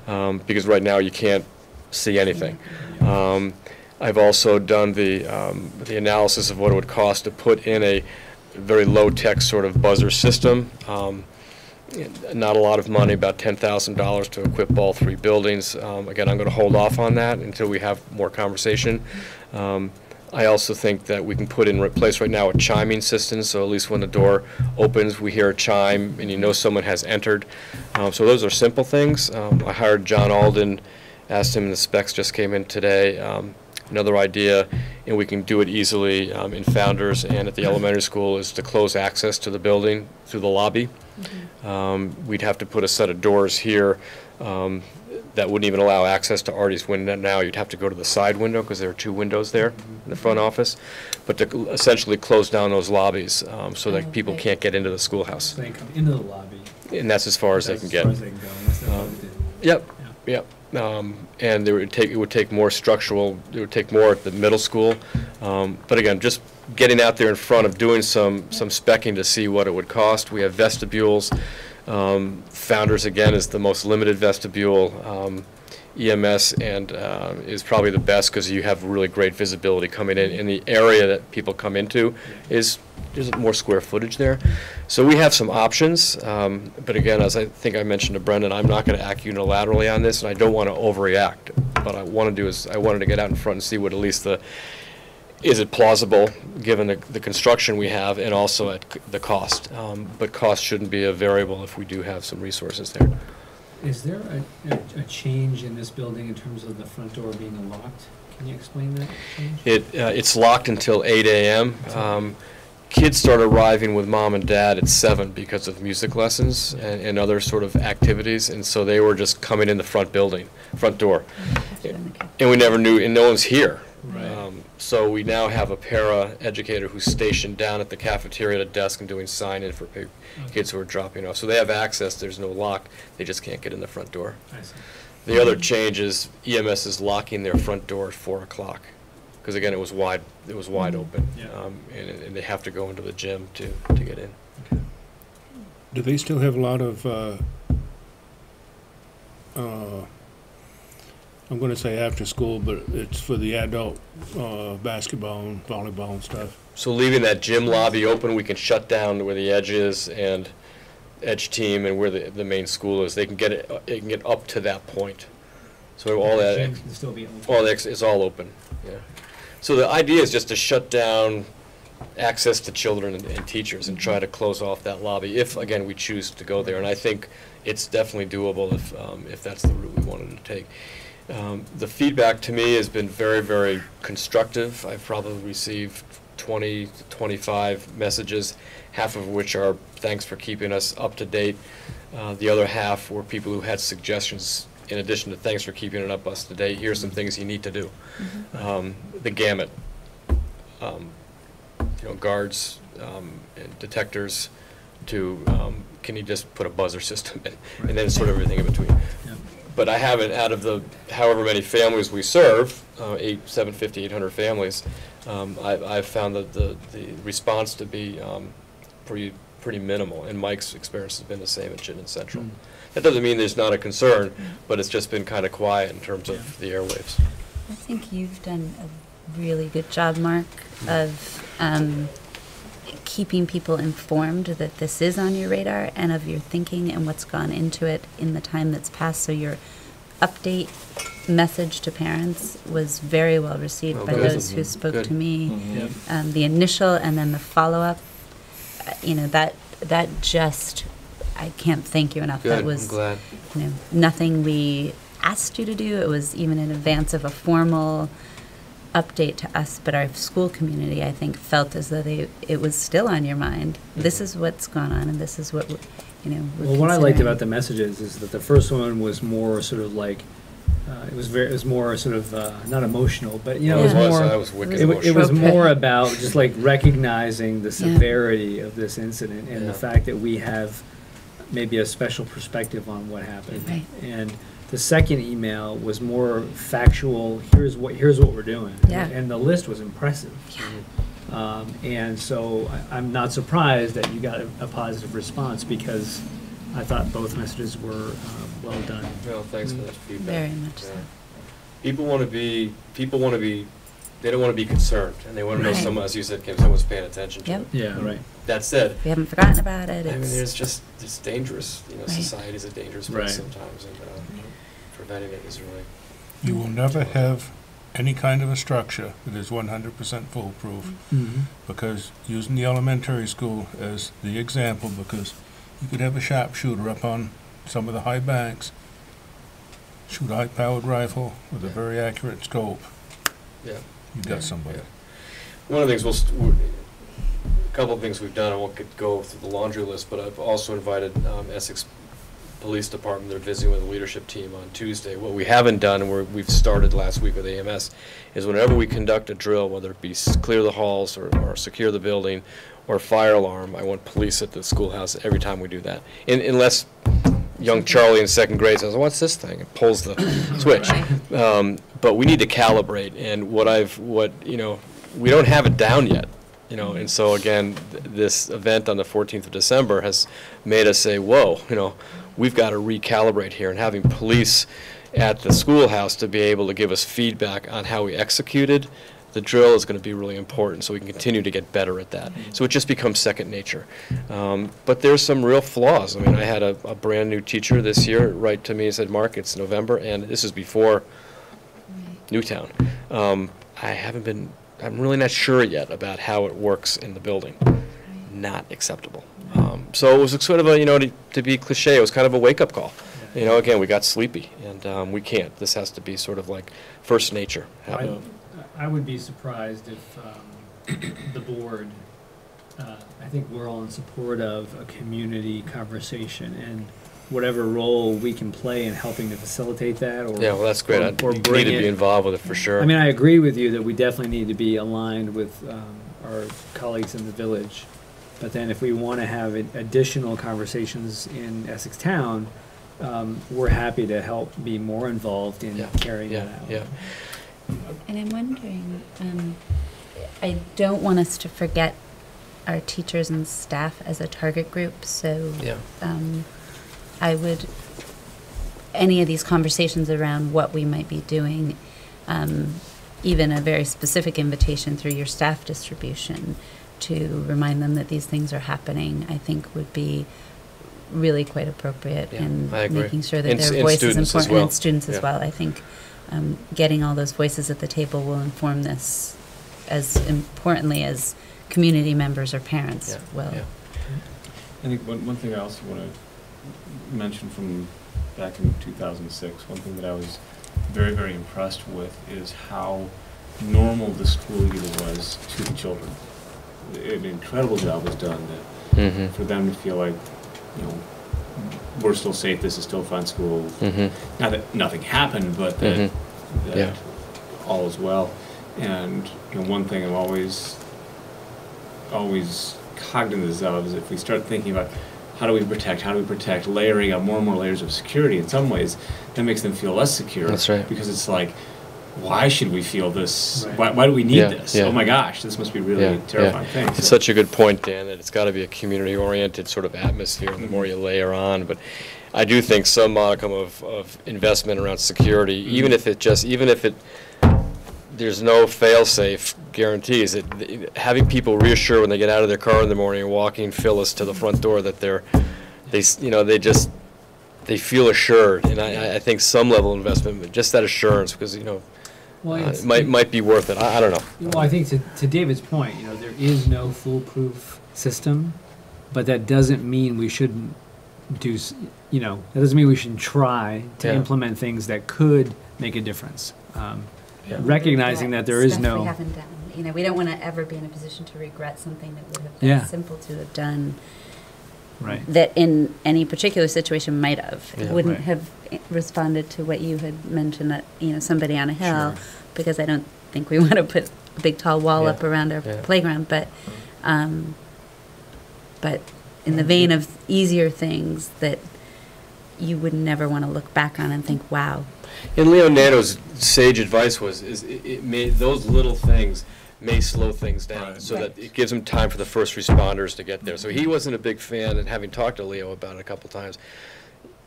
because right now you can't see anything. I've also done the analysis of what it would cost to put in a very low-tech sort of buzzer system. Not a lot of money, about $10,000 to equip all three buildings. Again, I'm going to hold off on that until we have more conversation. I also think that we can put in place right now a chiming system, so at least when the door opens, we hear a chime and you know someone has entered. So those are simple things. I hired John Alden, asked him, and the specs just came in today. Another idea, and we can do it easily in Founders and at the elementary school, is to close access to the building through the lobby. We'd have to put a set of doors here that wouldn't even allow access to Artie's window. Now you'd have to go to the side window because there are two windows there in the front office, but to essentially close down those lobbies so that people can't get into the schoolhouse. So they come into the lobby. And that's as far as they can get. Yep. And it would take more structural. It would take more at the middle school. But again, just getting out there in front of doing some specking to see what it would cost. We have vestibules. Founders again is the most limited vestibule. EMS and is probably the best because you have really great visibility coming in. And the area that people come into there's more square footage there. So we have some options, but again, as I think I mentioned to Brendan, I'm not going to act unilaterally on this, and I don't want to overreact. What I want to do is I wanted to get out in front and see what at least is it plausible given the construction we have and also at the cost. But cost shouldn't be a variable if we do have some resources there. Is there a change in this building in terms of the front door being locked? Can you explain that change? It's locked until 8 a.m. kids start arriving with mom and dad at 7 because of music lessons and other sort of activities, and so they were just coming in the front door. And we never knew, and no one's here. Right. So we now have a para educator who's stationed down at the cafeteria at a desk and doing sign-in for kids who are dropping off. So they have access, there's no lock, they just can't get in the front door. I see. The other change is EMS is locking their front door at 4 o'clock. Because again, it was wide open. Yeah. And they have to go into the gym to get in. Do they still have a lot of, I'm going to say after school, but it's for the adult basketball and volleyball and stuff? So leaving that gym lobby open, we can shut down where the edge is and edge team and where the main school is. They can get up to that point. So all that, Gym can still be open. it's all open. Yeah. So the idea is just to shut down access to children and teachers and try to close off that lobby if, again, we choose to go there. And I think it's definitely doable if that's the route we wanted to take. The feedback to me has been very, very constructive. I've probably received 20 to 25 messages, half of which are thanks for keeping us up to date. The other half were people who had suggestions in addition to thanks for keeping it up us to date. Here's some things you need to do. The gamut, guards and detectors to can you just put a buzzer system in, and then sort of everything in between. But I haven't, out of the however many families we serve, 750, 800 families, I've found that the response to be pretty minimal, and Mike's experience has been the same at Chittenden Central. That doesn't mean there's not a concern, but it's just been kind of quiet in terms of the airwaves. I think you've done a really good job, Mark, of keeping people informed that this is on your radar and of your thinking and what's gone into it in the time that's passed. So your update message to parents was very well received by those who spoke to me. The initial and then the follow-up, that just, I can't thank you enough. Good, that was, I'm glad. Nothing we asked you to do. It was even in advance of a formal update to us, but our school community, I think, felt as though it was still on your mind. This is what's gone on, and this is what we're Well, what I liked about the messages is that the first one was more sort of like it was more sort of not emotional, but it was more. I was wicked it was more about just like recognizing the severity of this incident and the fact that we have maybe a special perspective on what happened. Right. And the second email was more factual. Here's what we're doing. Yeah. And the list was impressive. Yeah. And so I'm not surprised that you got a positive response because I thought both messages were well done. Well, thanks for that feedback. Very much so. People want to be, they don't want to be concerned, and they want to know someone, as you said, Kim, someone's paying attention to it. Yeah, right. That said, We haven't forgotten about it. I mean, It's it's dangerous. Society is a dangerous place Right. sometimes, and preventing it is really. You will never have any kind of a structure that is 100% foolproof, because using the elementary school as the example, because you could have a sharpshooter up on some of the high banks, shoot a high-powered rifle with a very accurate scope. Yeah. You've got somebody. One of the things a couple of things we've done, I won't go through the laundry list, but I've also invited Essex Police Department. They're visiting with the leadership team on Tuesday. What we haven't done, and we've started last week with AMS, is whenever we conduct a drill, whether it be clear the halls or secure the building or fire alarm, I want police at the schoolhouse every time we do that. Unless young Charlie in second grade says, "What's this thing?" and pulls the switch. But we need to calibrate, and we don't have it down yet. And so again, this event on the 14th of December has made us say, whoa, we've got to recalibrate here, and having police at the schoolhouse to be able to give us feedback on how we executed the drill is going to be really important, so we can continue to get better at that. So it just becomes second nature. But there's some real flaws. I mean, I had a brand new teacher this year write to me and said, "Mark, it's November," and this is before Newtown. I'm really not sure yet about how it works in the building. Not acceptable. So it was sort of a, to be cliche, it was kind of a wake-up call. Again, we got sleepy, and we can't. This has to be sort of like first nature. I would be surprised if the board I think we're all in support of a community conversation and whatever role we can play in helping to facilitate that, or Yeah, well, that's great. or You bring need to be it. involved with it for sure. I mean, I agree with you that we definitely need to be aligned with our colleagues in the village. But then if we want to have additional conversations in Essex Town, we're happy to help be more involved in carrying that out. Yeah. And I'm wondering, I don't want us to forget our teachers and staff as a target group, so I would, any of these conversations around what we might be doing, even a very specific invitation through your staff distribution to remind them that these things are happening, I think would be really quite appropriate in making sure that their voice is important, and students as well. I think getting all those voices at the table will inform this as importantly as community members or parents will. I think one thing I also want to mention from back in 2006, one thing that I was very, very impressed with is how normal the school year was to the children. An incredible job was done for them to feel like, you know, we're still safe, this is still fun school. Not that nothing happened, but that, all is well. And you know, one thing I'm always cognizant of is if we start thinking about how do we protect, layering up more and more layers of security, in some ways that makes them feel less secure. That's right. Because it's like, why should we feel this? Right. Why do we need this? Oh my gosh, this must be really a terrifying thing. It's such a good point, Dan, that it's got to be a community-oriented sort of atmosphere, and the more you layer on. But I do think some modicum of investment around security, even if there's no fail-safe guarantees, that having people reassure when they get out of their car in the morning and walking Phyllis to the front door that they feel assured. And I think some level of investment, but just that assurance, because it might be worth it. I don't know. Well, I think to David's point, there is no foolproof system, but that doesn't mean we shouldn't do. That doesn't mean we shouldn't try to implement things that could make a difference. Recognizing that there is no. We haven't done. We don't want to ever be in a position to regret something that would have been simple to have done. Right. That in any particular situation might have. It wouldn't have responded to what you had mentioned, that somebody on a hill, because I don't think we want to put a big tall wall up around our playground. But in the vein of easier things that you would never want to look back on and think, wow. And Leo Nano's sage advice was those little things may slow things down, so that it gives them time for the first responders to get there. So he wasn't a big fan, and having talked to Leo about it a couple times,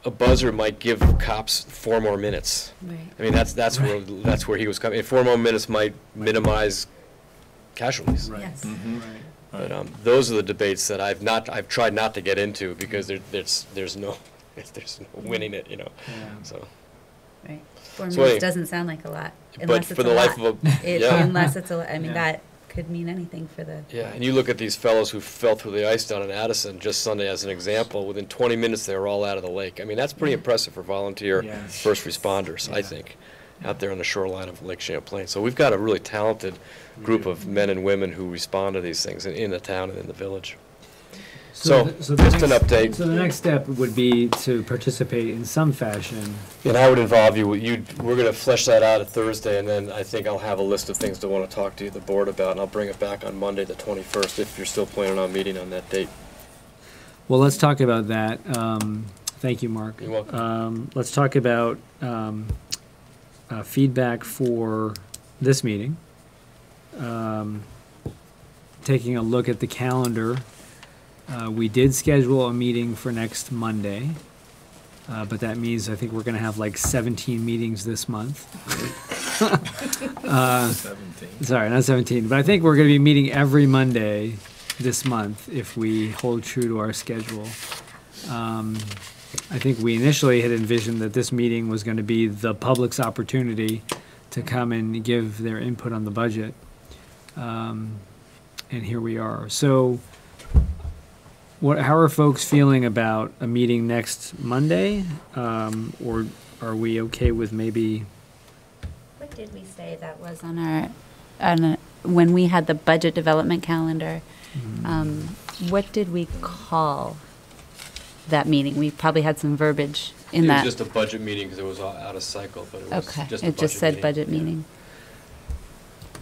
a buzzer might give cops 4 more minutes. Right. I mean, that's where he was coming. 4 more minutes might minimize casualties. Right. Yes. But those are the debates that I've tried not to get into, because there's no winning it, So. Right. 4 minutes doesn't sound like a lot. But for the life of unless it's a lot. I mean, that could mean anything for the. Yeah, and you look at these fellows who fell through the ice down in Addison just Sunday as an example. Within 20 minutes, they were all out of the lake. I mean, that's pretty impressive for volunteer first responders, I think, out there on the shoreline of Lake Champlain. So we've got a really talented group of men and women who respond to these things in the town and in the village. So just an update. So the next step would be to participate in some fashion. And I would involve you. We're going to flesh that out at Thursday, and then I think I'll have a list of things to want to talk to the board about, and I'll bring it back on Monday, the 21st, if you're still planning on meeting on that date. Well, let's talk about that. Thank you, Mark. You're welcome. Let's talk about feedback for this meeting. Taking a look at the calendar. We did schedule a meeting for next Monday, but that means I think we're going to have like 17 meetings this month. 17. Sorry, not 17, but I think we're going to be meeting every Monday this month if we hold true to our schedule. I think we initially had envisioned that this meeting was going to be the public's opportunity to come and give their input on the budget. And here we are. So how are folks feeling about a meeting next Monday? Or are we okay with maybe? What did we say that was on when we had the budget development calendar, what did we call that meeting? We probably had some verbiage in that. It was just a budget meeting because it was out of cycle, but it was Okay, just a it just said budget Yeah. meeting.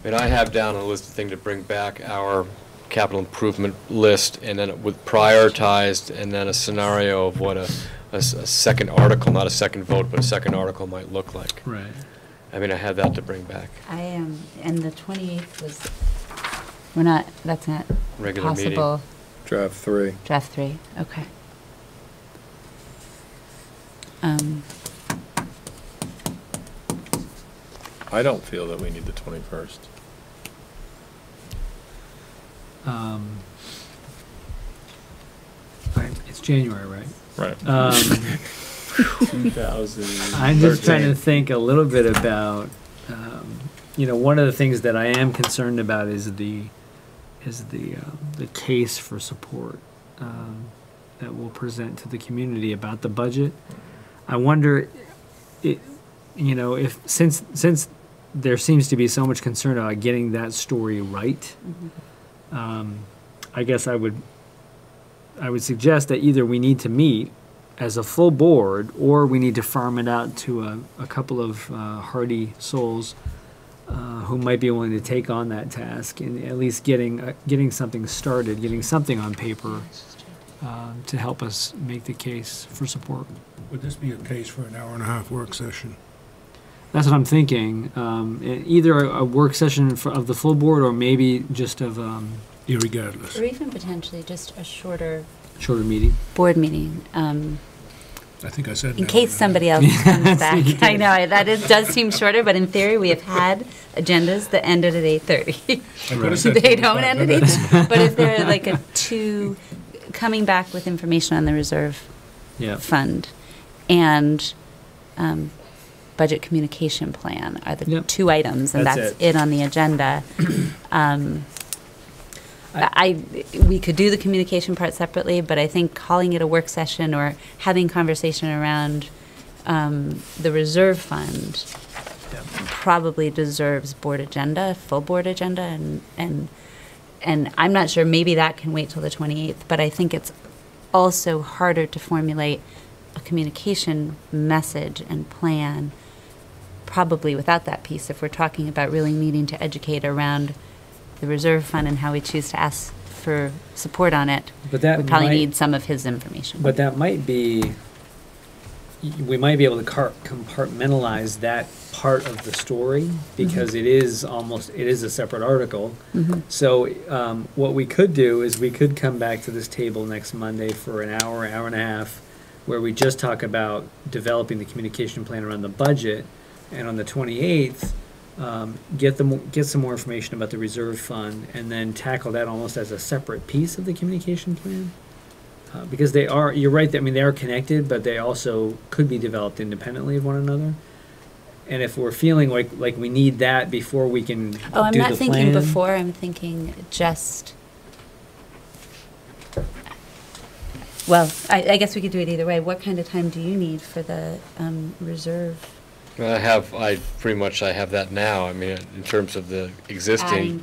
I mean, I have down a list of things to bring back our capital improvement list, and then with prioritized, and then a scenario of what a second article, not a second vote, but a second article might look like. Right. I mean, I had that to bring back. I am, and the 28th was, we're not, that's not Regular meeting. possible. Draft 3. Draft 3, okay. I don't feel that we need the 21st. It's January, right? Right. 2013. I'm just trying to think a little bit about, one of the things that I am concerned about is the case for support that we'll present to the community about the budget. I wonder, if since there seems to be so much concern about getting that story right, I guess I would suggest that either we need to meet as a full board, or we need to farm it out to a couple of hardy souls who might be willing to take on that task, and at least getting something started, getting something on paper to help us make the case for support. Would this be a case for an hour-and-a-half work session? That's what I'm thinking. Either a work session of the full board, or maybe just of Irregardless. Or even potentially just a shorter meeting. board meeting. I think I said In case somebody else comes back. I know, does seem shorter, but in theory, we have had agendas that ended at 8:30. They don't end at 8. But if they're like coming back with information on the reserve fund and budget communication plan are the two items, and that's it on the agenda. We could do the communication part separately, but I think calling it a work session or having conversation around the reserve fund probably deserves board agenda, full board agenda, and I'm not sure, maybe that can wait till the 28th, but I think it's also harder to formulate a communication message and plan probably without that piece, if we're talking about really needing to educate around the reserve fund and how we choose to ask for support on it. But that we probably might- need some of his information. But that might be, we might be able to compartmentalize that part of the story, because it is a separate article. So what we could do is we could come back to this table next Monday for an hour and a half, where we just talk about developing the communication plan around the budget, and on the 28th, get some more information about the reserve fund, and then tackle that almost as a separate piece of the communication plan. Because you're right, they are connected, but they also could be developed independently of one another. And if we're feeling like we need that before we can do the plan. I'm not thinking before, I'm thinking just, well, I guess we could do it either way. What kind of time do you need for the reserve? I pretty much have that now. I mean, in terms of the existing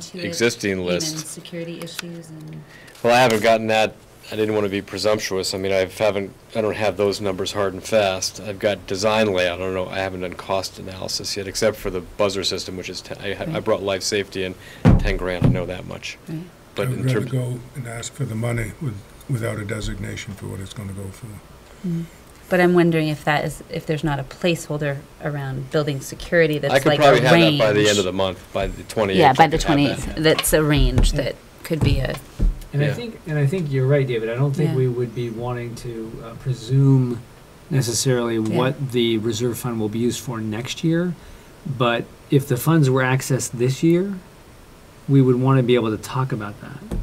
list. Even security issues and. Well, I haven't gotten that. I didn't want to be presumptuous. I mean, I don't have those numbers hard and fast. I've got design layout. I don't know. I haven't done cost analysis yet, except for the buzzer system, which is I brought life safety in $10,000. I know that much. Right. But I would in rather terms go and ask for the money without a designation for what it's going to go for. But I'm wondering if there's not a placeholder around building security that's I could like probably a have range. that by the end of the month, by the 28th. Yeah, by I the could have 28th. that. That's a range that could be a. And I think you're right, David. I don't think we would be wanting to presume necessarily what the reserve fund will be used for next year. But if the funds were accessed this year, we would want to be able to talk about that.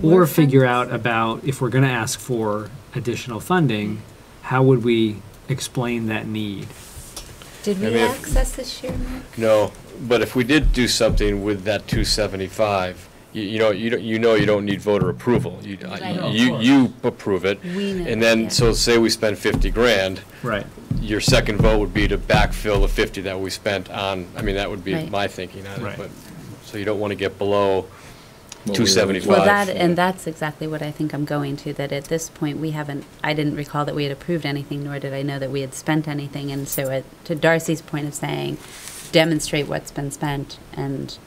Or figure out about, if we're going to ask for additional funding, how would we explain that need? Did we access this year, Mark? No, but if we did do something with that 275, you don't need voter approval. You approve it, and then so say we spend $50,000. Right. Your second vote would be to backfill the 50 that we spent on. I mean, that would be my thinking on it. But So you don't want to get below Well, 275. Well, that's exactly what I think I'm going to, that at this point, I didn't recall that we had approved anything, nor did I know that we had spent anything. And so to Darcy's point of saying, demonstrate what's been spent and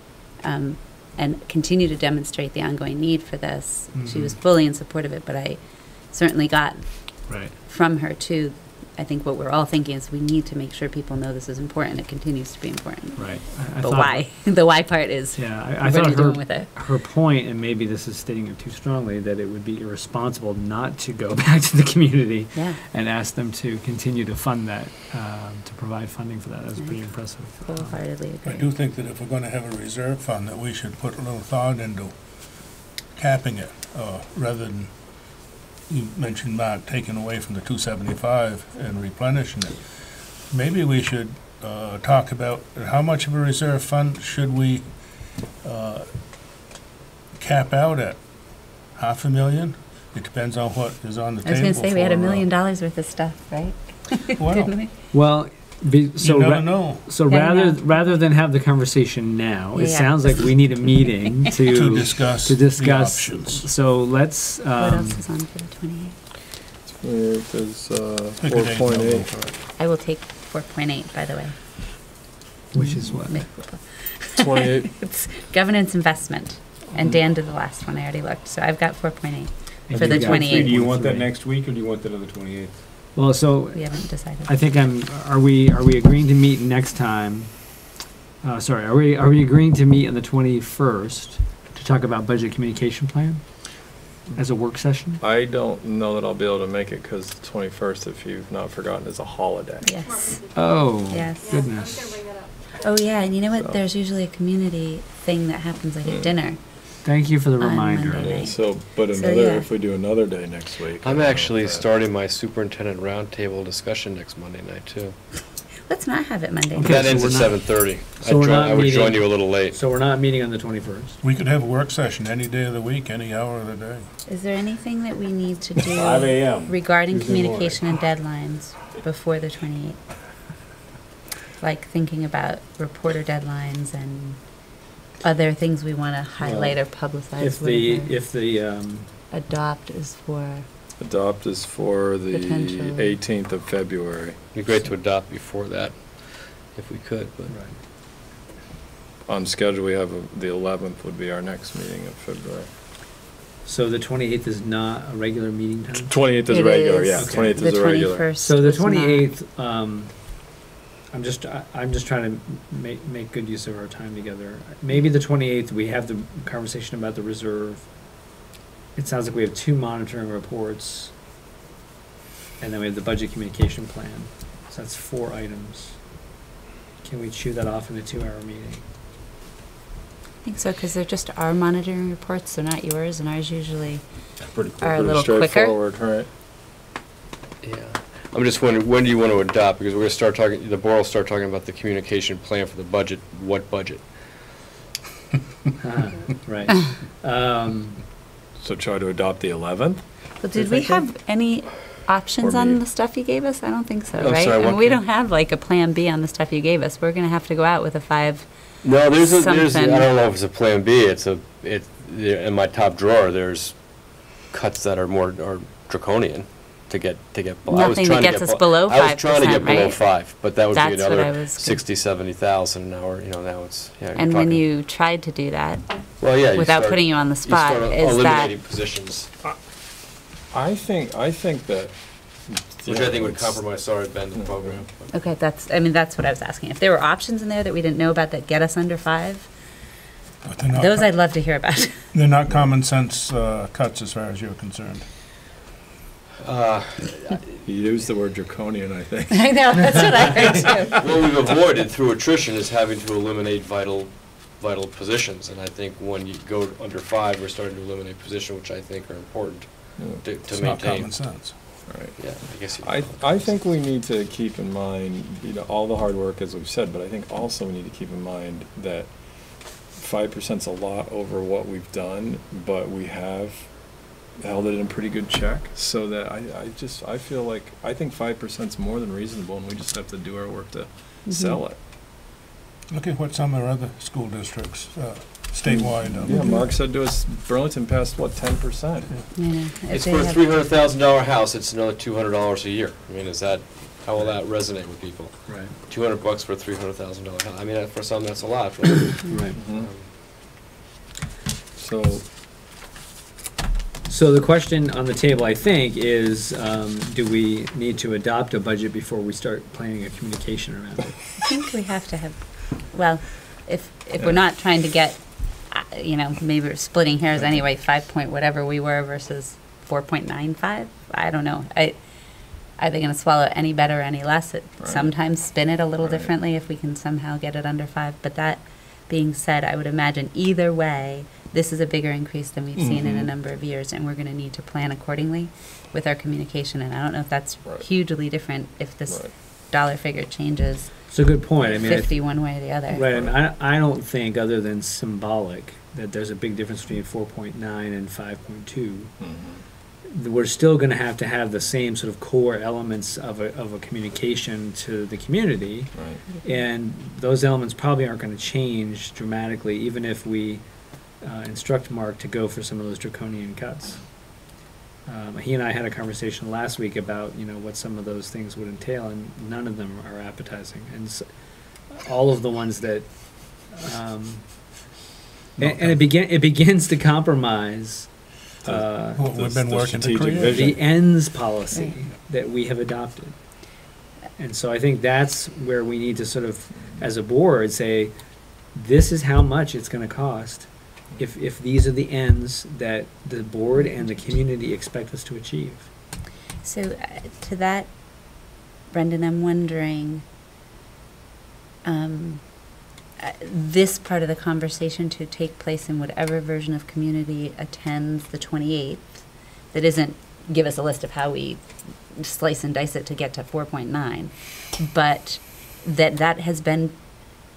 continue to demonstrate the ongoing need for this. She was fully in support of it, but I certainly got from her too, I think what we're all thinking is we need to make sure people know this is important. It continues to be important. Right. But why? The why part is, I what are you thought doing with it? her point, and maybe this is stating it too strongly, that it would be irresponsible not to go back to the community and ask them to continue to fund that, to provide funding for that. That was pretty impressive. Wholeheartedly agree. I do think that if we're gonna have a reserve fund, that we should put a little thought into capping it, rather than, you mentioned, Mark, taking away from the 275 and replenishing it. Maybe we should talk about how much of a reserve fund should we cap out at? $500,000? It depends on what is on the table. I was going to say, we had $1 for, million worth of stuff, right? Well, Didn't we? Well, so you never know. So rather than have the conversation now, it Yeah. sounds like we need a meeting To discuss the options. So let's. What else is on for the 28th? There's Pick a date and I'll go 4.8. for it. I will take 4.8, by the way. Which is what? 28. It's governance investment. And Dan did the last one. I already looked. So I've got 4.8 And for the you got 28th. Do you want that next week, or do you want that on the 28th? Well, so We haven't decided. I think are we agreeing to meet next time? Sorry, are we agreeing to meet on the 21st to talk about budget communication plan as a work session? I don't know that I'll be able to make it because the 21st, if you've not forgotten, is a holiday. Yes. Oh, Yes. goodness. Oh, yeah. And you know what? So- There's usually a community thing that happens like at dinner. Thank you for the On reminder. Monday. Yeah, Right. so, but So, another, yeah. if we do another day next week. I I'm don't know actually if that- starting my superintendent roundtable discussion next Monday night, too. Let's not have it Monday. Okay, That so ends we're at not- 7:30. so we're not I would join meeting- you a little late. So we're not meeting on the 21st. We could have a work session any day of the week, any hour of the day. Is there anything that we need to do 5 a.m. regarding Tuesday morning. communication and deadlines before the 28th? Like thinking about reporter deadlines and other things we want to highlight or publicize? If the Adopt is for, Adopt is for the Potentially. 18th of February. It'd be great to adopt before that, if we could, but. On schedule, we have the 11th would be our next meeting of February. So the 28th is not a regular meeting time? 28th is It regular, is. yeah, Okay. 28th the is a regular. 21st. So the was not. 28th, I'm just trying to make good use of our time together. Maybe the 28th, we have the conversation about the reserve. It sounds like we have 2 monitoring reports, and then we have the budget communication plan. So that's 4 items. Can we chew that off in a 2-hour meeting? I think so, because they're just our monitoring reports, they're not yours, and ours usually Pretty are a little quicker. straightforward, right? Yeah. I'm just wondering, when do you want to adopt? Because we're going to start talking, the board will start talking about the communication plan for the budget. What budget? Right. So try to adopt the 11th? But did we have any options Or on me. the stuff you gave us? I don't think so, I'm right? sorry, And what we can- don't have like a plan B on the stuff you gave us. We're going to have to go out with a 5. No, there's I Something. don't know if it's a plan B. In my top drawer, there's cuts that are draconian to get. Nothing that gets us below I was trying to 5%, get below right? 5, but that would That's be what I another was 60,000-70,000 an hour. Now it's, yeah. you're And when talking- you tried to do that, well, yeah, without start- putting you on the spot, you start is that, eliminating positions, I think that. which yeah, I think would it's- compromise our bend program. okay, that's what I was asking. If there were options in there that we didn't know about that get us under 5, But they're not, those I'd love to hear about. they're not common sense cuts as far as you're concerned. You used the word draconian, I think. I know, that's what I heard too. What we've avoided through attrition is having to eliminate vital positions, and I think when you go under 5, we're starting to eliminate positions which I think are important to It's not maintain. common sense. Right. Yeah, I guess. I think we need to keep in mind, all the hard work, as we've said, but I think also we need to keep in mind that 5%'s a lot over what we've done, but we have held it in pretty good check, so that I feel like, I think 5%'s more than reasonable, and we just have to do our work to sell it. Look at what some of our other school districts statewide. Yeah, Mark said to us, Burlington passed, what, 10%? Yeah, It's for a $300,000 house, it's another $200 a year. I mean, how will that resonate with people? Right. $200 for a $300,000 house. I mean, for some, that's a lot. Right? Right. So, the question on the table, I think, is do we need to adopt a budget before we start planning a communication around it? I think we have to have, well, if we're not trying to get, maybe we're splitting hairs anyway, 5 point whatever we were versus 4.95, I don't know. Are they going to swallow it any better or any less? Sometimes spin it a little differently if we can somehow get it under 5. But that being said, I would imagine either way, this is a bigger increase than we've seen in a number of years, and we're going to need to plan accordingly with our communication. And I don't know if that's hugely different if this dollar figure changes. It's a good point. I mean, 50 one way or the other. Right. I mean, I don't think, other than symbolic, that there's a big difference between 4.9 and 5.2. We're still going to have the same sort of core elements of a communication to the community, and those elements probably aren't going to change dramatically, even if we instruct Mark to go for some of those draconian cuts. He and I had a conversation last week about what some of those things would entail, and none of them are appetizing. And so, all of the ones that, it begins to compromise. We've been working to create the ends policy that we have adopted. And so I think that's where we need to sort of, as a board, say, this is how much it's going to cost if these are the ends that the board and the community expect us to achieve. So to that, Brendan, I'm wondering, this part of the conversation to take place in whatever version of community attends the 28th, that isn't give us a list of how we slice and dice it to get to 4.9, but that has been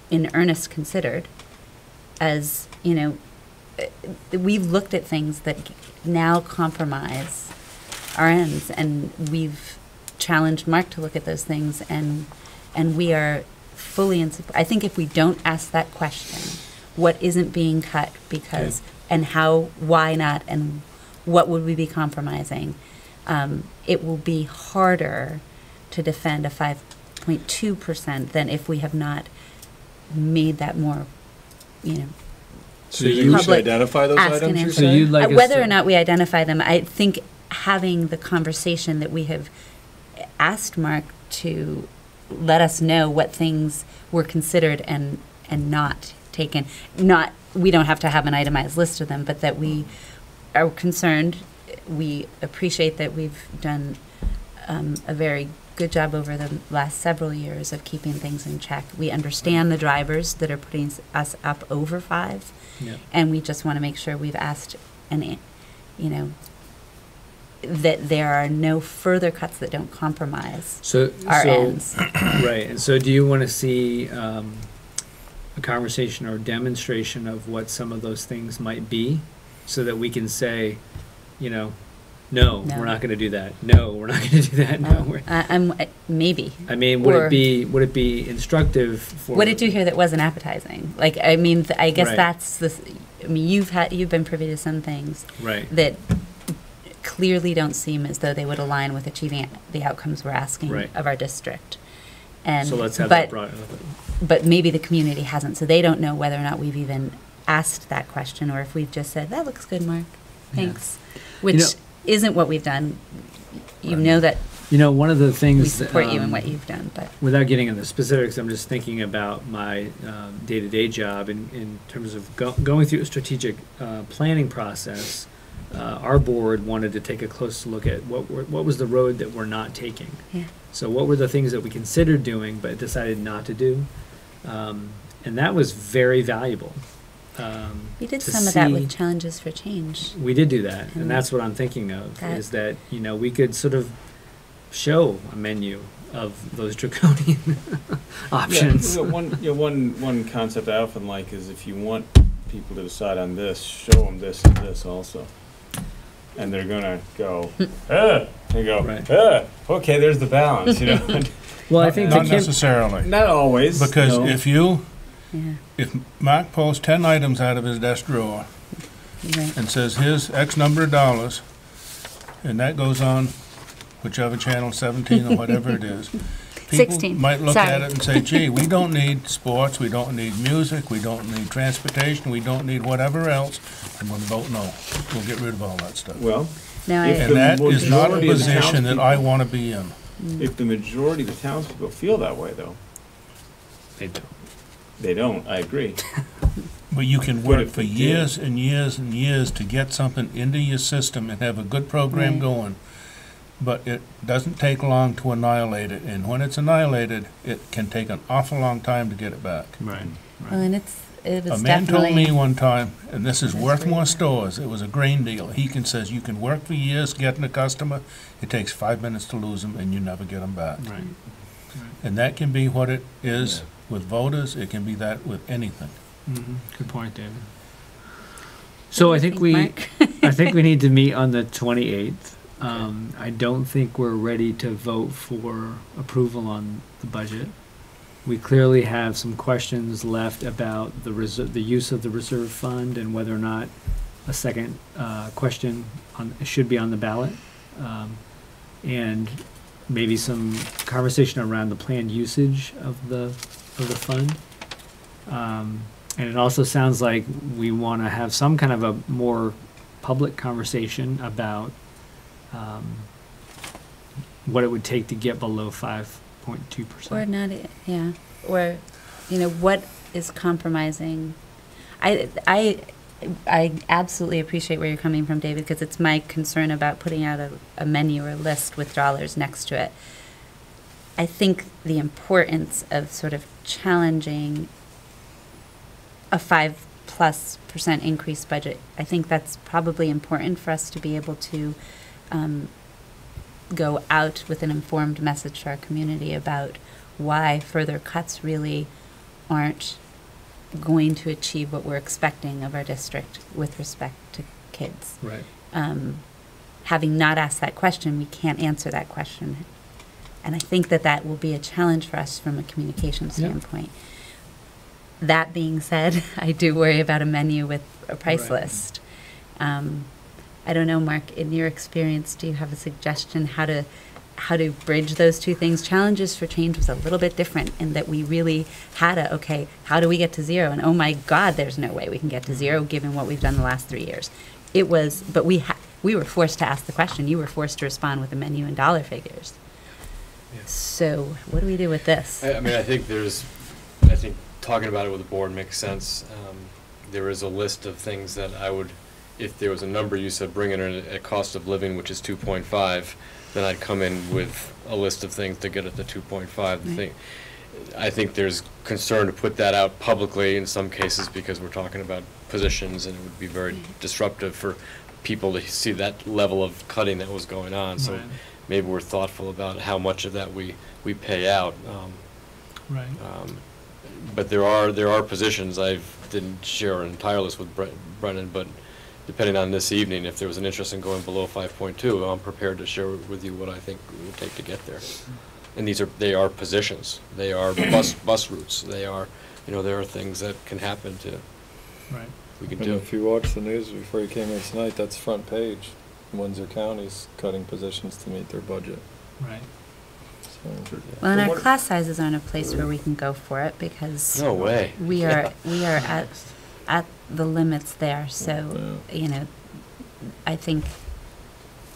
in earnest considered as, we've looked at things that now compromise our ends, and we've challenged Mark to look at those things, and we are fully in support. I think if we don't ask that question, what isn't being cut because, and how, why not, and what would we be compromising, it will be harder to defend a 5.2% than if we have not made that more, So you should identify those items, you're saying? You'd like whether or not we identify them, I think having the conversation that we have asked Mark to let us know what things were considered and not taken. We don't have to have an itemized list of them, but that we are concerned. We appreciate that we've done a very good job over the last several years of keeping things in check. We understand the drivers that are putting us up over 5, and we just want to make sure we've asked that there are no further cuts that don't compromise our ends. Right. And so do you want to see a conversation or demonstration of what some of those things might be so that we can say, no, we're not going to do that. No, we're not going to do that. Maybe. I mean, would it be instructive for... What did you hear that wasn't appetizing? I guess that's the... you've been privy to some things that clearly don't seem as though they would align with achieving the outcomes we're asking of our district. And so let's have that brought up. But maybe the community hasn't, so they don't know whether or not we've even asked that question, or if we've just said, that looks good, Mark, thanks, which isn't what we've done. That one of the things we support you in what you've done, but without getting into the specifics, I'm just thinking about my day-to-day job in terms of going through a strategic planning process. Our board wanted to take a close look at what was the road that we're not taking. So what were the things that we considered doing but decided not to do, and that was very valuable. We did some of that with Challenges for Change. We did do that, and that's what I'm thinking of, is that we could sort of show a menu of those draconian options. One concept I often like is, if you want people to decide on this, show them this and this also. And they're gonna go, they go, okay, there's the balance, Well, I think not necessarily. Not always. Because if you Yeah. If Mark pulls 10 items out of his desk drawer Right. and says, here's X number of dollars, and that goes on whichever channel, 17 or whatever it is, people 16. might look Sorry. at it and say, gee, we don't need sports, we don't need music, we don't need transportation, we don't need whatever else. I'm going to vote no. We'll get rid of all that stuff. Well, No, I, If And that is not a majority of the position that I townspeople- want to be in. if the majority of the townspeople feel that way, though, They do. they don't, I agree. But you can But work if for they did- years and years and years to get something into your system and have a good program Right. going. But it doesn't take long to annihilate it, and when it's annihilated, it can take an awful long time to get it back. Right. well, and it A was man told definitely. me one time, and this is That's Worthmore great. Stores, it was a grain deal. He says you can work for years getting a customer, it takes 5 minutes to lose them, and you never get them back. Right. And that can be what it is Yeah. with voters, it can be that with anything. Good point, David. So I think Mark? I think we need to meet on the 28th. I don't think we're ready to vote for approval on the budget. We clearly have some questions left about the use of the reserve fund and whether or not a second question should be on the ballot, and maybe some conversation around the planned usage of the fund. And it also sounds like we want to have some kind of a more public conversation about what it would take to get below 5.2%. Or not, yeah, or, what is compromising? I absolutely appreciate where you're coming from, David, because it's my concern about putting out a menu or list with dollars next to it. I think the importance of sort of challenging a 5+% increase budget, I think that's probably important for us to be able to go out with an informed message to our community about why further cuts really aren't going to achieve what we're expecting of our district with respect to kids. Right. Having not asked that question, we can't answer that question. And I think that will be a challenge for us from a communication standpoint. That being said, I do worry about a menu with a price Right. list. I don't know, Mark, in your experience, do you have a suggestion how to bridge those two things? Challenges for Change was a little bit different in that we really had okay, how do we get to zero? And oh my God, there's no way we can get to zero given what we've done the last 3 years. It was, but we were forced to ask the question. You were forced to respond with a menu and dollar figures. Yeah. So what do we do with this? I mean, I think talking about it with the board makes sense. There is a list of things that I would, if there was a number you said bring in a cost of living, which is 2.5, then I'd come in with a list of things to get at the 2.5. Right. I think there's concern to put that out publicly in some cases because we're talking about positions and it would be very disruptive for people to see that level of cutting that was going on. So Right. maybe we're thoughtful about how much of that we pay out. Right. But there are positions, I didn't share an entire list with Brennan, but depending on this evening, if there was an interest in going below 5.2, I'm prepared to share with you what I think it would take to get there. And they are positions, they are bus routes, there are things that can happen to, Right. we can And do. if you watched the news before you came here tonight, that's front page. Windsor County's cutting positions to meet their budget. Right. So, Well, and our class sizes aren't a place where we can go for it because No way. we are at the limits there. So, I think,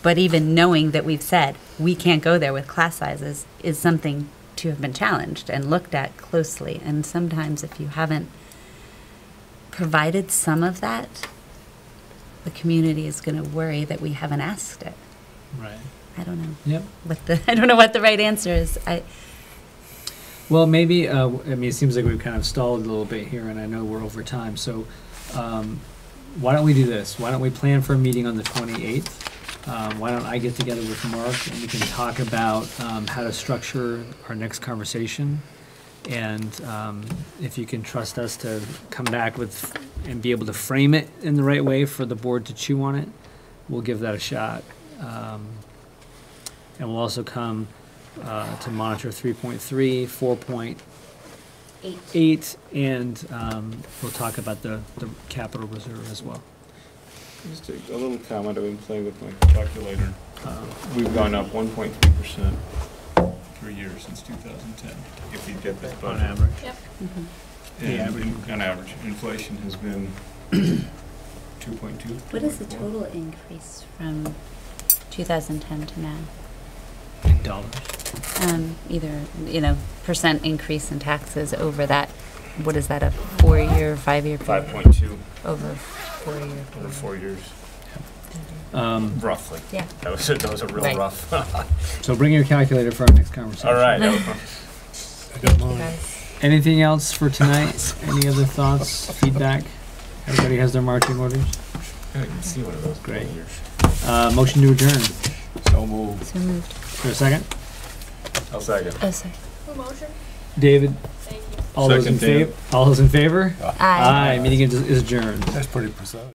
but even knowing that we've said we can't go there with class sizes is something to have been challenged and looked at closely. And sometimes if you haven't provided some of that, the community is going to worry that we haven't asked it. Right. I don't know. Yep. I don't know what the right answer is. Well, maybe, it seems like we've kind of stalled a little bit here, and I know we're over time, so why don't we do this? Why don't we plan for a meeting on the 28th? Why don't I get together with Mark, and we can talk about how to structure our next conversation, and if you can trust us to come back with and be able to frame it in the right way for the board to chew on it, we'll give that a shot. And we'll also come to monitor 3.3, 8, and we'll talk about the capital reserve as well. Just a little comment. I've been playing with my calculator. We've gone up 1.3% per year since 2010. If you get this budget. On average. Yep. And on average, inflation has been 2.2. What is the total increase from 2010 to now? In dollars. Either, percent increase in taxes over that, what is that, a 4-year, 5-year period? 5.2 Over 4-year. over 4 years. Roughly. Yeah. That was a real Right. rough. So bring your calculator for our next conversation. All right. Thank you, guys. Anything else for tonight? Any other thoughts, feedback? Everybody has their marching orders? I can see one of those. Great. Motion to adjourn. So moved. So moved. For a second? I'll second. Oh, sorry. David? Thank you. All those in Second, Dan. favor? All those in favor? Aye. Meeting is adjourned. That's pretty precise.